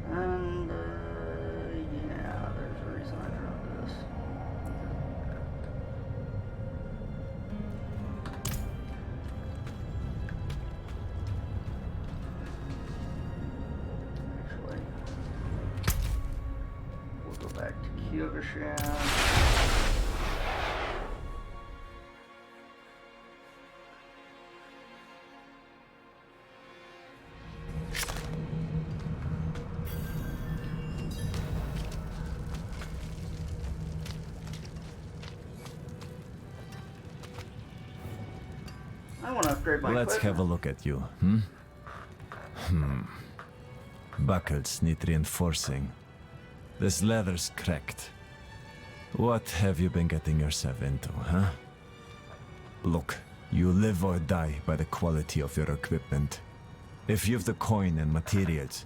that. And, yeah, there's a reason I dropped this. Actually, we'll go back to Kyogashan. I want to upgrade my Let's equipment. have a look at you, Buckles need reinforcing. This leather's cracked. What have you been getting yourself into, huh? Look, you live or die by the quality of your equipment. If you've the coin and materials,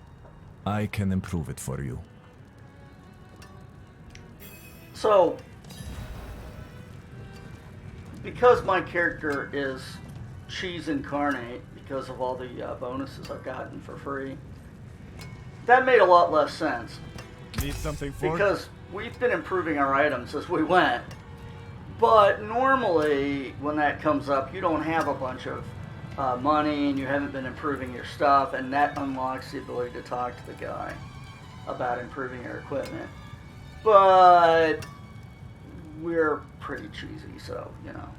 I can improve it for you. So, because my character is cheese incarnate, because of all the bonuses I've gotten for free, that made a lot less sense. Need something for because we've been improving our items as we went. But normally, when that comes up, you don't have a bunch of money and you haven't been improving your stuff, and that unlocks the ability to talk to the guy about improving your equipment. But we're pretty cheesy, so, you know.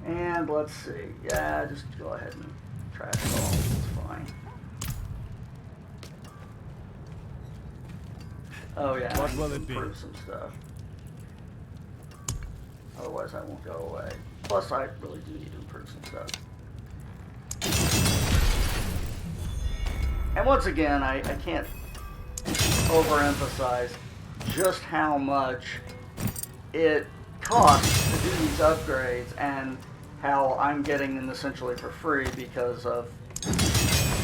And let's see. Yeah, just go ahead and trash it all. It's fine. Oh yeah, What I need will to it be? improve some stuff. Otherwise I won't go away. Plus I really do need to improve some stuff. And once again, I can't overemphasize just how much it costs to do these upgrades and how I'm getting them essentially for free because of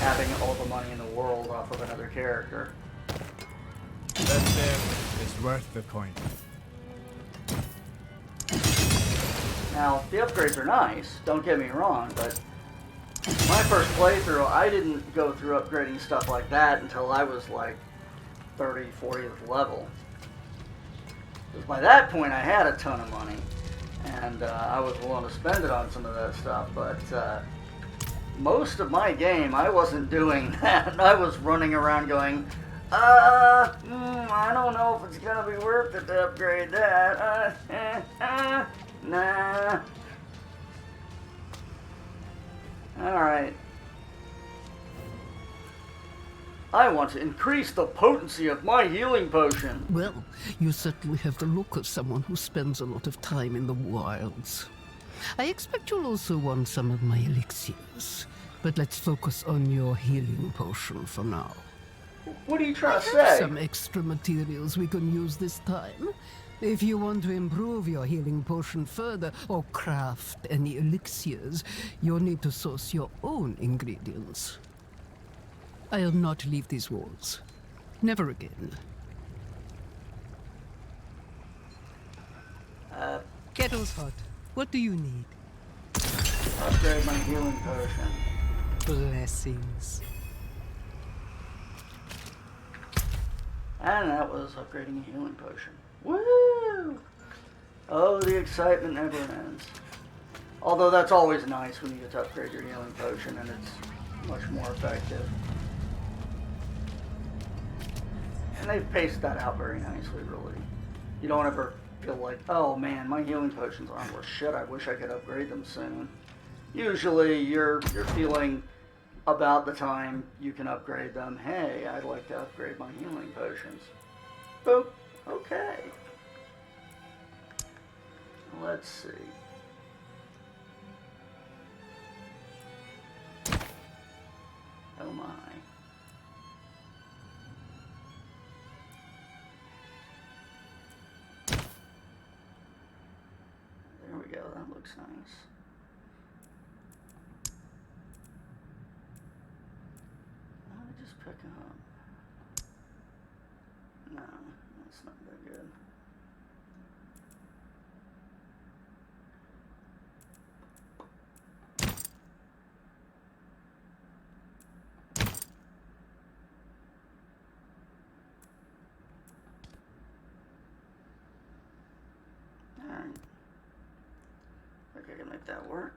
having all the money in the world off of another character. That there is worth the coin. Now, the upgrades are nice, don't get me wrong, but my first playthrough, I didn't go through upgrading stuff like that until I was like 30, 40th level. Because by that point, I had a ton of money, and I was willing to spend it on some of that stuff, but most of my game, I wasn't doing that. I was running around going, I don't know if it's gonna be worth it to upgrade that. Nah. Alright. I want to increase the potency of my healing potion. Well, you certainly have the look of someone who spends a lot of time in the wilds. I expect you'll also want some of my elixirs, but let's focus on your healing potion for now. What are you trying to I have say? some extra materials we can use this time. If you want to improve your healing potion further or craft any elixirs, you'll need to source your own ingredients. I'll not leave these walls. Never again. Kettle's hot. What do you need? Upgrade my healing potion. Blessings. And that was upgrading a healing potion. Woo! Oh, the excitement never ends. Although that's always nice when you get to upgrade your healing potion and it's much more effective. And they've paced that out very nicely, really. You don't ever feel like, oh man, my healing potions aren't worth shit, I wish I could upgrade them soon. Usually you're feeling about the time you can upgrade them, hey, I'd like to upgrade my healing potions. Boop. Okay. Let's see. Oh my. looks nice. What did I just pick up? No, that's not that good. Alright. Think I can make that work.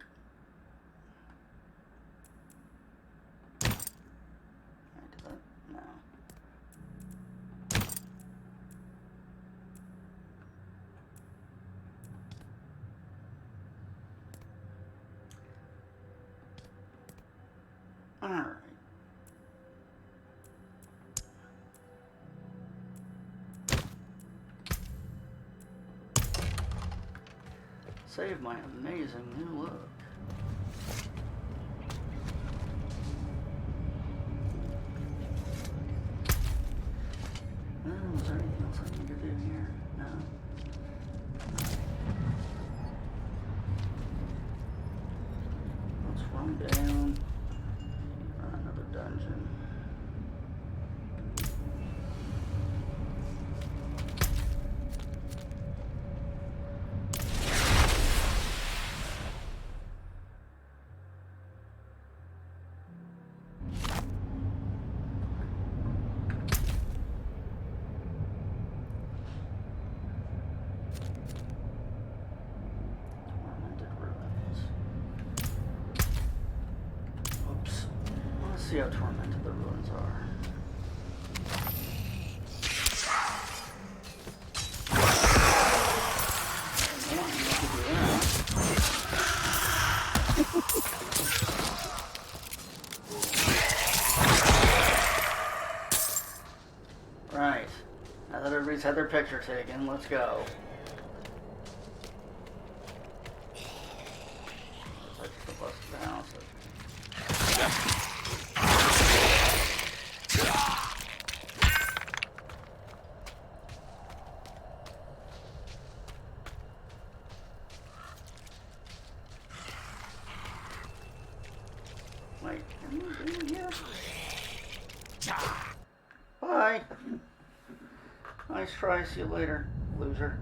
Can I do that? No. Alright. Save my amazing new look. Is there anything else I need to do here? No. Let's run down. Run another dungeon. See how tormented the ruins are. Right. Now that everybody's had their picture taken, let's go. That's the bus balance it. Wait, can you in here? Bye. Nice try. See you later, loser.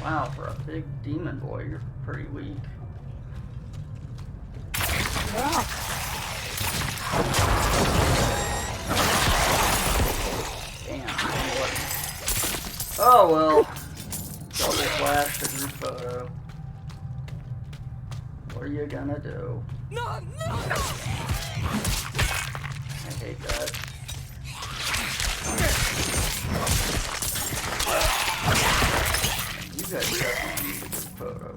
Wow, for a big demon boy, you're pretty weak. Yeah. Damn, what? Oh well. Double flash the group photo. What are you gonna do? No, no, no! I hate that. You guys definitely need a good photo.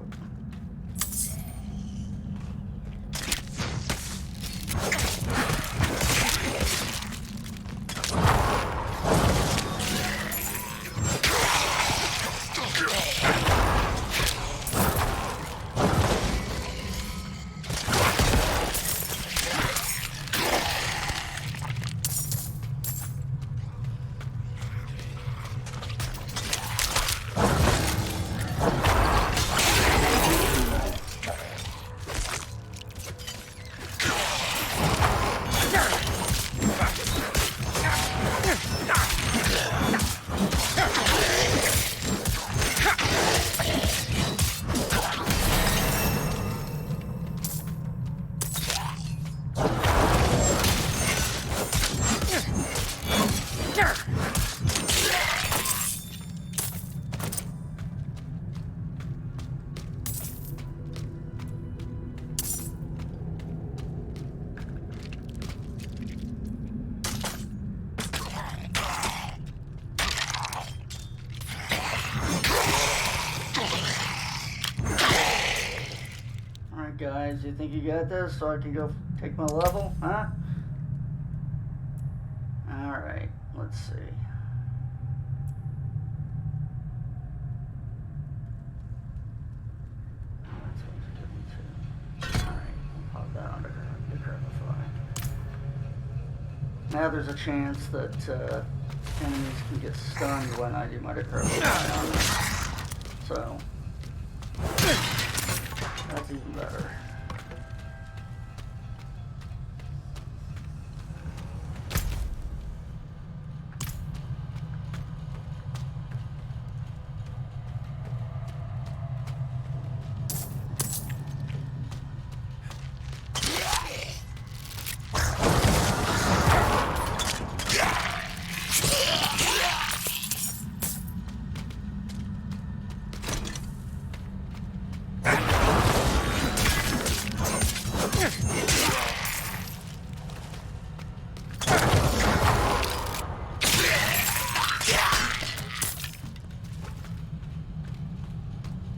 guys. You think you got this so I can go take my level? Huh? Alright, let's see. Pop that on Decrepify. Now there's a chance that enemies can get stunned when I do my Decrepify on them. So, that's even better.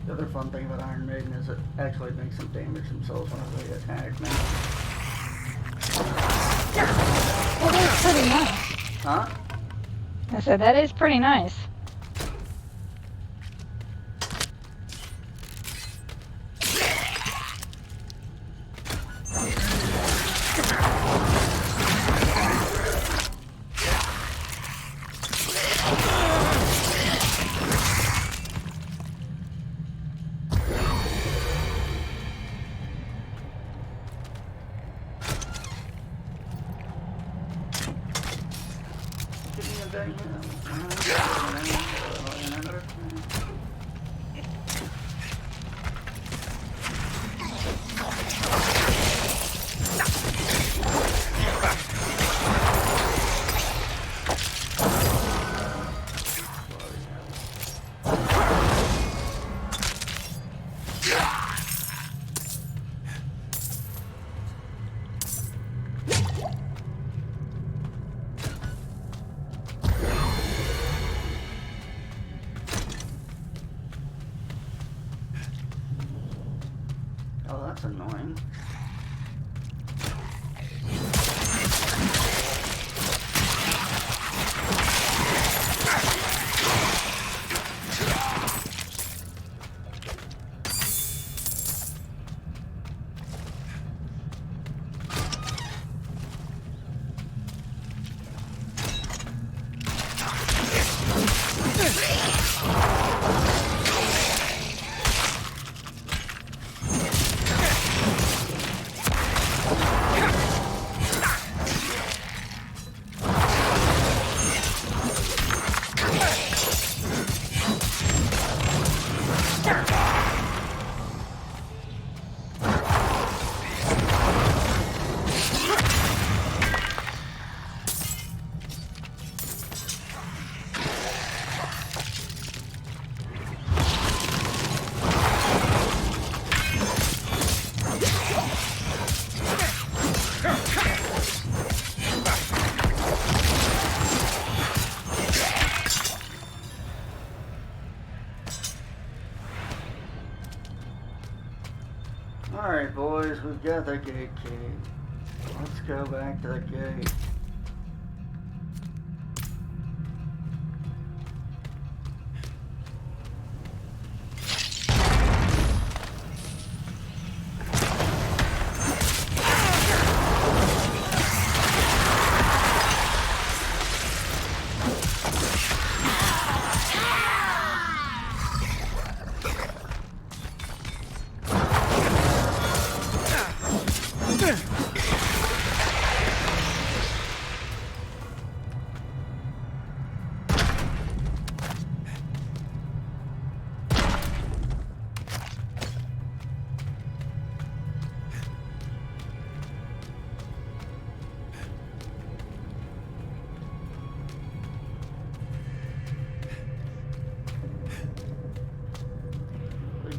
The other fun thing about Iron Maiden is it actually makes them damage themselves whenever they attack me. That is pretty nice. Huh? I said, that is pretty nice. Oh, that's annoying. Alright, boys, we've got the gate key. Let's go back to the gate.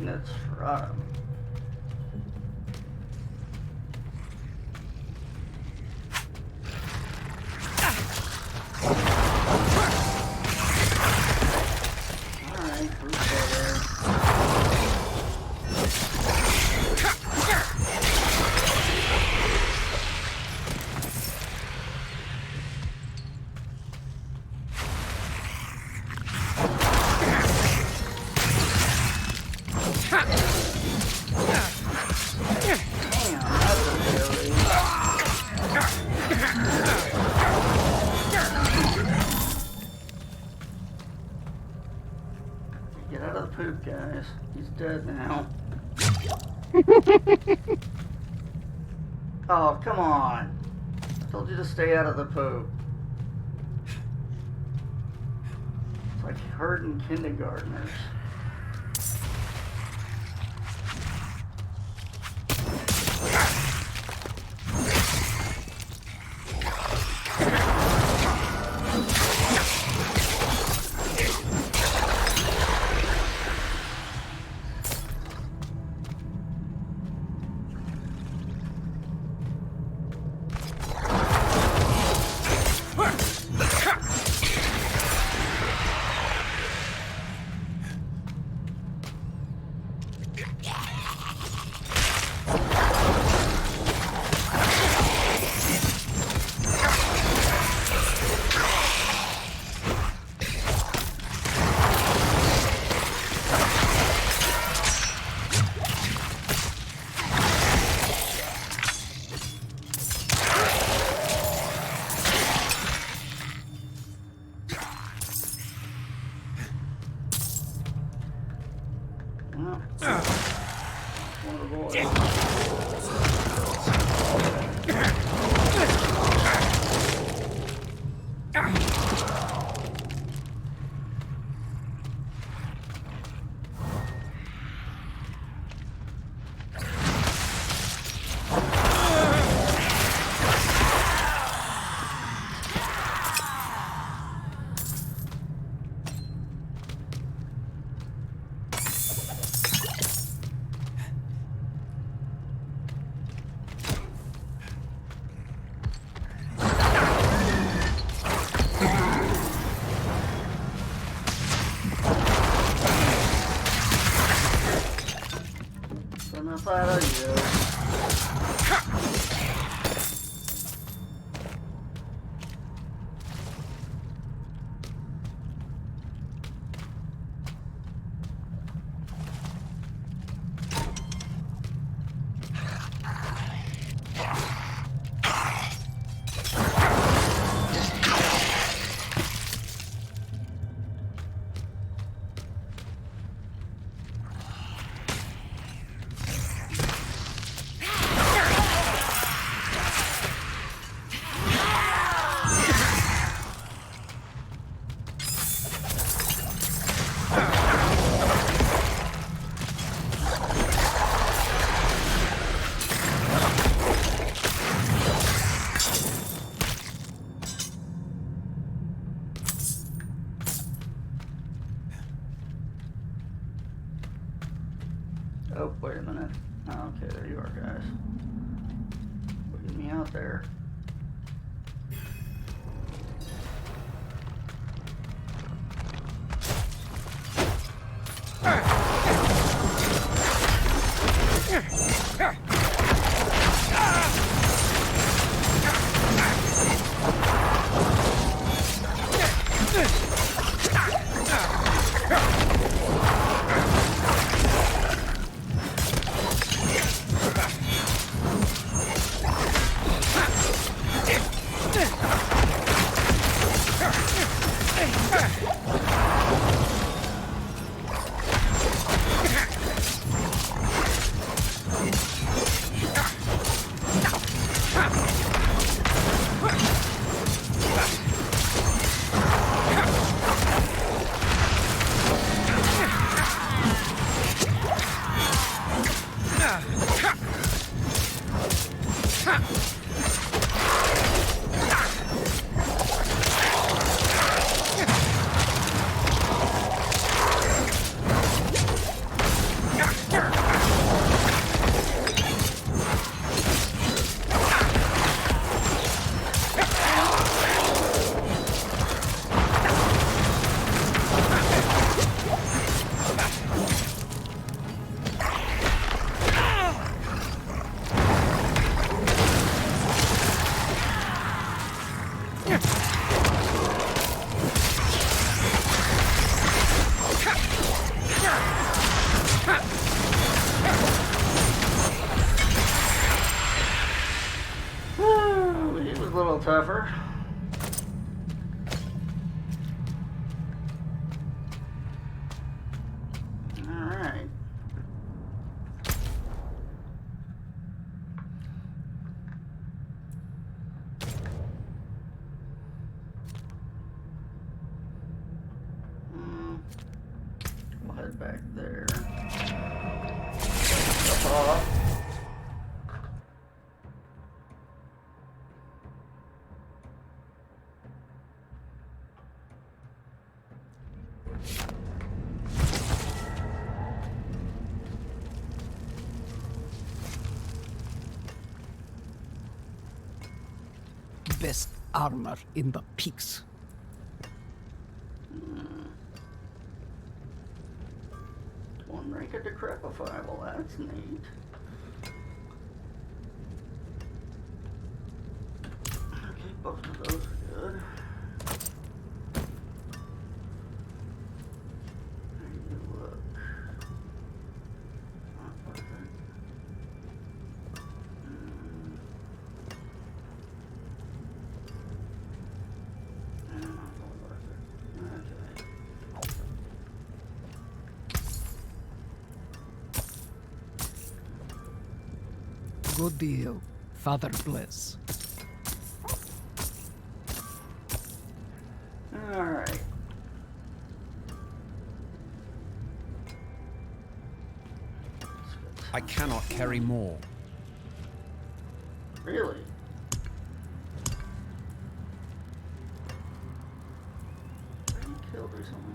That's right. Alright, Anyways, he's dead now. Oh, come on. I told you to stay out of the poop. It's like herding kindergartners. Oh, wait a minute. Oh, okay, there you are, guys. Get me out there. Tougher. Alright. that back there. Stuff off. Best armor in the peaks. One rank of decrepify. Well, that's neat. Okay, both of those are good. How do you look? Not perfect. Good deal. Father bless. Alright. I cannot carry more. Really? Are you killed or something?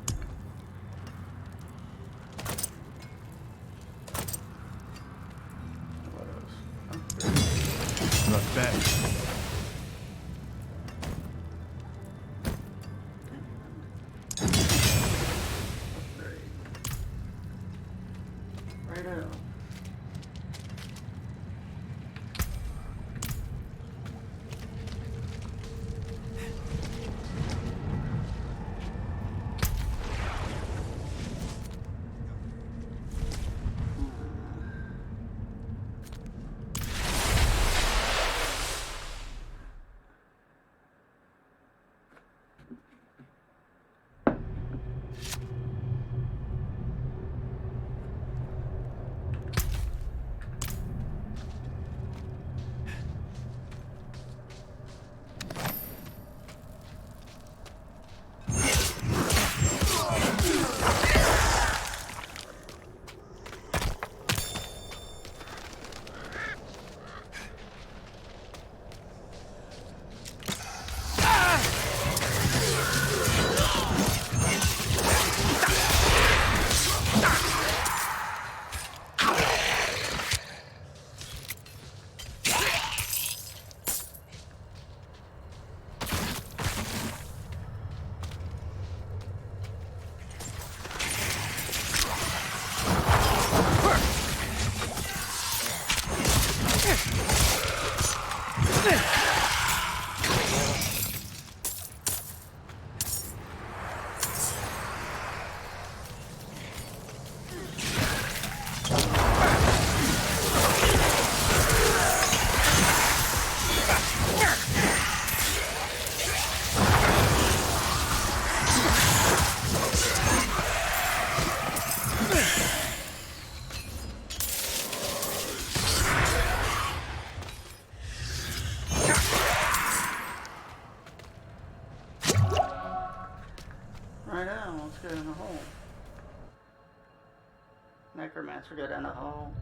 Not bad. Right out. Right now, let's get in the hole. Necromancer, get in the hole.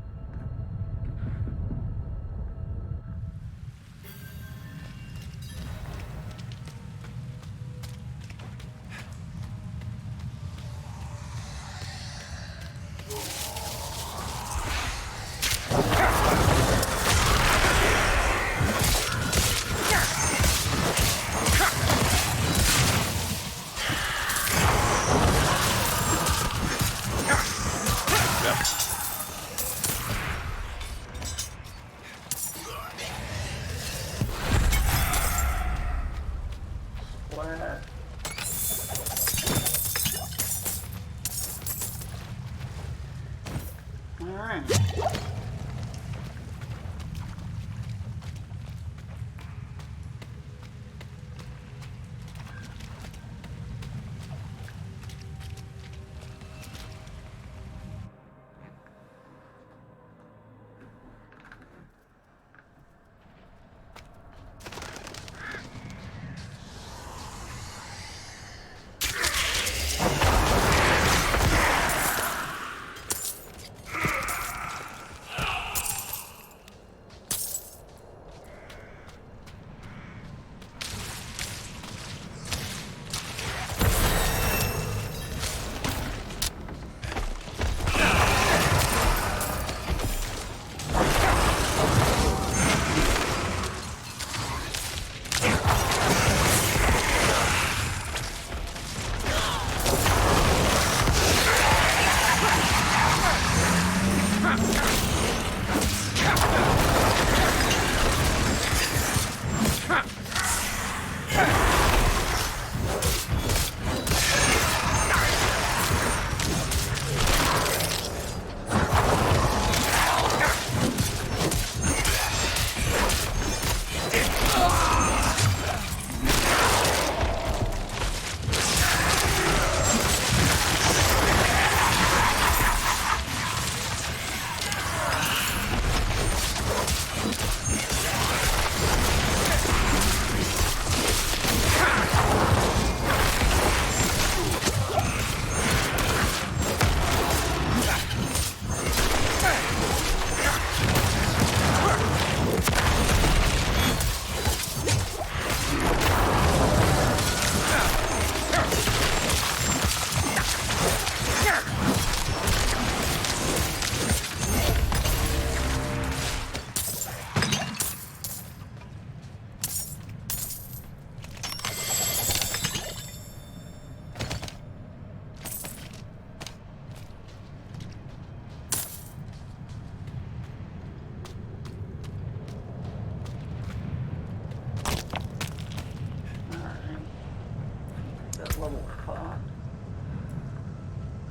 level pot.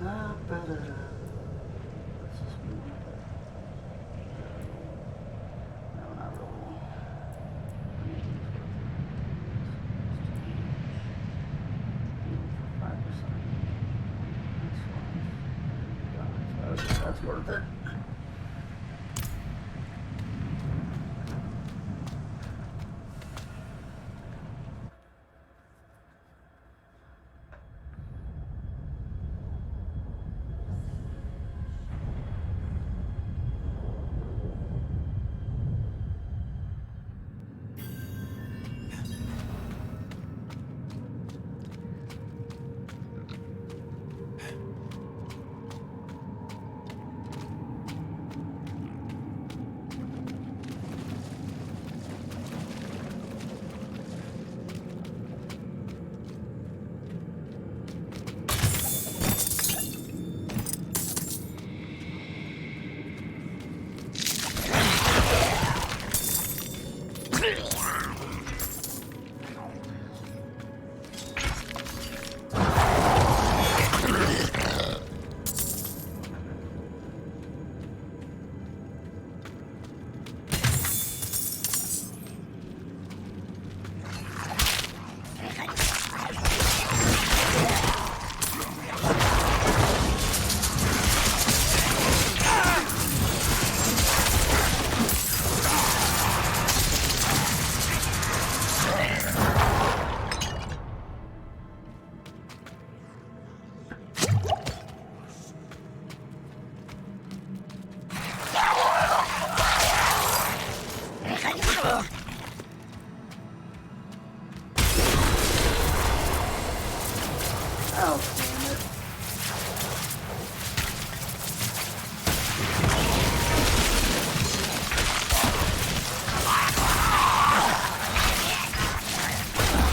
Ba-da-da. Let's just move it. No, not really. That's worth it.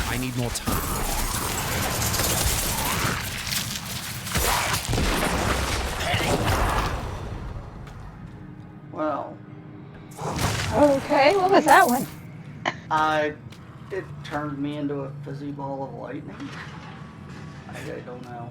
I need more time. Well. Okay, what was that one? It turned me into a fizzy ball of lightning. I don't know.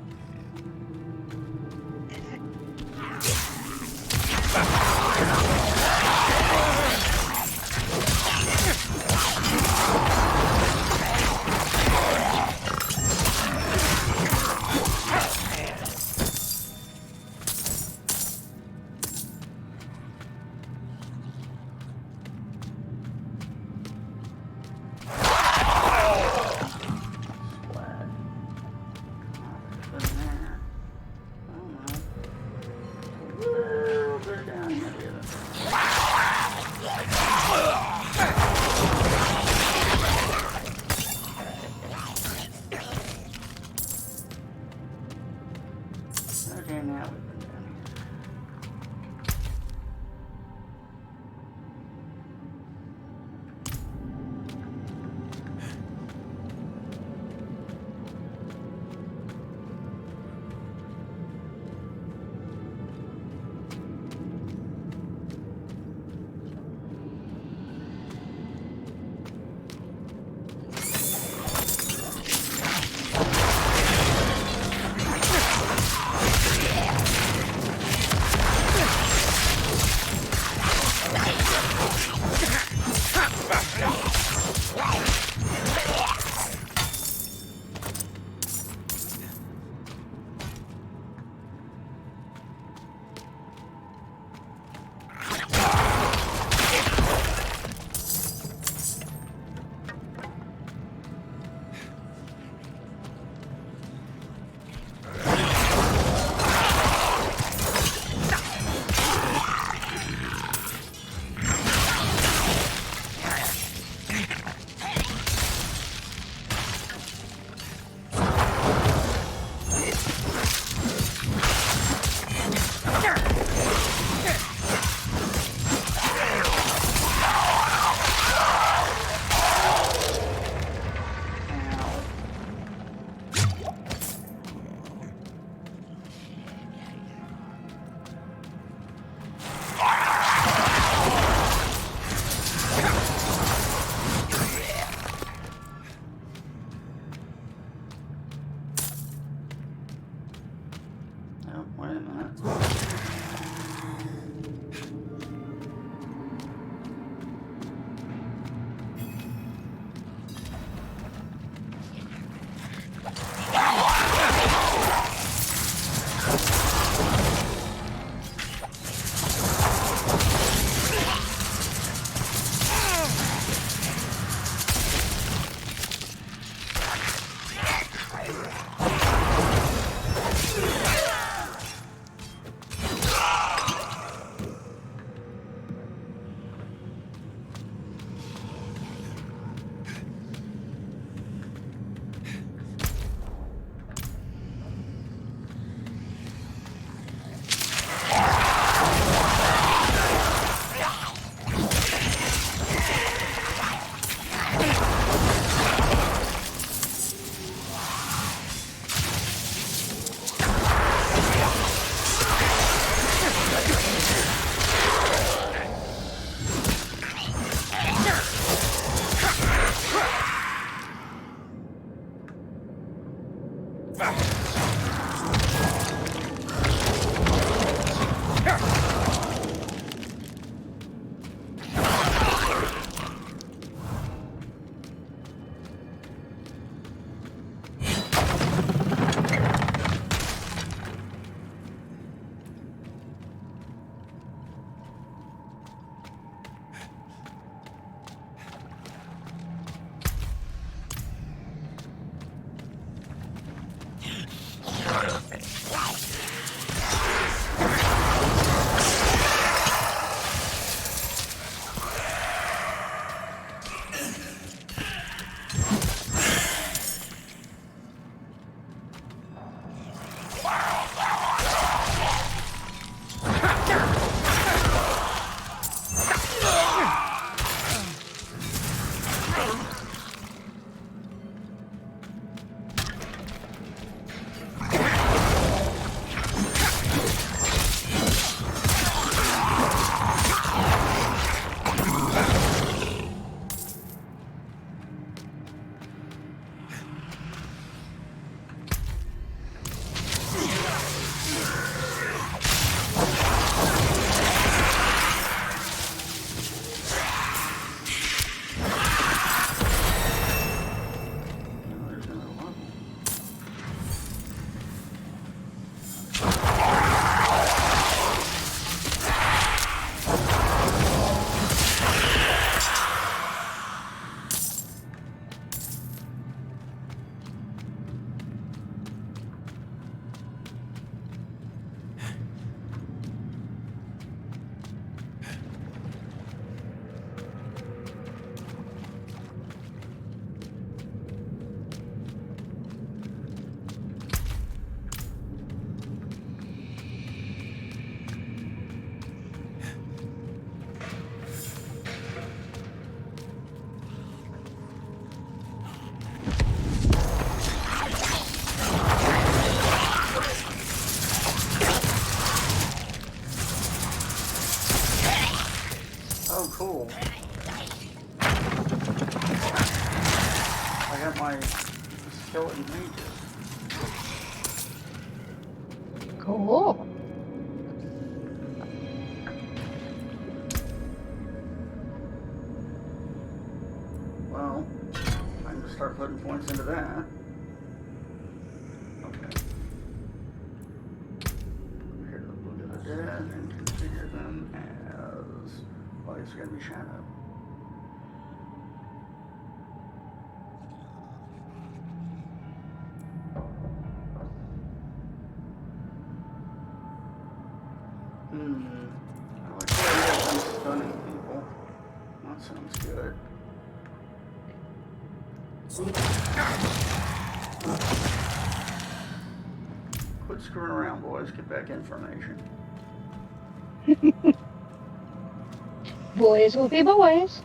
get my skeleton mages. Cool. Well, time to start putting points into that. Okay. Here to the Book of the Dead and configure them as, well, it's going to be Shadow. I like the idea of them stunning people. That sounds good. Quit screwing around, boys. Get back information. Boys will be boys.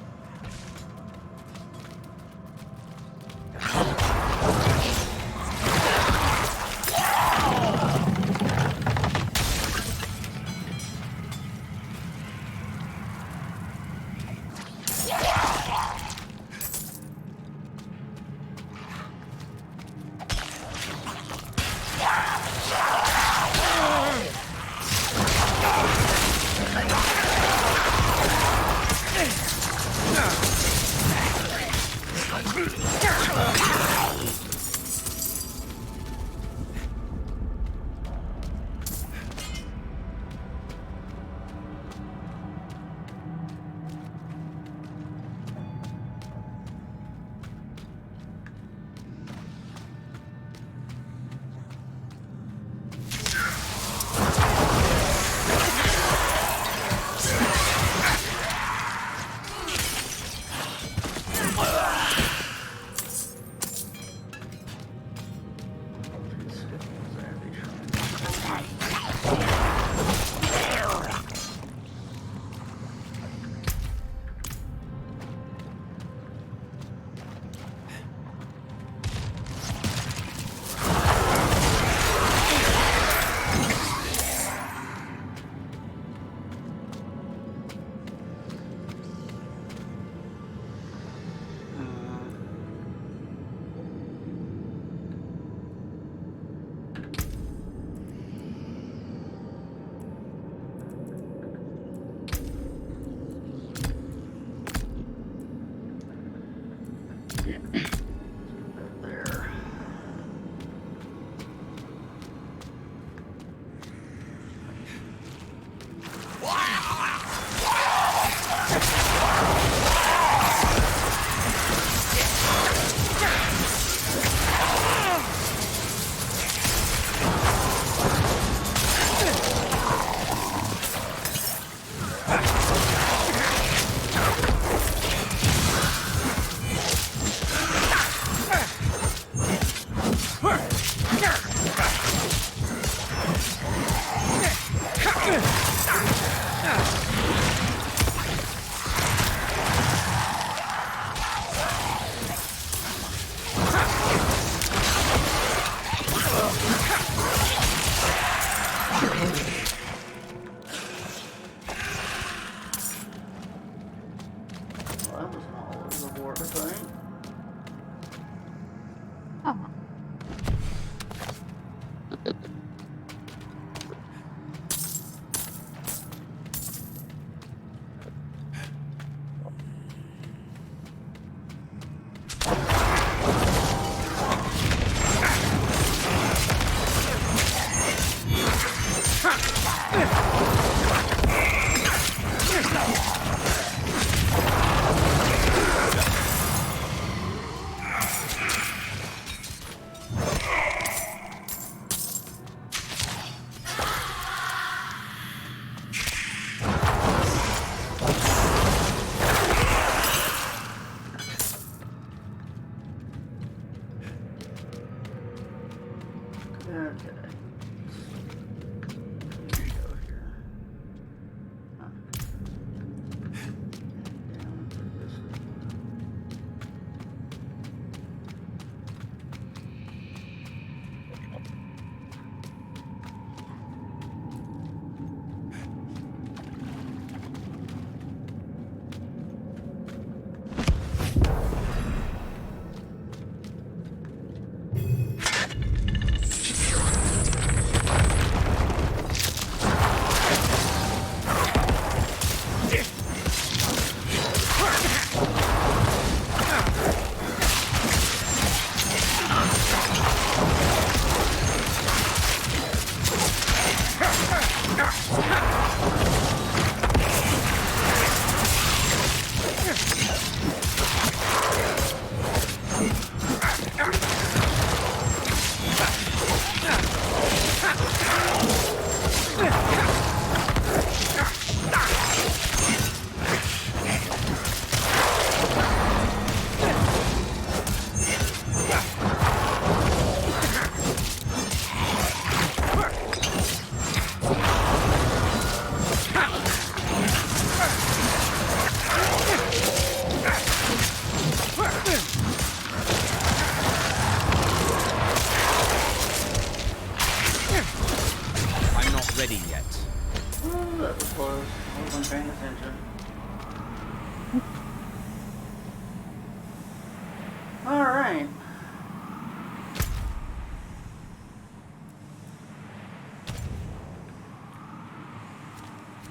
Alright.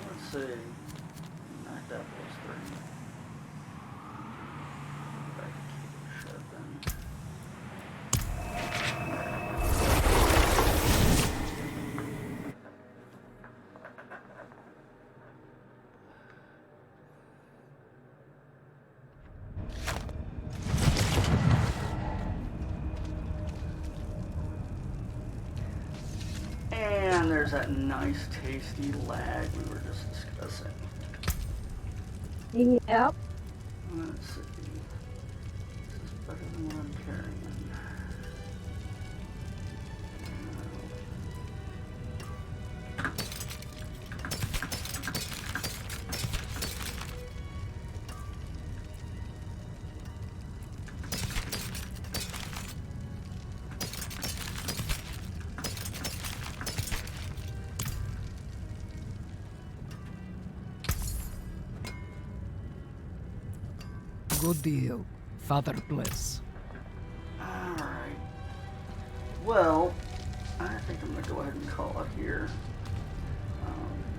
Let's see. Knocked out those three. Back to shut them. And there's that nice, tasty lag we were just discussing. Yep. Let's see. This is better than what I'm carrying. Good deal. Father bless. Alright. Well, I think I'm going to go ahead and call it here.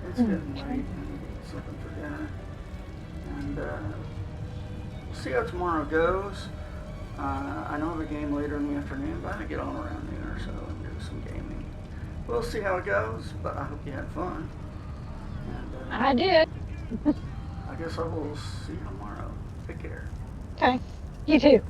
It's getting late. I need to get something for dinner. And we'll see how tomorrow goes. I know I have a game later in the afternoon, but I get on around noon or so and do some gaming. We'll see how it goes, but I hope you had fun. And, I did. I guess I will see you tomorrow. Take care. Okay. You too.